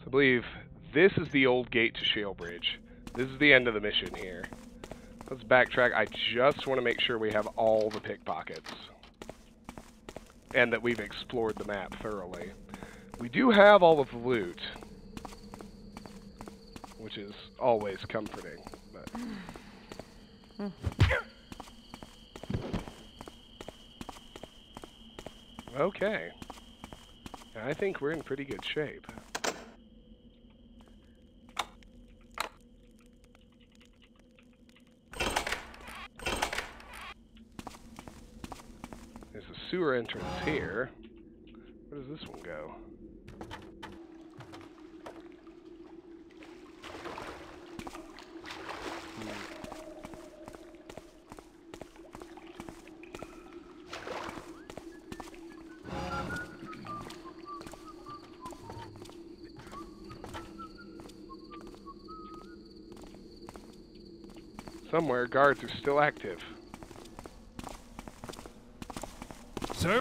I believe this is the old gate to Shalebridge. This is the end of the mission here. Let's backtrack. I just want to make sure we have all the pickpockets. And that we've explored the map thoroughly. We do have all of the loot. Which is always comforting. But... Okay. I think we're in pretty good shape. There's a sewer entrance here. Where does this one go? Somewhere, guards are still active. Sir?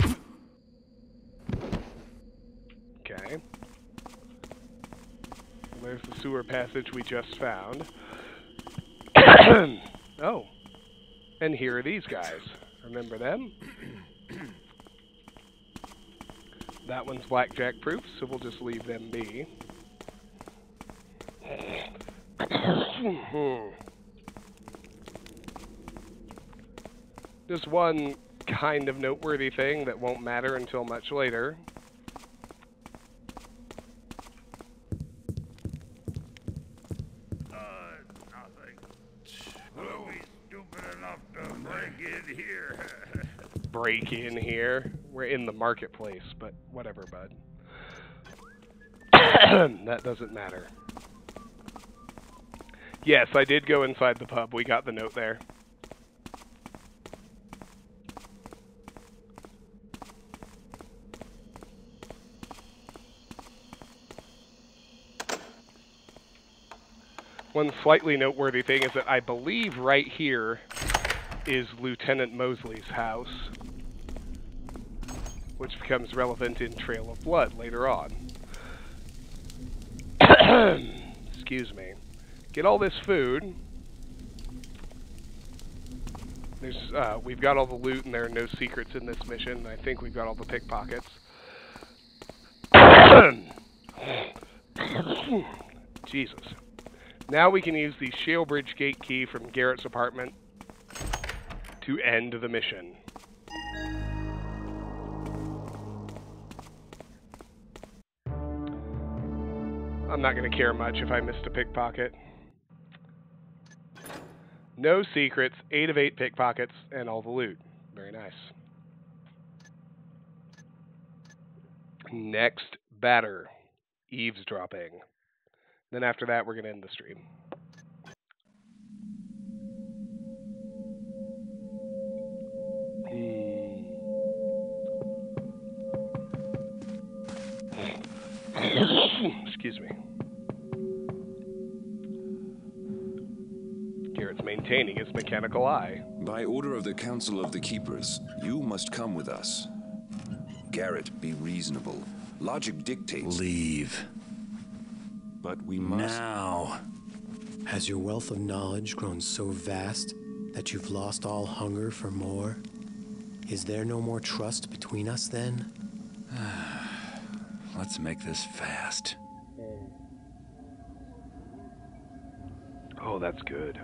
Okay. There's the sewer passage we just found. Oh. And here are these guys. Remember them? That one's blackjack proof, so we'll just leave them be. Just one kind of noteworthy thing that won't matter until much later. Nothing. Who'll be stupid enough to break in here? Break in here. We're in the marketplace, but whatever, bud. That doesn't matter. Yes, I did go inside the pub. We got the note there. One slightly noteworthy thing is that I believe right here is Lieutenant Mosley's house, which becomes relevant in Trail of Blood later on. Excuse me. Get all this food. There's, we've got all the loot and there are no secrets in this mission. I think we've got all the pickpockets. Jesus. Now we can use the Shalebridge gate key from Garrett's apartment to end the mission. I'm not going to care much if I missed a pickpocket. No secrets, 8 of 8 pickpockets, and all the loot. Very nice. Next batter, Eavesdropping. Then after that, we're going to end the stream. Excuse me. Garrett's maintaining his mechanical eye. By order of the Council of the Keepers, you must come with us. Garrett, be reasonable. Logic dictates... Leave. But we must... Now. Has your wealth of knowledge grown so vast that you've lost all hunger for more? Is there no more trust between us then? Let's make this fast. Oh, that's good.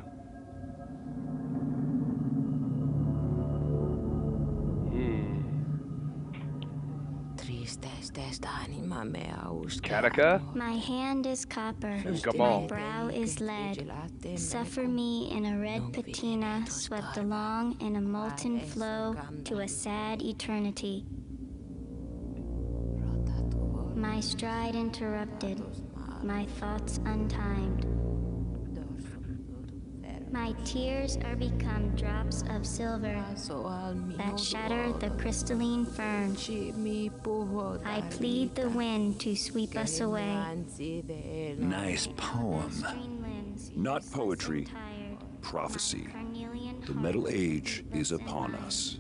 Katika? My hand is copper, Gamal. my brow is lead. Suffer me in a red patina swept along in a molten flow to a sad eternity. My stride interrupted, my thoughts untimed. My tears are become drops of silver that shatter the crystalline fern. I plead the wind to sweep us away. Nice poem. Not poetry, prophecy. The Metal Age is upon us.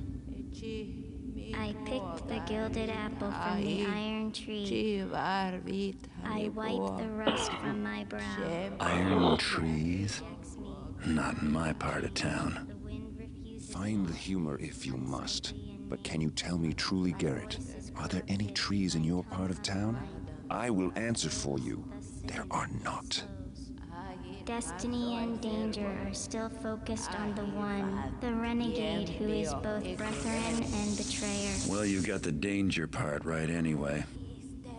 I picked the gilded apple from the iron tree. I wipe the rust from my brow. Iron trees? Not in my part of town. Find the humor if you must. But can you tell me truly, Garrett, are there any trees in your part of town? I will answer for you. There are not. Destiny and danger are still focused on the one, the renegade who is both brethren and betrayer. Well, you got the danger part right anyway.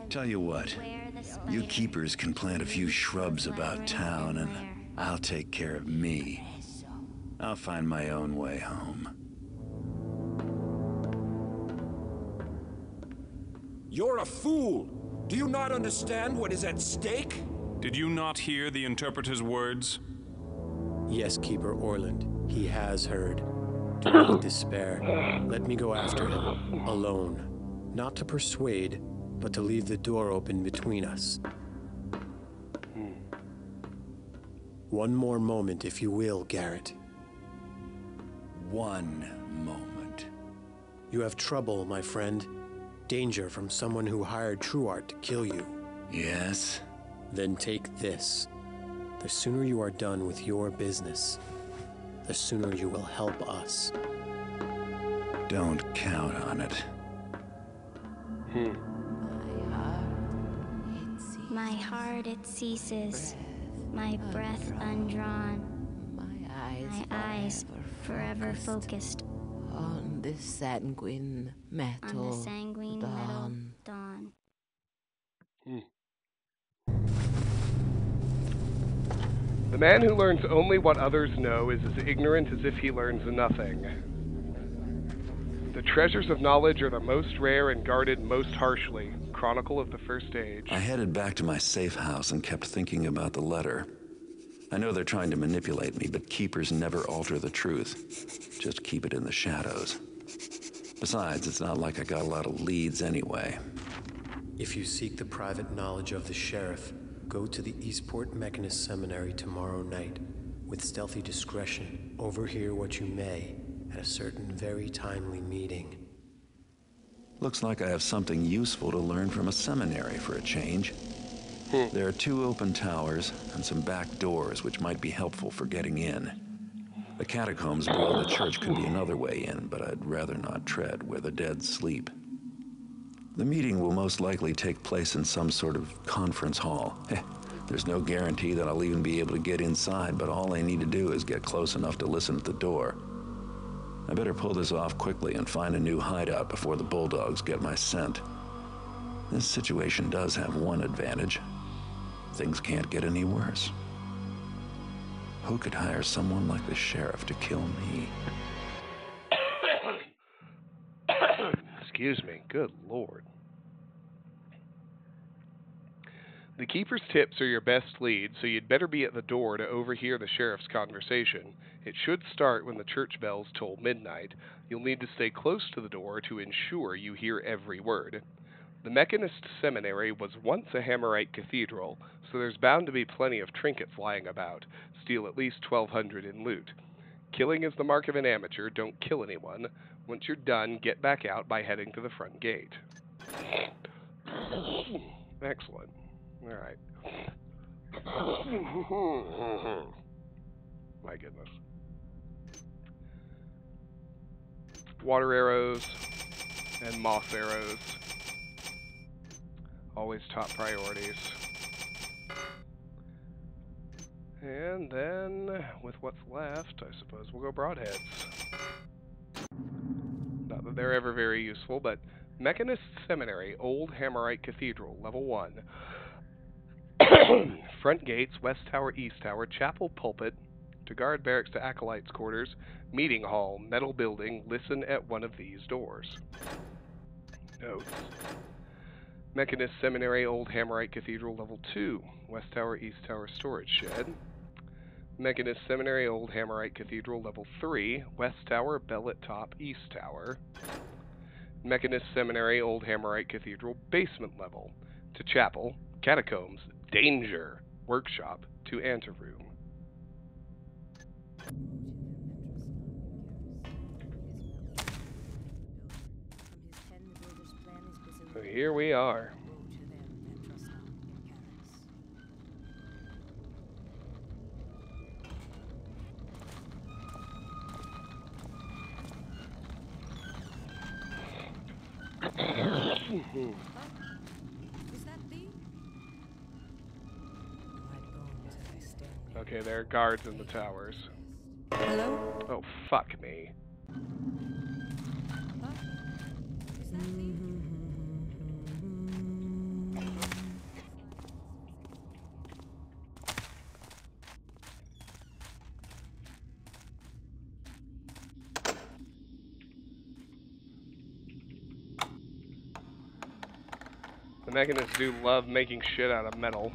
Tell you what, you keepers can plant a few shrubs about town and I'll take care of me. I'll find my own way home. You're a fool! Do you not understand what is at stake? Did you not hear the interpreter's words? Yes, Keeper Orland. He has heard. Do not despair. Let me go after him, alone. Not to persuade, but to leave the door open between us. One more moment, if you will, Garrett. One moment. You have trouble, my friend. Danger from someone who hired Truart to kill you. Yes? Then take this. The sooner you are done with your business, the sooner you will help us. Don't count on it. My heart it ceases, my breath undrawn, my eyes forever focused on the sanguine metal dawn. The man who learns only what others know is as ignorant as if he learns nothing. The treasures of knowledge are the most rare and guarded most harshly. Chronicle of the First Age. I headed back to my safe house and kept thinking about the letter. I know they're trying to manipulate me, but keepers never alter the truth. Just keep it in the shadows. Besides, it's not like I got a lot of leads anyway. If you seek the private knowledge of the sheriff, go to the Eastport Mechanist Seminary tomorrow night. With stealthy discretion, overhear what you may at a certain very timely meeting. Looks like I have something useful to learn from a seminary for a change. There are 2 open towers and some back doors which might be helpful for getting in. The catacombs below the church could be another way in, but I'd rather not tread where the dead sleep. The meeting will most likely take place in some sort of conference hall. There's no guarantee that I'll even be able to get inside, but all I need to do is get close enough to listen at the door. I better pull this off quickly and find a new hideout before the bulldogs get my scent. This situation does have one advantage. Things can't get any worse. Who could hire someone like the sheriff to kill me? Excuse me. Good Lord. The keeper's tips are your best lead, so you'd better be at the door to overhear the sheriff's conversation. It should start when the church bells toll midnight. You'll need to stay close to the door to ensure you hear every word. The Mechanist Seminary was once a Hammerite cathedral, so there's bound to be plenty of trinkets lying about. Steal at least 1,200 in loot. Killing is the mark of an amateur. Don't kill anyone. Once you're done, get back out by heading to the front gate. Excellent. All right. My goodness. Water arrows and moth arrows. Always top priorities. And then, with what's left, I suppose we'll go broadheads. Not that they're ever very useful, but Mechanist Seminary, Old Hammerite Cathedral, Level 1. Front gates, West Tower, East Tower, Chapel Pulpit, to guard barracks to Acolytes' quarters, Meeting Hall, Metal Building, listen at one of these doors. Notes. Mechanist Seminary, Old Hammerite Cathedral, Level 2, West Tower, East Tower, Storage Shed. Mechanist Seminary, Old Hammerite Cathedral, Level 3, West Tower, Bellet Top, East Tower. Mechanist Seminary, Old Hammerite Cathedral, Basement Level, to Chapel, Catacombs, Danger, Workshop, to Anteroom. So here we are. Okay, there are guards in the towers. Hello? Oh, fuck me. The mechanists do love making shit out of metal.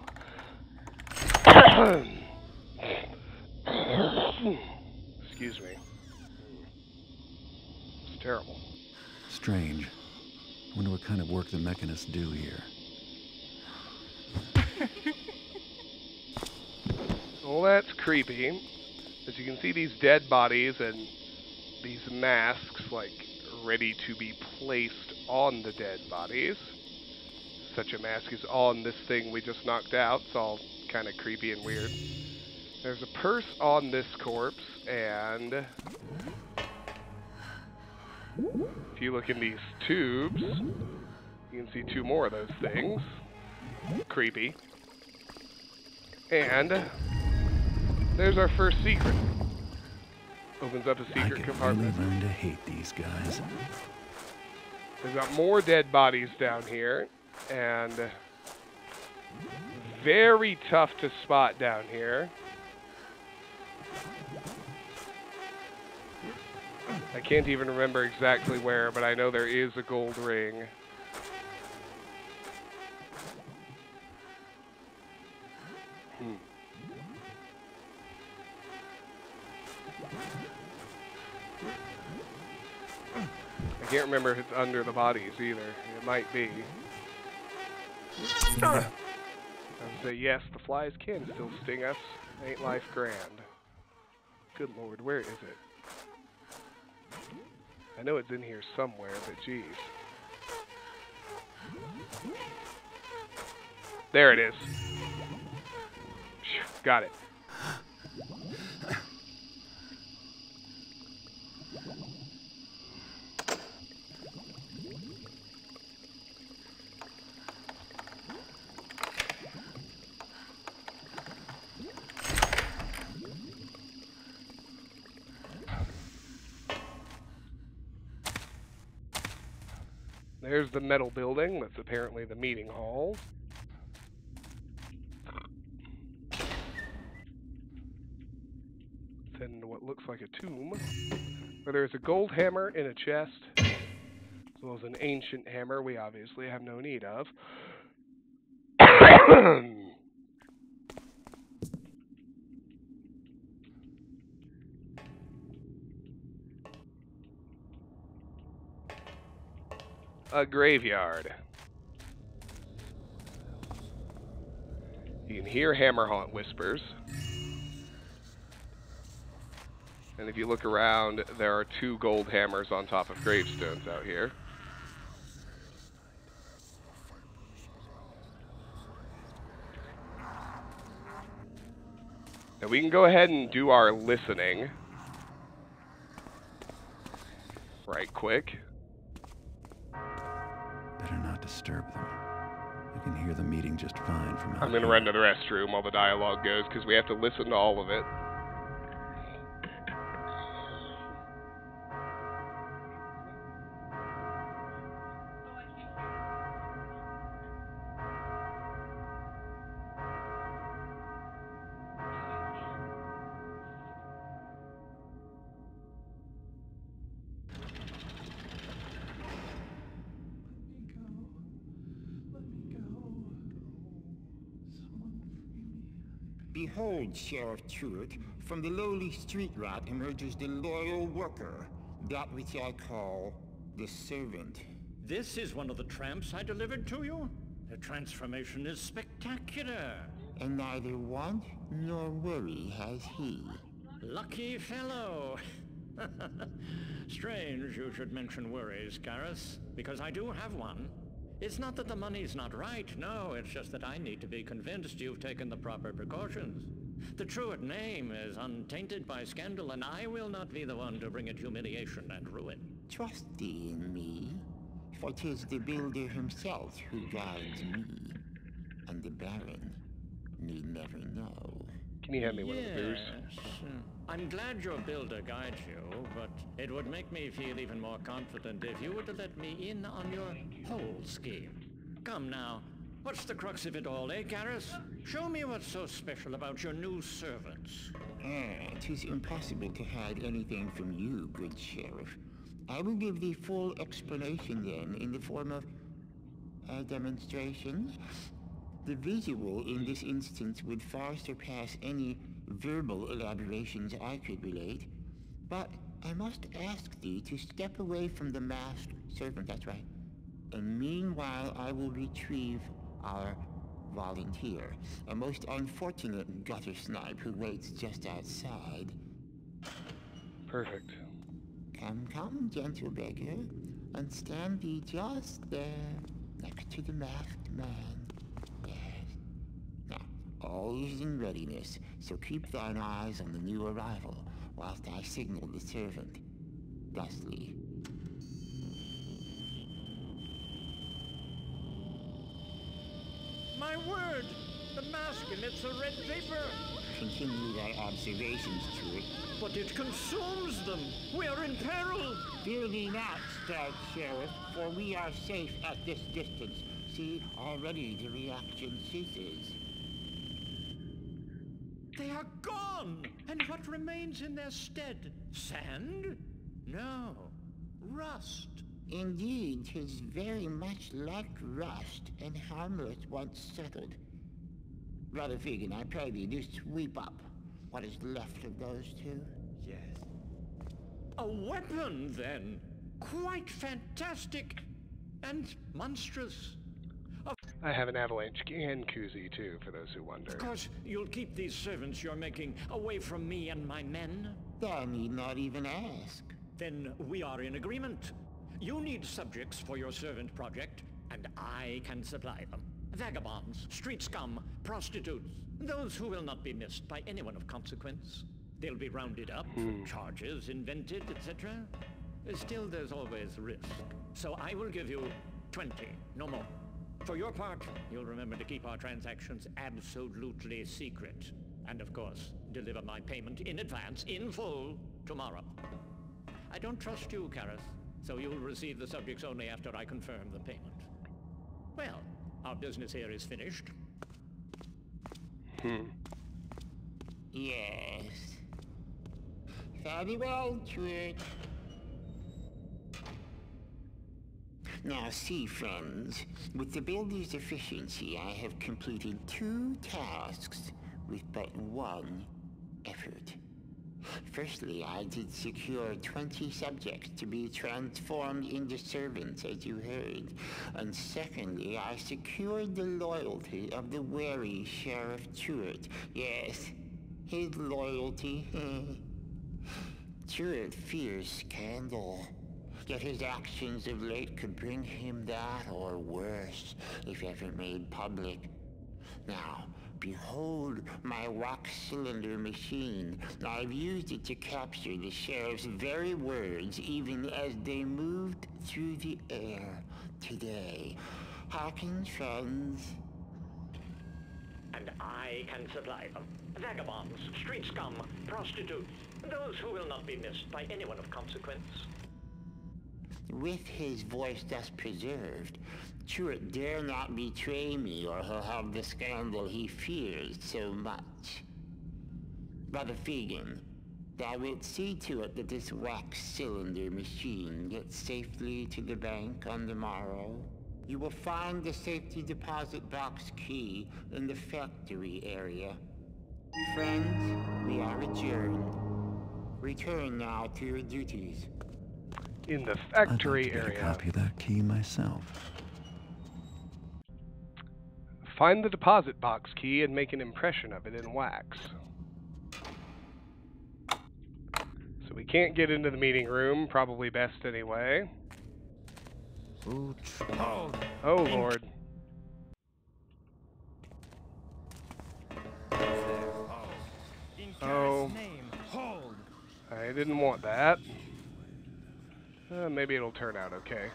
Excuse me. It's terrible. Strange. Wonder what kind of work the mechanists do here. Well, that's creepy. As you can see, these dead bodies and these masks, like, ready to be placed on the dead bodies. Such a mask is on this thing we just knocked out. It's all kind of creepy and weird. There's a purse on this corpse, and If you look in these tubes, you can see 2 more of those things. Creepy. And there's our first secret. Opens up a secret compartment. I really learned to hate these guys. They've got more dead bodies down here, and very tough to spot down here. I can't even remember exactly where, but I know there is a gold ring. I can't remember if it's under the bodies either. It might be. I would say yes, the flies can still sting us. Ain't life grand. Good lord, where is it? I know it's in here somewhere, but geez. There it is. Got it. There's the metal building. That's apparently the meeting hall. Then what looks like a tomb, where there's a gold hammer in a chest, as well as an ancient hammer we obviously have no need of. A graveyard. You can hear hammer haunt whispers. And if you look around, there are 2 gold hammers on top of gravestones out here. Now we can go ahead and do our listening right quick. Better not disturb them. You can hear the meeting just fine from out I'm going to run to the restroom while the dialogue goes, because we have to listen to all of it. Behold, Sheriff Truitt, from the lowly street rat emerges the loyal worker, that which I call the servant. This is one of the tramps I delivered to you? The transformation is spectacular. And neither want nor worry has he. Lucky fellow. Strange you should mention worries, Garrus, because I do have one. It's not that the money's not right, no, it's just that I need to be convinced you've taken the proper precautions. The Truitt name is untainted by scandal, and I will not be the one to bring it humiliation and ruin. Trust thee in me, for 'tis the builder himself who guides me, and the Baron need never know. Can you hand me one of the beers? I'm glad your builder guides you, but it would make me feel even more confident if you were to let me in on your whole scheme. Come now, what's the crux of it all, eh, Garrus? Show me what's so special about your new servants. 'Tis impossible to hide anything from you, good Sheriff. I will give thee full explanation then, in the form of a demonstration. The visual in this instance would far surpass any verbal elaborations I could relate, but I must ask thee to step away from the masked servant, that's right. And meanwhile, I will retrieve our volunteer, a most unfortunate gutter snipe who waits just outside. Perfect. Come, gentle beggar, and stand thee just there, next to the masked man. All is in readiness, so keep thine eyes on the new arrival, whilst I signal the servant. Thusly. word! The mask emits a red vapor. Continue thy observations to it. But it consumes them. We are in peril. Fear thee not, stout sheriff, for we are safe at this distance. See, already the reaction ceases. They are gone! And what remains in their stead? Sand? No. Rust. Indeed, 'tis very much like rust, and harmless once settled. Brother Fegan, I pray thee, do sweep up what is left of those two. Yes. A weapon, then. Quite fantastic and monstrous. I have an avalanche and koozie, too, for those who wonder. Of course, you'll keep these servants you're making away from me and my men. I need not even ask. Then we are in agreement. You need subjects for your servant project, and I can supply them. Vagabonds, street scum, prostitutes, those who will not be missed by anyone of consequence. They'll be rounded up, charges invented, etc. Still, there's always risk. So I will give you 20, no more. For your part, you'll remember to keep our transactions absolutely secret. And of course, deliver my payment in advance, in full, tomorrow. I don't trust you, Karis, so you'll receive the subjects only after I confirm the payment. Well, our business here is finished. Yes. Very well, Truett. Now see, friends, with the builder's efficiency, I have completed 2 tasks with but 1 effort. Firstly, I did secure 20 subjects to be transformed into servants, as you heard. And secondly, I secured the loyalty of the wary Sheriff Truett. Yes, his loyalty. Truett fears scandal. Yet his actions of late could bring him that or worse, if ever made public. Now, behold my wax cylinder machine. I've used it to capture the sheriff's very words, even as they moved through the air today. Hearken, friends. And I can supply them. Vagabonds, street scum, prostitutes, those who will not be missed by anyone of consequence. With his voice thus preserved, Truett dare not betray me, or he'll have the scandal he fears so much. Brother Fegan, thou wilt see to it that this wax cylinder machine gets safely to the bank on the morrow. You will find the safety deposit box key in the factory area. Friends, we are adjourned. Return now to your duties. In the I'd factory like to get area. a copy of that key myself. Find the deposit box key and make an impression of it in wax. So we can't get into the meeting room, probably best anyway. Oh, Lord. Oh, I didn't want that. Maybe it'll turn out okay.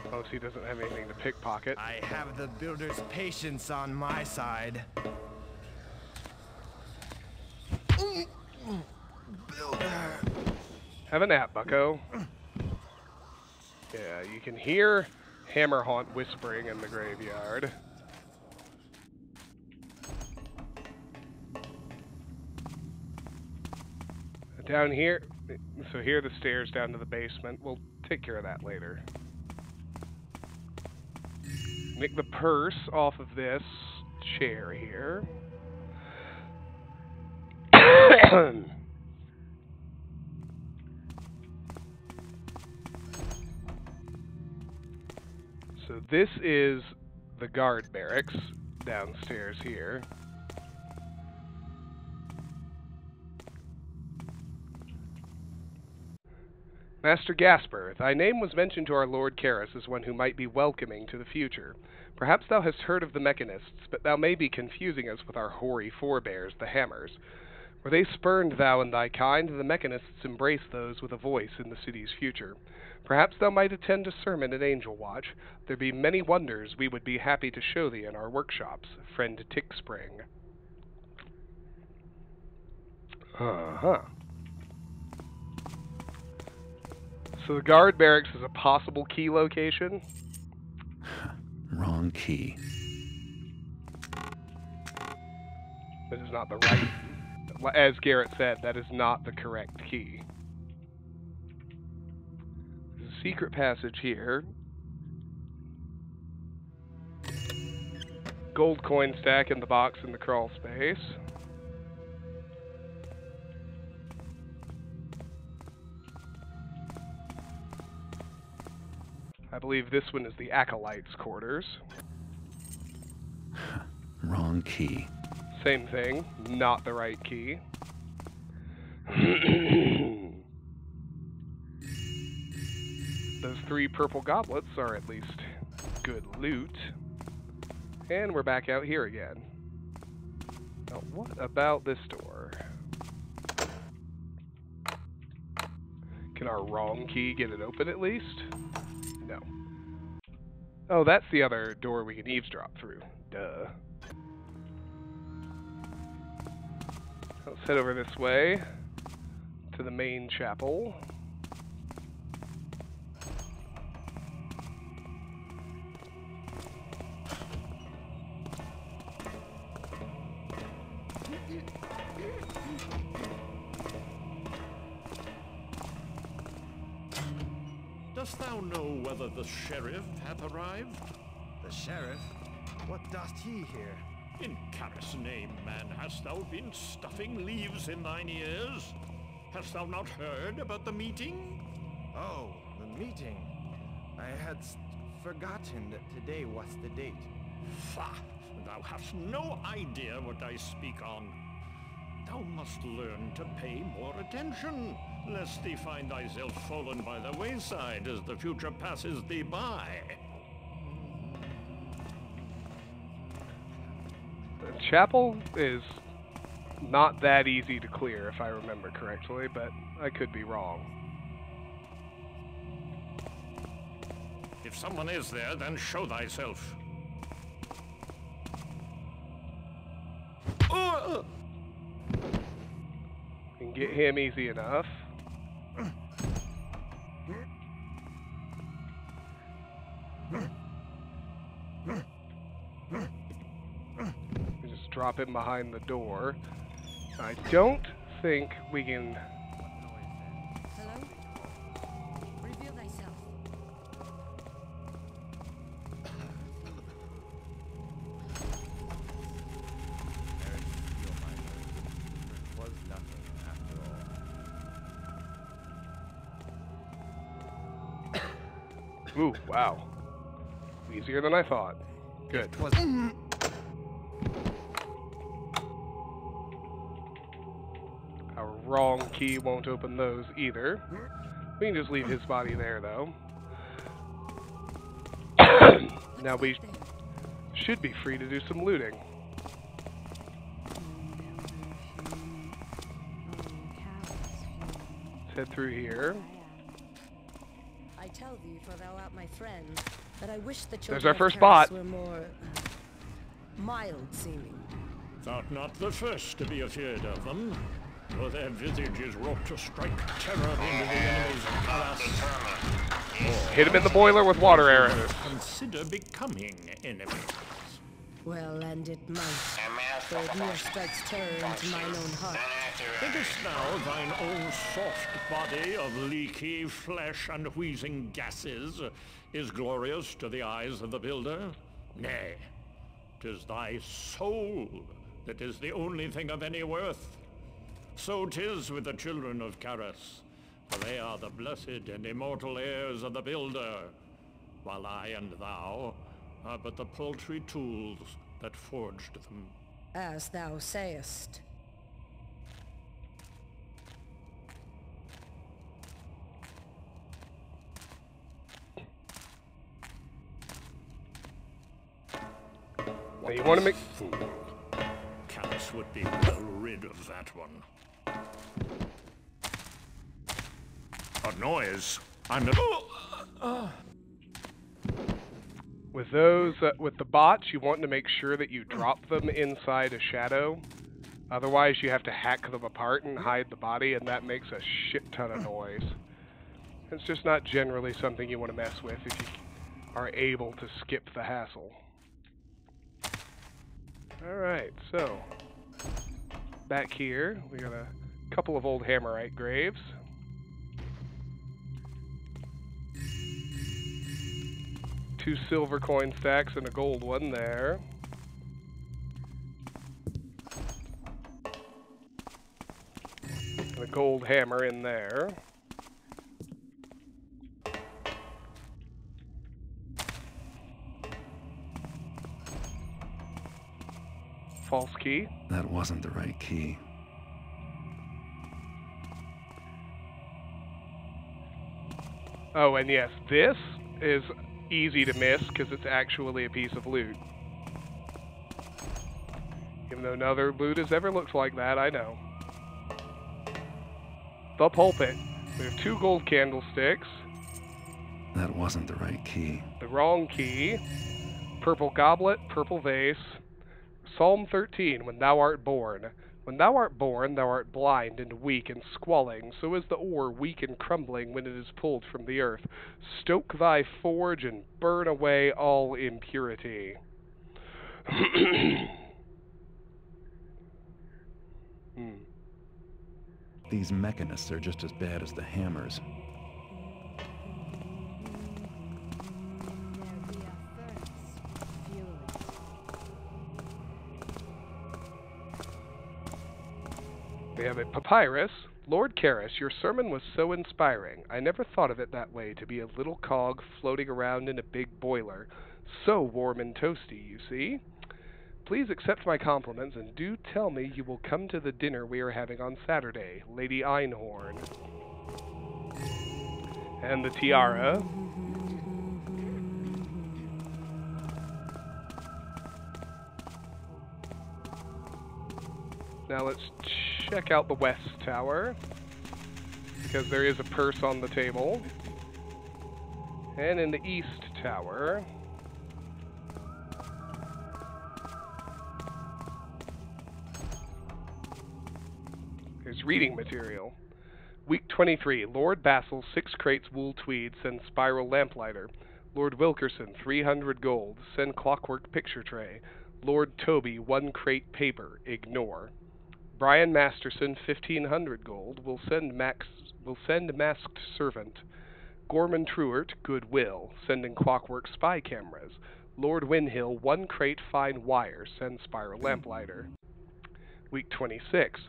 Unless he doesn't have anything to pickpocket. I have the builder's patience on my side. Builder. Have a nap, bucko. Yeah, you can hear Hammerhaunt whispering in the graveyard. Down here, so here are the stairs down to the basement. We'll take care of that later. Nick the purse off of this chair here. So this is the guard barracks downstairs here. Master Gasper, thy name was mentioned to our Lord Karis as one who might be welcoming to the future. Perhaps thou hast heard of the Mechanists, but thou may be confusing us with our hoary forebears, the Hammers. Where they spurned thou and thy kind, the mechanists embraced those with a voice in the city's future. Perhaps thou might attend a sermon at Angel Watch. There be many wonders we would be happy to show thee in our workshops, friend Tickspring. Uh-huh. So the guard barracks is a possible key location? Wrong key. That is not the right... As Garrett said, that is not the correct key. There's a secret passage here. Gold coin stack in the box in the crawl space. I believe this one is the Acolyte's quarters. Wrong key. Same thing, not the right key. Those 3 purple goblets are at least good loot. And we're back out here again. Now, what about this door? Can our wrong key get it open at least? No. Oh, that's the other door we can eavesdrop through. Duh. Let's head over this way to the main chapel. Dost thou know whether the sheriff hath arrived? The sheriff? What doth he here? In Karis' name, man, hast thou been stuffing leaves in thine ears? Hast thou not heard about the meeting? Oh, the meeting. I had forgotten that today was the date. Fa! Thou hast no idea what I speak on. Thou must learn to pay more attention, lest thee find thyself fallen by the wayside as the future passes thee by. The chapel is not that easy to clear, if I remember correctly, but I could be wrong. If someone is there, then show thyself. Can get him easy enough. We just drop him behind the door. I don't think we can... Hello? Reveal thyself. Was nothing after all. Ooh, wow. Easier than I thought. Good. Our wrong key won't open those either. We can just leave his body there, though. Now we should be free to do some looting. Let's head through here. I tell thee, for thou art my friend, that I wish the There's children our of first Paris bot. were more mild seeming. Thou'rt not the first to be afeard of them, for their visage is wrought to strike terror into the enemy's palace. Hit him in the boiler with water arrows. Consider becoming enemies. Well, and it might, for it near strikes terror into mine own heart. Thinkest thou thine own soft body of leaky flesh and wheezing gases is glorious to the eyes of the builder? Nay, 'tis thy soul that is the only thing of any worth. So 'tis with the children of Karis, for they are the blessed and immortal heirs of the builder, while I and thou are but the paltry tools that forged them. As thou sayest. Now you want to make... Karis This would be well rid of that one. A noise. I'm With those, with the bots, you want to make sure that you drop them inside a shadow. Otherwise, you have to hack them apart and hide the body, and that makes a shit ton of noise. It's just not generally something you want to mess with if you are able to skip the hassle. Alright, so back here, we got a couple of old Hammerite graves. Two silver coin stacks and a gold one there. And a gold hammer in there. False key. That wasn't the right key. Oh, and yes, this is easy to miss because it's actually a piece of loot. Even though no other loot has ever looked like that, I know. The pulpit. We have 2 gold candlesticks. That wasn't the right key. The wrong key. Purple goblet, purple vase. Psalm 13, when thou art born. When thou art born, thou art blind and weak and squalling, so is the ore weak and crumbling when it is pulled from the earth. Stoke thy forge and burn away all impurity. These mechanists are just as bad as the hammers. We have a papyrus. Lord Karras, your sermon was so inspiring. I never thought of it that way, to be a little cog floating around in a big boiler. So warm and toasty, you see. Please accept my compliments and do tell me you will come to the dinner we are having on Saturday, Lady Einhorn. And the tiara. Now let's check out the West Tower, because there is a purse on the table. And in the East Tower, there's reading material. Week 23, Lord Basil, 6 crates wool tweed, send spiral lamplighter. Lord Wilkerson, 300 gold, send clockwork picture tray. Lord Toby, 1 crate paper, ignore. Brian Masterson, 1,500 gold, will send masked servant. Gorman Truart, goodwill, sending clockwork spy cameras. Lord Windhill, 1 crate fine wire, send spiral lamplighter. Week 26.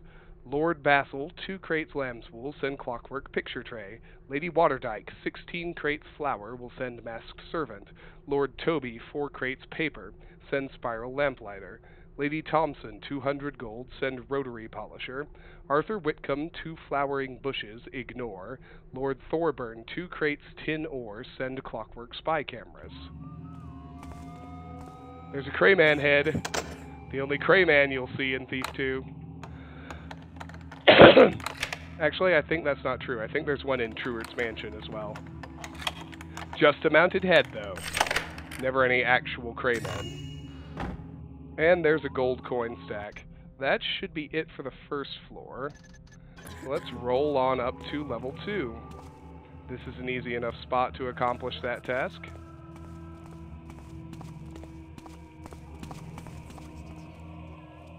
Lord Basil, 2 crates lamb's wool, send clockwork picture tray. Lady Waterdyke, 16 crates flour, will send masked servant. Lord Toby, 4 crates paper, send spiral lamplighter. Lady Thompson, 200 gold, send rotary polisher. Arthur Whitcomb, 2 flowering bushes, ignore. Lord Thorburn, 2 crates tin ore, send clockwork spy cameras. There's a Crayman head. The only Crayman you'll see in Thief 2. Actually, I think that's not true. I think there's one in Truart's mansion as well. Just a mounted head, though. Never any actual Crayman. And there's a gold coin stack. That should be it for the first floor. Let's roll on up to level 2. This is an easy enough spot to accomplish that task.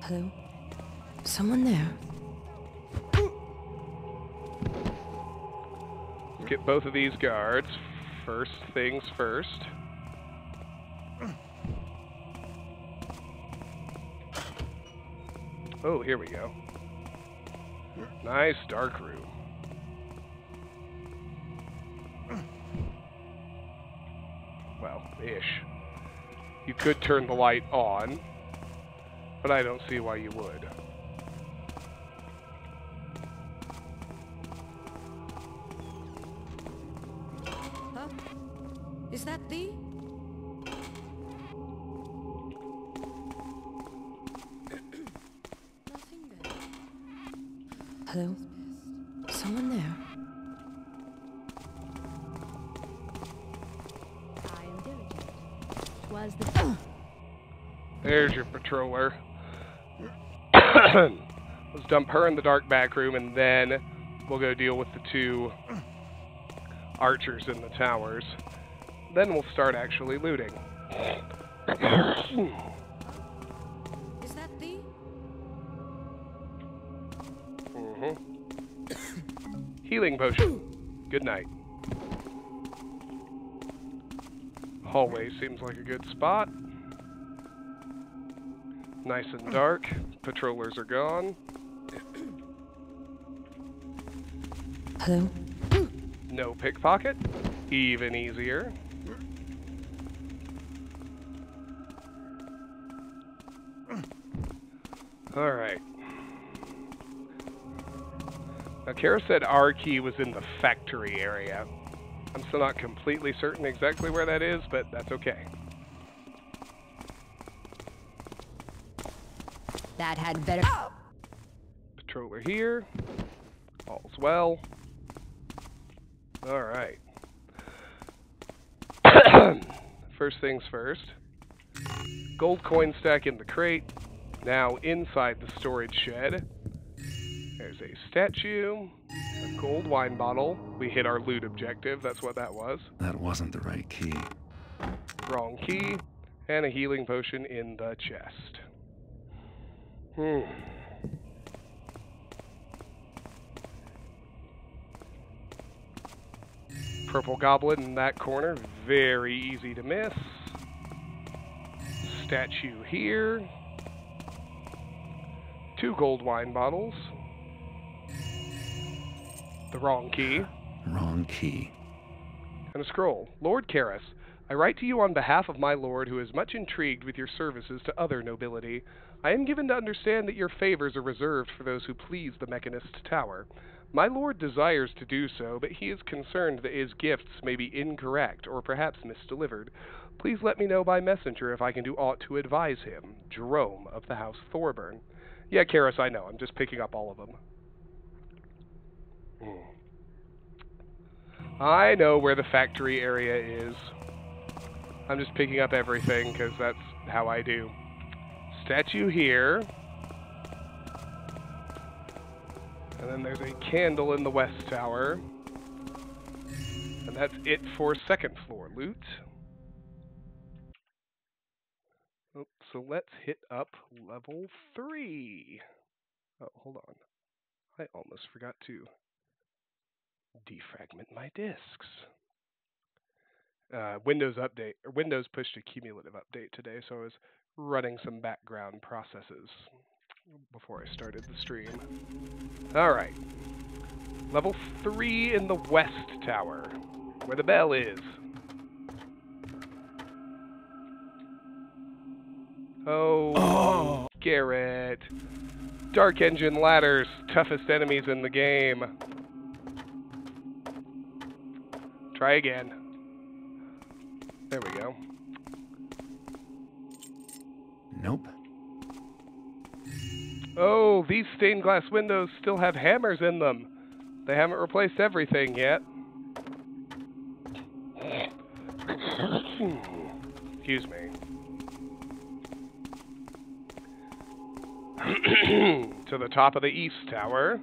Hello? Someone there? Let's get both of these guards. First things first. Oh, here we go. Nice dark room. Well, ish. You could turn the light on, but I don't see why you would. Huh? Is that thee? Hello? Someone there? I am diligent. 'Twas the... There's your patroller. Let's dump her in the dark back room, and then we'll go deal with the two archers in the towers. Then we'll start actually looting. Is that thee? Healing potion. Good night. Hallway seems like a good spot. Nice and dark. Patrollers are gone. Hello? No pickpocket. Even easier. Alright. Now, Kara said our key was in the factory area. I'm still not completely certain exactly where that is, but that's okay. That had better... Patroller here. All's well. Alright. First things first. Gold coin stack in the crate. Now inside the storage shed. There's a statue. A gold wine bottle. We hit our loot objective. That's what that was. That wasn't the right key. Wrong key. And a healing potion in the chest. Purple goblin in that corner. Very easy to miss. Statue here. 2 gold wine bottles. The wrong key. Wrong key. And a scroll. Lord Karis, I write to you on behalf of my lord, who is much intrigued with your services to other nobility. I am given to understand that your favors are reserved for those who please the Mechanist Tower. My lord desires to do so, but he is concerned that his gifts may be incorrect or perhaps misdelivered. Please let me know by messenger if I can do aught to advise him. Jerome of the House Thorburn. Yeah, Karis, I know. I'm just picking up all of them. I know where the factory area is. I'm just picking up everything because that's how I do. Statue here. And then there's a candle in the west tower. And that's it for second floor loot. Oh, so let's hit up level 3. Oh, hold on. I almost forgot to defragment my disks. Windows pushed a cumulative update today, so I was running some background processes before I started the stream. Alright. Level 3 in the west tower, where the bell is. Oh, Garrett. Dark Engine ladders, toughest enemies in the game. Try again. There we go. Nope. Oh, these stained glass windows still have hammers in them. They haven't replaced everything yet. Excuse me. To the top of the east tower.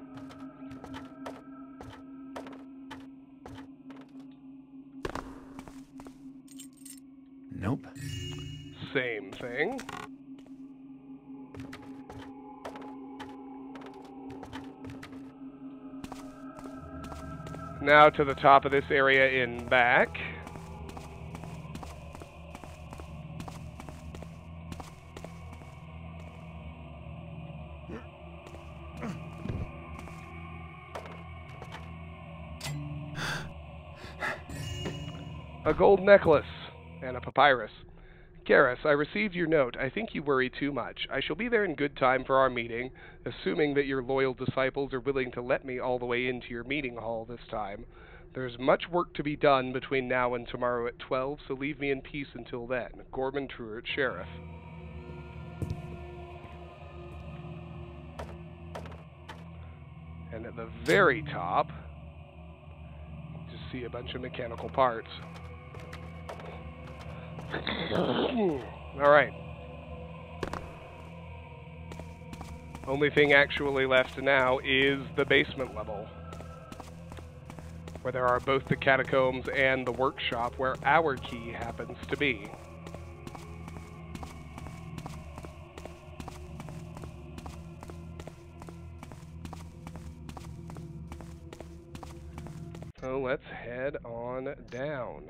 Nope. Same thing. Now to the top of this area in back. A gold necklace and a papyrus. Garrus, I received your note. I think you worry too much. I shall be there in good time for our meeting, assuming that your loyal disciples are willing to let me all the way into your meeting hall this time. There's much work to be done between now and tomorrow at 12, so leave me in peace until then. Gorman Truart, Sheriff. And at the very top, just see a bunch of mechanical parts. Alright. Only thing actually left now is the basement level, where there are both the catacombs and the workshop where our key happens to be. So let's head on down.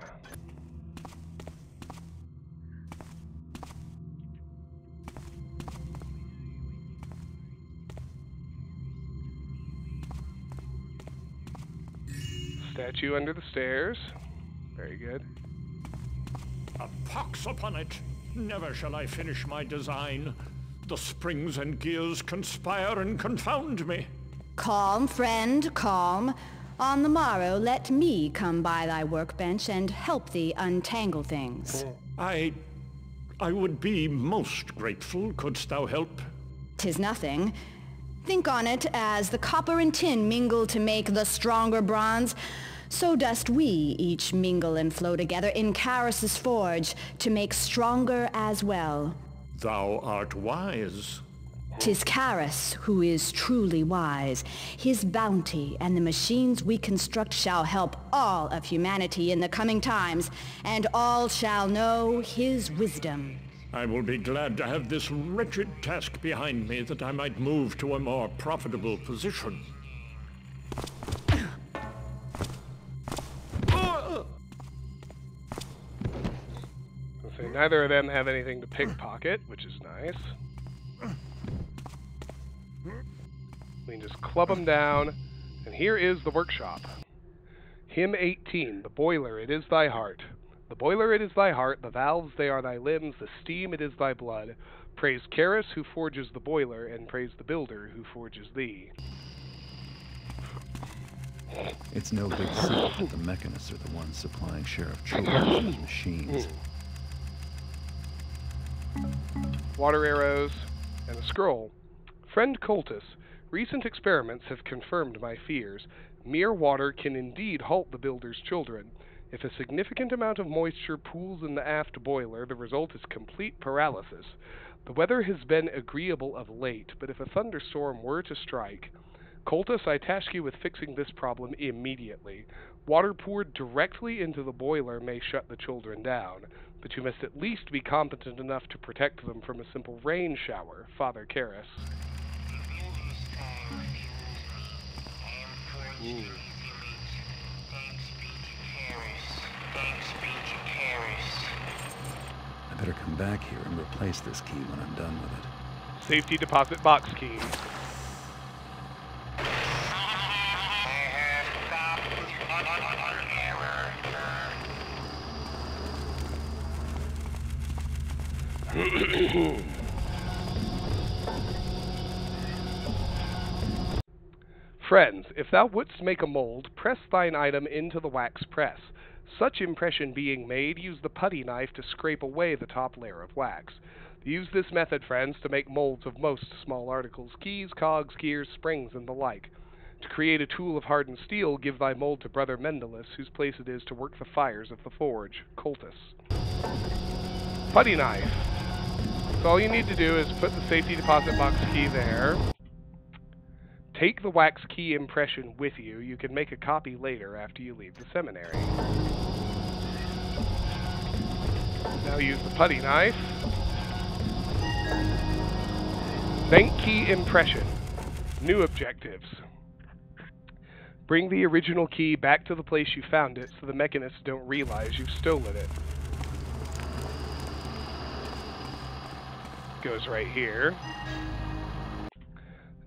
Statue under the stairs. Very good. A pox upon it! Never shall I finish my design. The springs and gears conspire and confound me. Calm, friend, calm. On the morrow, let me come by thy workbench and help thee untangle things. I would be most grateful, couldst thou help? 'Tis nothing. Think on it as the copper and tin mingle to make the stronger bronze. So dost we each mingle and flow together in Karis's forge to make stronger as well. Thou art wise. 'Tis Karis who is truly wise. His bounty and the machines we construct shall help all of humanity in the coming times, and all shall know his wisdom. I will be glad to have this wretched task behind me that I might move to a more profitable position. So neither of them have anything to pickpocket, which is nice. We can just club them down, and here is the workshop. Hymn 18, the boiler, it is thy heart. The boiler, it is thy heart. The valves, they are thy limbs. The steam, it is thy blood. Praise Karis, who forges the boiler, and praise the builder, who forges thee. It's no big secret that the mechanists are the ones supplying Sheriff Trilogy with machines. Water arrows, and a scroll. Friend Cultus, recent experiments have confirmed my fears. Mere water can indeed halt the builder's children. If a significant amount of moisture pools in the aft boiler, the result is complete paralysis. The weather has been agreeable of late, but if a thunderstorm were to strike... Cultus, I task you with fixing this problem immediately. Water poured directly into the boiler may shut the children down, but you must at least be competent enough to protect them from a simple rain shower, Father Karis. I better come back here and replace this key when I'm done with it. Safety deposit box key. Friends, if thou wouldst make a mold, press thine item into the wax press. Such impression being made, use the putty knife to scrape away the top layer of wax. Use this method, friends, to make molds of most small articles, keys, cogs, gears, springs, and the like. To create a tool of hardened steel, give thy mold to Brother Mendelus, whose place it is to work the fires of the forge, Cultus. Putty knife. So all you need to do is put the safety deposit box key there. Take the wax key impression with you. You can make a copy later after you leave the seminary. Now use the putty knife. Bank key impression. New objectives. Bring the original key back to the place you found it so the mechanists don't realize you've stolen it. Goes right here.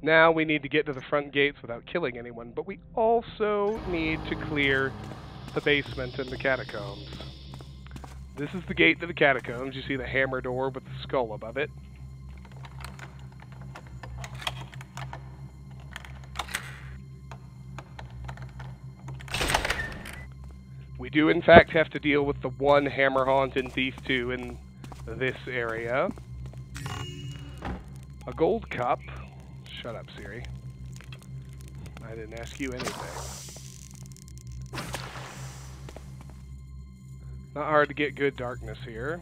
Now we need to get to the front gates without killing anyone, but we also need to clear the basement and the catacombs. This is the gate to the catacombs. You see the hammer door with the skull above it. We do in fact have to deal with the one hammer haunt in Thief 2 in this area. A gold cup. Shut up, Siri. I didn't ask you anything. Not hard to get good darkness here.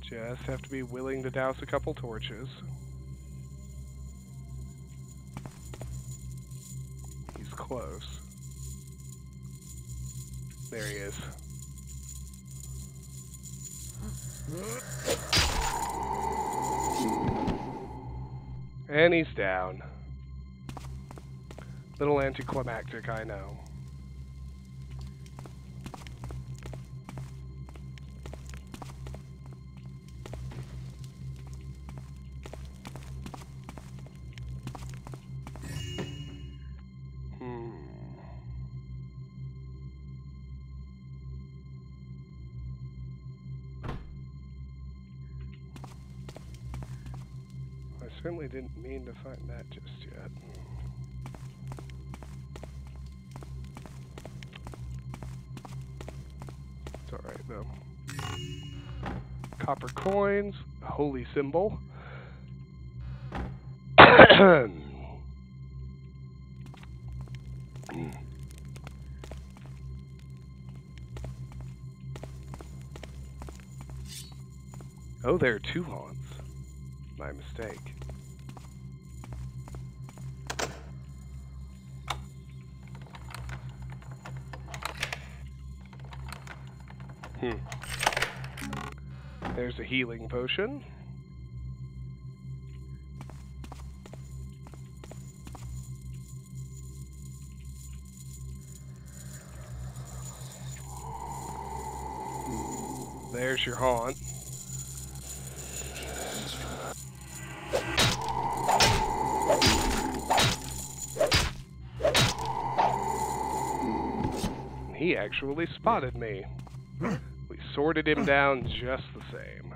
Just have to be willing to douse a couple torches. He's close. There he is. And he's down. Little anticlimactic, I know. I certainly didn't mean to find that just yet. It's alright though. Copper coins, a holy symbol. Oh, there are two haunts. My mistake. There's a healing potion. There's your haunt. He actually spotted me. We sorted him down just the same.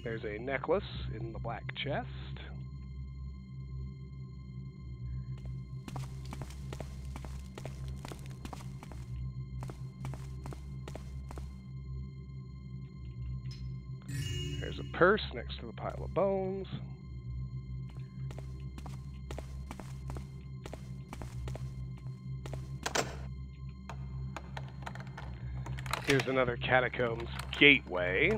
There's a necklace in the black chest. There's a purse next to the pile of bones. Here's another catacombs gateway.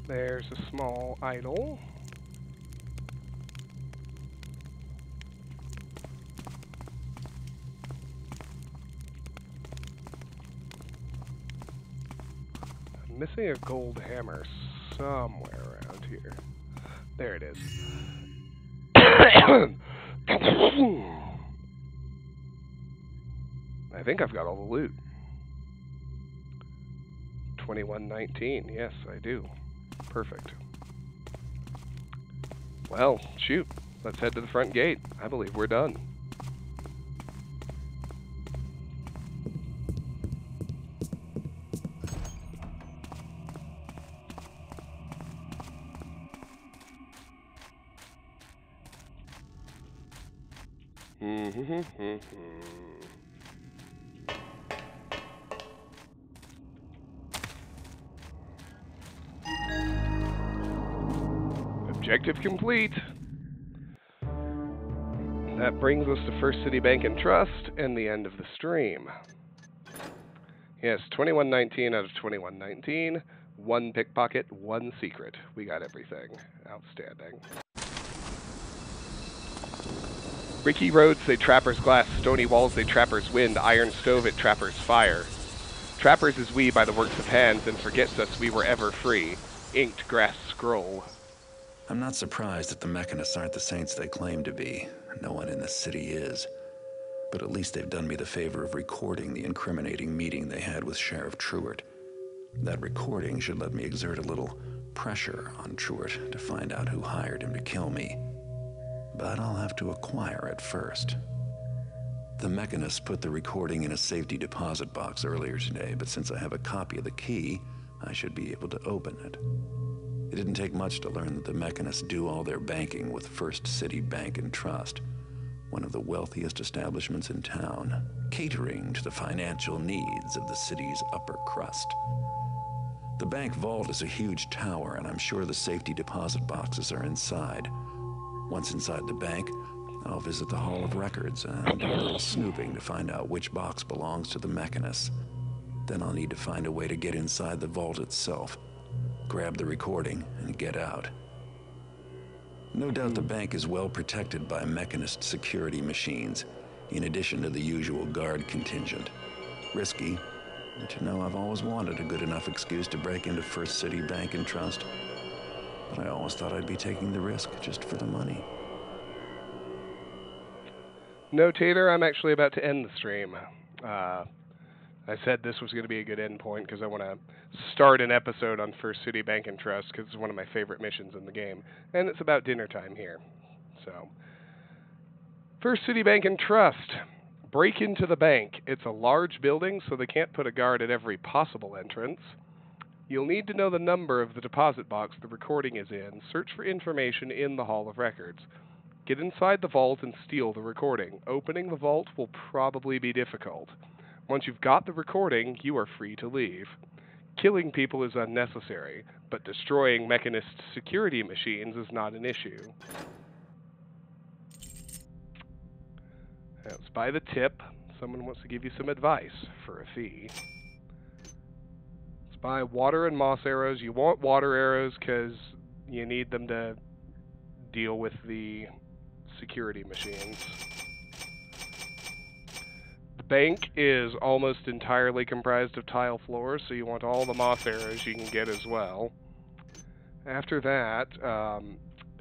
There's a small idol. I'm missing a gold hammer somewhere around here. There it is. I think I've got all the loot. 2119, yes, I do. Perfect. Well, shoot. Let's head to the front gate. I believe we're done. Objective complete. That brings us to First City Bank and Trust and the end of the stream. Yes, 2119 out of 2119. 1 pickpocket, 1 secret. We got everything. Outstanding. Bricky roads say trapper's glass, stony walls say trapper's wind, iron stove at trapper's fire. Trappers is we by the works of hands, and forgets us we were ever free. Inked grass scroll. I'm not surprised that the mechanists aren't the saints they claim to be. No one in the city is. But at least they've done me the favor of recording the incriminating meeting they had with Sheriff Truart. That recording should let me exert a little pressure on Truart to find out who hired him to kill me. But I'll have to acquire it first. The mechanists put the recording in a safety deposit box earlier today, but since I have a copy of the key, I should be able to open it. It didn't take much to learn that the mechanists do all their banking with First City Bank and Trust, one of the wealthiest establishments in town, catering to the financial needs of the city's upper crust. The bank vault is a huge tower, and I'm sure the safety deposit boxes are inside. Once inside the bank, I'll visit the Hall of Records and do a little snooping to find out which box belongs to the mechanists. Then I'll need to find a way to get inside the vault itself, grab the recording, and get out. No doubt the bank is well protected by mechanist security machines, in addition to the usual guard contingent. Risky, but you know, I've always wanted a good enough excuse to break into First City Bank and Trust. But I always thought I'd be taking the risk just for the money. No, Tater, I'm actually about to end the stream. I said this was going to be a good end point because I want to start an episode on First City Bank and Trust because it's one of my favorite missions in the game, and it's about dinner time here. So, First City Bank and Trust. Break into the bank. It's a large building, so they can't put a guard at every possible entrance. You'll need to know the number of the deposit box the recording is in. Search for information in the Hall of Records. Get inside the vault and steal the recording. Opening the vault will probably be difficult. Once you've got the recording, you are free to leave. Killing people is unnecessary, but destroying mechanist security machines is not an issue. That's by the tip. Someone wants to give you some advice for a fee. It's by water and moss arrows. You want water arrows because you need them to deal with the security machines. The bank is almost entirely comprised of tile floors, so you want all the moss arrows you can get as well. After that,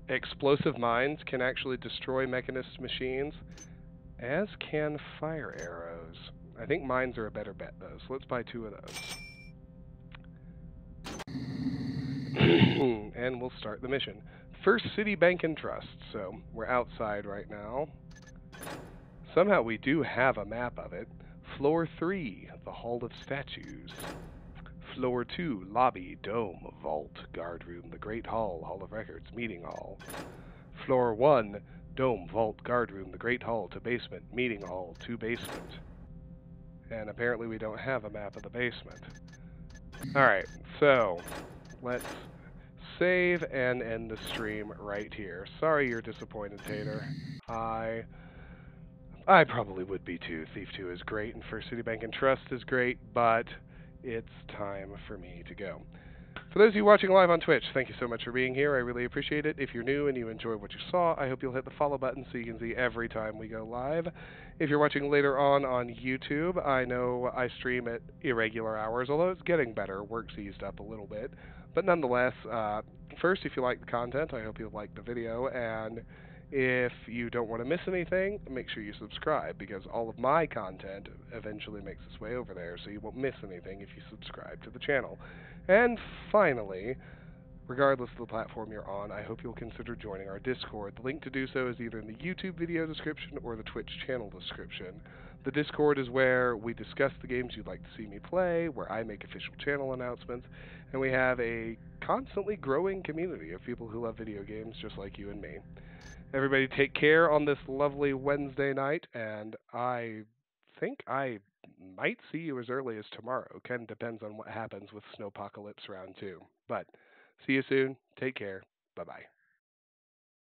explosive mines can actually destroy mechanist machines, as can fire arrows. I think mines are a better bet, though, so let's buy 2 of those. And we'll start the mission. First City Bank and Trust. So we're outside right now. Somehow we do have a map of it. Floor 3, the Hall of Statues. Floor 2, Lobby, Dome, Vault, Guard Room, the Great Hall, Hall of Records, Meeting Hall. Floor 1, Dome, Vault, Guard Room, the Great Hall, to Basement, Meeting Hall, to Basement. And apparently we don't have a map of the basement. Alright, so let's save and end the stream right here. Sorry you're disappointed, Tater. I probably would be too. Thief 2 is great, and First City Bank and Trust is great, but it's time for me to go. For those of you watching live on Twitch, thank you so much for being here. I really appreciate it. If you're new and you enjoyed what you saw, I hope you'll hit the follow button so you can see every time we go live. If you're watching later on YouTube, I know I stream at irregular hours, although it's getting better. Work's eased up a little bit. But nonetheless, first, if you like the content, I hope you'll like the video, and if you don't want to miss anything, make sure you subscribe, because all of my content eventually makes its way over there, so you won't miss anything if you subscribe to the channel. And finally, regardless of the platform you're on, I hope you'll consider joining our Discord. The link to do so is either in the YouTube video description or the Twitch channel description. The Discord is where we discuss the games you'd like to see me play, where I make official channel announcements, and we have a constantly growing community of people who love video games just like you and me. Everybody take care on this lovely Wednesday night, and I think I might see you as early as tomorrow. Kind of depends on what happens with Snowpocalypse Round 2. But see you soon. Take care. Bye-bye.